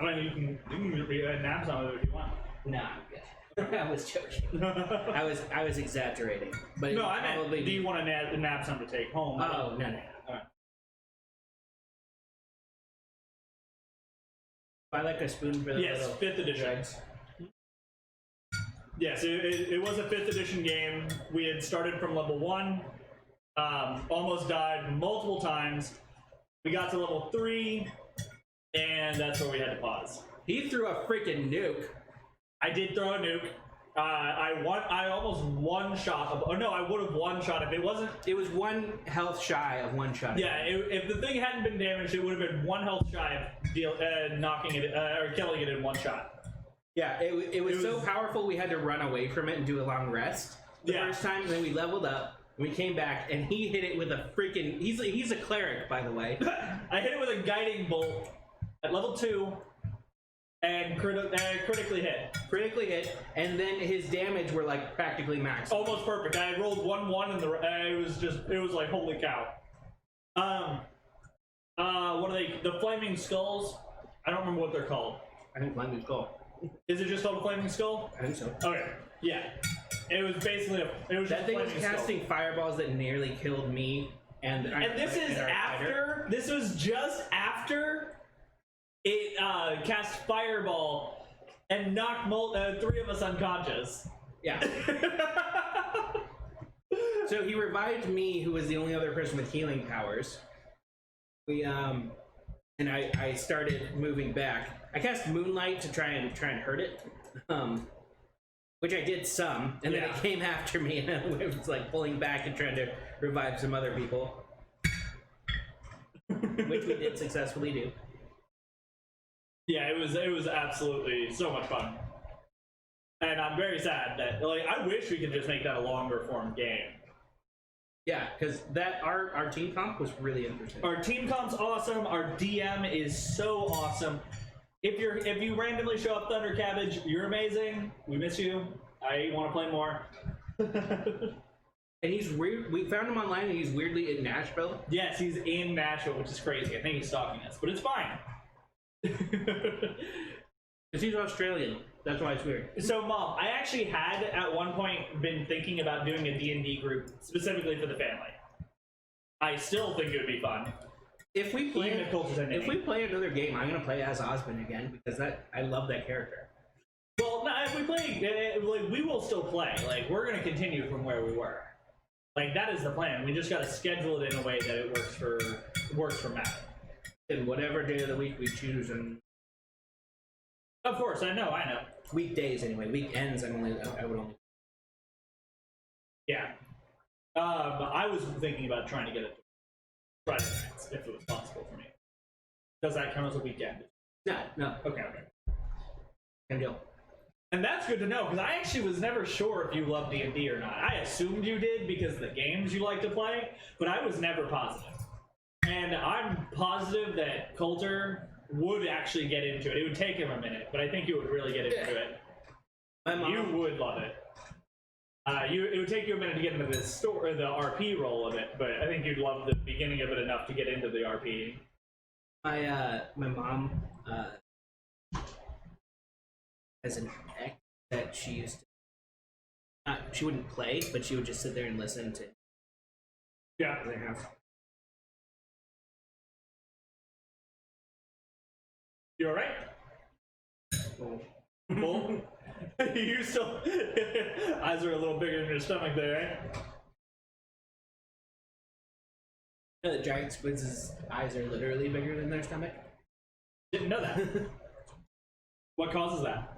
I mean, you can nab some of it if you want. Nah, I'm good. I was joking. I was exaggerating, but No, it I meant, probably do you want to nab some to take home? Oh no. All right. I like a spoon for the Yes, little 5th edition. dregs. Yes, it was a 5th edition game. We had started from level 1, almost died multiple times. We got to level 3, and that's where we had to pause. He threw a freaking nuke. I did throw a nuke. I almost one-shot. I would have one-shot if it wasn't. It was 1 health shy of 1 shot. Yeah, if the thing hadn't been damaged, it would have been 1 health shy of knocking it or killing it in 1 shot. Yeah, it was so powerful we had to run away from it and do a long rest the first time, and then we leveled up, and we came back, and he hit it with a freaking... He's a cleric, by the way. I hit it with a guiding bolt at level 2, and critically hit. Critically hit, and then his damage were practically max. Almost perfect. I rolled 1-1, and it was like, holy cow. What are they? The Flaming Skulls? I don't remember what they're called. I think Flaming Skull. Is it just called a Flaming Skull? I think so. Okay, yeah. It was basically That thing was casting fireballs that nearly killed me. And this is after. This was just after it cast fireball and knocked 3 of us unconscious. Yeah. So he revived me, who was the only other person with healing powers. And I started moving back. I cast Moonlight to try and hurt it, which I did some, and then it came after me, and I was pulling back and trying to revive some other people, which we did successfully do. Yeah, it was absolutely so much fun, and I'm very sad that I wish we could just make that a longer form game. Yeah, because our team comp was really interesting. Our team comp's awesome. Our DM is so awesome. If you randomly show up Thunder Cabbage, you're amazing. We miss you. I want to play more. And he's weird. We found him online, and he's weirdly in Nashville. Yes, he's in Nashville, which is crazy. I think he's stalking us, but it's fine. Because he's Australian. That's why it's weird. So, Mom, I actually had at one point been thinking about doing a D&D group specifically for the family. I still think it would be fun. If we play, Even if Colter's in if it. we play another game, I'm gonna play as Osmond again because I love that character. Well, no, if we play, like, we will still play. Like, we're going to continue from where we were. Like, that is the plan. We just got to schedule it in a way that it works for Matt. And whatever day of the week we choose, and Of course, I know. weekdays anyway. Weekends, I would only. Yeah. I was thinking about trying to get it Friday nights, if it was possible for me. Does that count as a weekend? No. Okay. Can deal. And that's good to know, because I actually was never sure if you loved D&D or not. I assumed you did because of the games you like to play, but I was never positive. And I'm positive that Coulter would actually get into it. It would take him a minute, but I think you would really get into it. My mom, You would love it. It would take you a minute to get into the RP role of it, but I think you'd love the beginning of it enough to get into the RP. my mom has an ex that she used to. She wouldn't play, but she would just sit there and listen to Yeah. their house. You alright? Bull? You still... Eyes are a little bigger than your stomach there, eh? You know that giant squids' eyes are literally bigger than their stomach? Didn't know that. What causes that?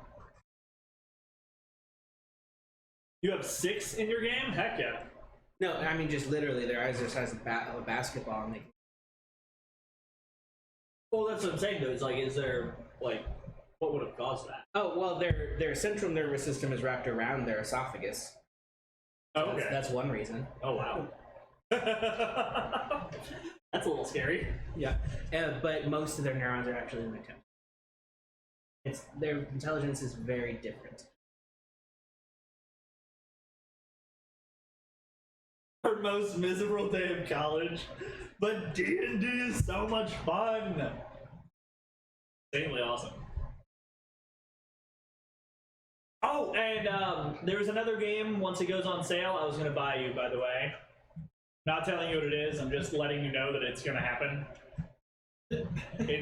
You have 6 in your game? Heck yeah. No, I mean just literally their eyes are the size of a basketball, and they. Well, that's what I'm saying, though. It's like, is there, like, what would have caused that? Oh well, their central nervous system is wrapped around their esophagus. Oh, okay. That's one reason. Oh, wow. That's a little scary. Yeah, but most of their neurons are actually in their temple. Their intelligence is very different. Our most miserable day of college, but D&D is so much fun. Insanely awesome. Oh, and there's another game. Once it goes on sale, I was gonna buy you. By the way, not telling you what it is. I'm just letting you know that it's gonna happen.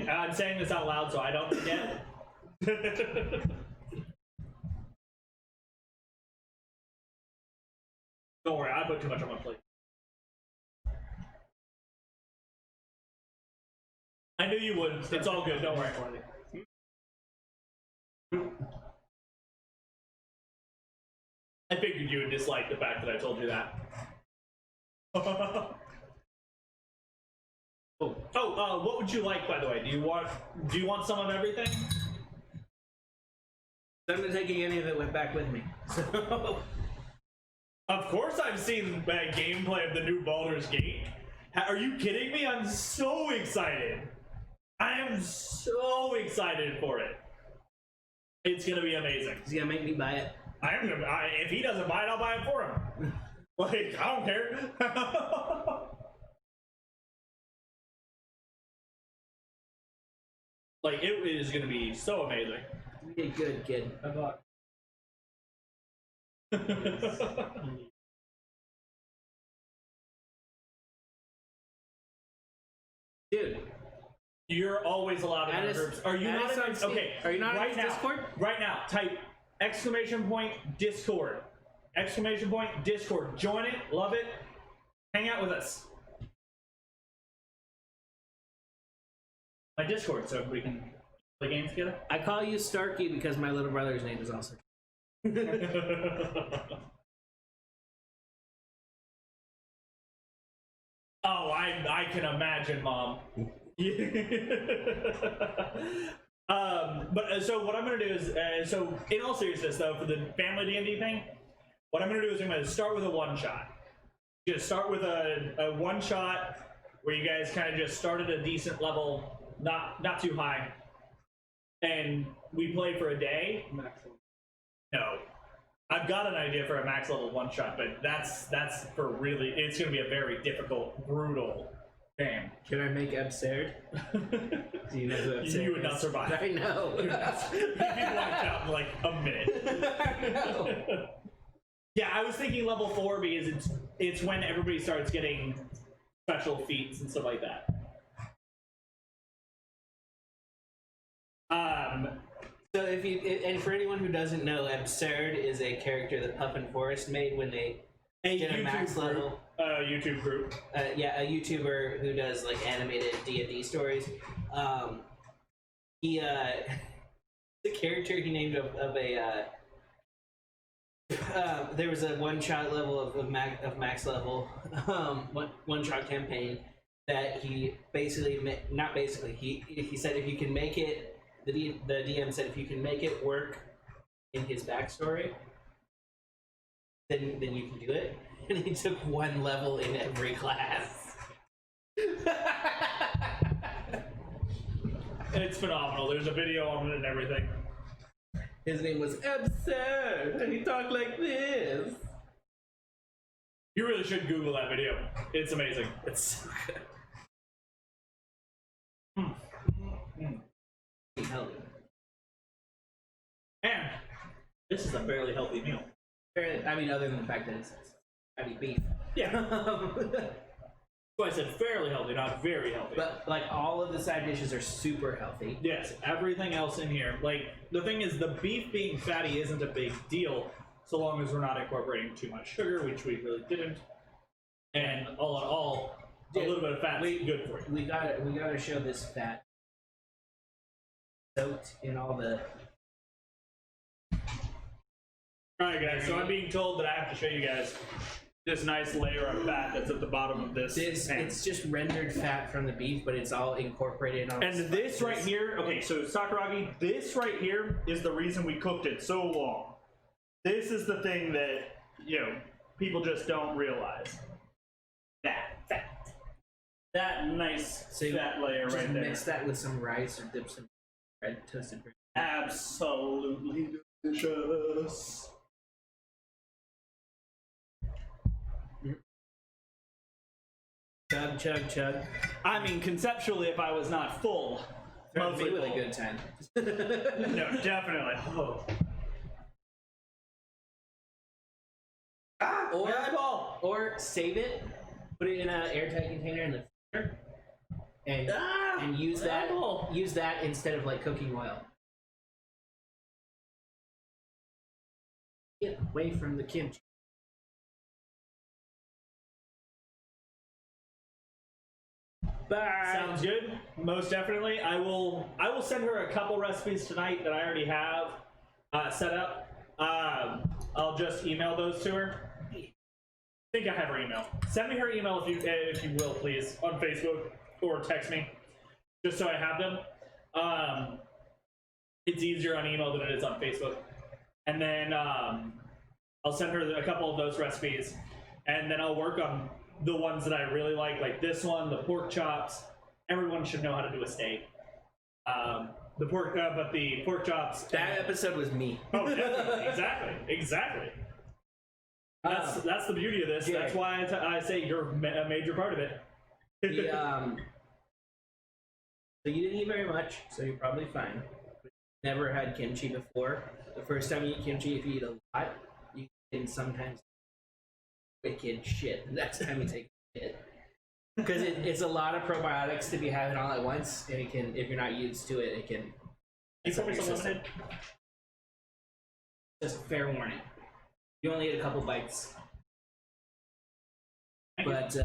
I'm saying this out loud so I don't forget. Don't worry, I put too much on my plate. I knew you would. It's all good. Don't worry. I figured you would dislike the fact that I told you that. What would you like, by the way? Do you want some of everything? I'm not taking any of it back with me. So. Of course I've seen gameplay of the new Baldur's Gate. Are you kidding me? I'm so excited. I am so excited for it. It's gonna be amazing. He's gonna make me buy it. If he doesn't buy it, I'll buy it for him. Like, I don't care. Like, it is gonna be so amazing. Be a good kid. I bought. Dude, You're always allowed in Add our us- groups. Are you add not us in on Steam. Okay, Are you not in right now, Discord? Right now, type !Discord. !Discord. Join it, love it, hang out with us. My Discord, so we can play games together. I call you Starkey because my little brother's name is also. Oh, I can imagine, Mom. So what I'm gonna do is, so in all seriousness though, for the family D&D thing, what I'm gonna do is I'm gonna start with a one-shot. Just start with a one-shot where you guys kind of just start at a decent level, not too high, and we play for a day. Maximum. No, I've got an idea for a max level one shot, but that's for really. It's going to be a very difficult, brutal game. Can I make absurd? Do you know who absurd You would not is? survive. I know. You'd be wiped out in like a minute. I know. Yeah, I was thinking level 4 because it's when everybody starts getting special feats and stuff like that. So if you and for anyone who doesn't know, absurd is a character that Puff and Forrest made when they get a max level. YouTube group. Yeah, a YouTuber who does like animated D&D stories. He the character he named of a there was a one-shot level of max level one-shot campaign that he basically not basically he said if you can make it. The DM said if you can make it work in his backstory, then you can do it. And he took one level in every class. It's phenomenal. There's a video on it and everything. His name was Absurd, and he talked like this. You really should Google that video. It's amazing. It's so good. Healthy. And this is a fairly healthy meal. I mean, other than the fact that it's fatty beef. Yeah. That's why I said fairly healthy, not very healthy. But like all of the side dishes are super healthy. Yes, everything else in here. Like, the thing is, the beef being fatty isn't a big deal so long as we're not incorporating too much sugar, which we really didn't. And all in all, a little bit of fat is good for you. We gotta show this fat soaked in all the. Alright guys, so I'm being told that I have to show you guys this nice layer of fat that's at the bottom of this pan. It's just rendered fat from the beef, but it's all incorporated on. And this right here, okay, so Sakuragi, this right here is the reason we cooked it so long. This is the thing that, you know, people just don't realize. That nice fat layer just right there. Mix that with some rice or dip some bread, toasted bread. Absolutely delicious. Chug, chug, chug. I mean, conceptually, if I was not full, mostly with a full. good time. No, definitely. Oh. Or save it, put it in an airtight container in the freezer, and use that. Use that instead of like cooking oil. Get away from the kimchi. Bye. Sounds good. Most definitely. I will send her a couple recipes tonight that I already have set up. I'll just email those to her. I think I have her email. Send me her email if you will, please, on Facebook, or text me, just so I have them. It's easier on email than it is on Facebook. And then I'll send her a couple of those recipes, and then I'll work on the ones that I really like this one, the pork chops. Everyone should know how to do a steak. The pork chops. That episode was me. Oh, definitely. Exactly. That's the beauty of this. Yeah. That's why I say you're a major part of it. So you didn't eat very much, so you're probably fine. Never had kimchi before. The first time you eat kimchi, if you eat a lot, you can sometimes wicked shit the next time you take it. Because it's a lot of probiotics to be having all at once, and it can, if you're not used to it, it can. You pour me some lemonade? Just a fair warning. You only ate a couple bites. But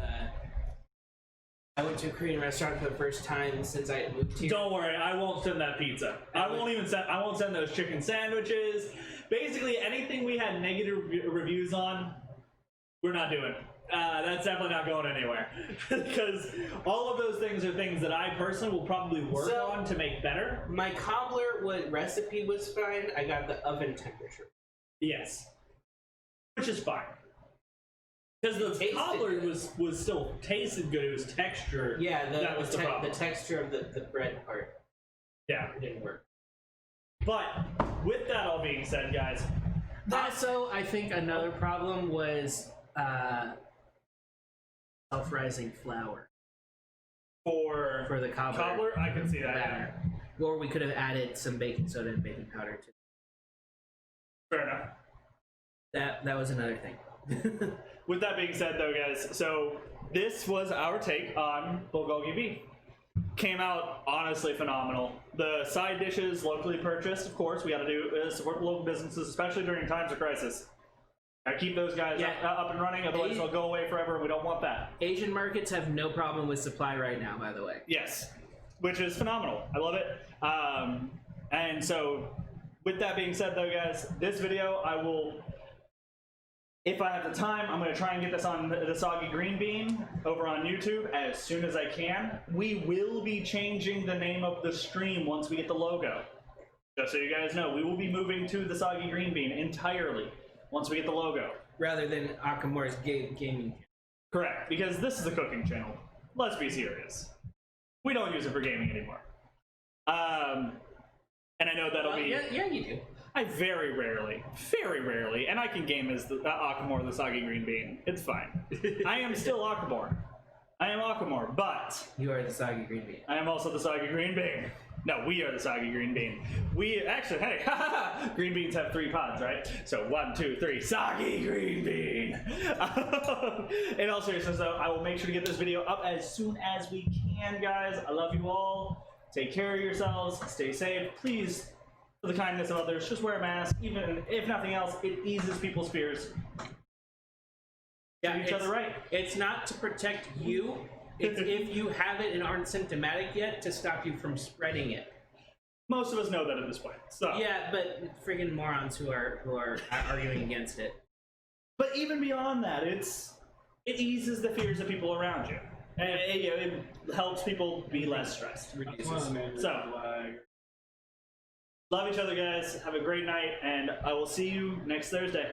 I went to a Korean restaurant for the first time since I moved here. Don't worry, I won't send that pizza. I won't send those chicken sandwiches. Basically, anything we had negative reviews on, we're not doing. That's definitely not going anywhere. Because all of those things are things that I personally will probably work on to make better. My cobbler recipe was fine. I got the oven temperature. Yes. Which is fine. Because the cobbler was still tasted good. It was texture. Yeah, that was the problem. The texture of the bread part. Yeah. It didn't work. But with that all being said, guys, Also, I think another problem was self-rising flour for the cobbler. I can see that. Yeah. batter. Or we could have added some baking soda and baking powder to Fair enough. that was another thing. With that being said, though, guys, so this was our take on Bulgogi Beef. Came out honestly phenomenal. The side dishes locally purchased, of course, we got to do support the local businesses, especially during times of crisis. Gotta keep those guys up and running, otherwise they'll go away forever. We don't want that. Asian markets have no problem with supply right now, by the way. Yes, which is phenomenal. I love it. And so, with that being said, though, guys, this video I will. If I have the time, I'm going to try and get this on the Soggy Green Bean over on YouTube as soon as I can. We will be changing the name of the stream once we get the logo. Just so you guys know, we will be moving to the Soggy Green Bean entirely once we get the logo. Rather than Akamura's gaming. Correct, because this is a cooking channel. Let's be serious. We don't use it for gaming anymore. And I know that'll be... Yeah, you do. I very rarely, and I can game as the Akamor, the Soggy Green Bean. It's fine. I am still Akamor. I am Akamor, but You are the Soggy Green Bean. I am also the Soggy Green Bean. No, we are the Soggy Green Bean. We actually, hey, green beans have 3 pods, right? So 1, 2, 3, Soggy Green Bean. In all seriousness, though, I will make sure to get this video up as soon as we can, guys. I love you all. Take care of yourselves. Stay safe. Please, for the kindness of others, just wear a mask. Even if nothing else, it eases people's fears. Yeah, Treat each other right. It's not to protect you. It's if you have it and aren't symptomatic yet, to stop you from spreading it. Most of us know that at this point. So Yeah, but friggin' morons who are arguing against it. But even beyond that, it eases the fears of people around you, and it helps people be less stressed. So, love each other, guys. Have a great night, and I will see you next Thursday.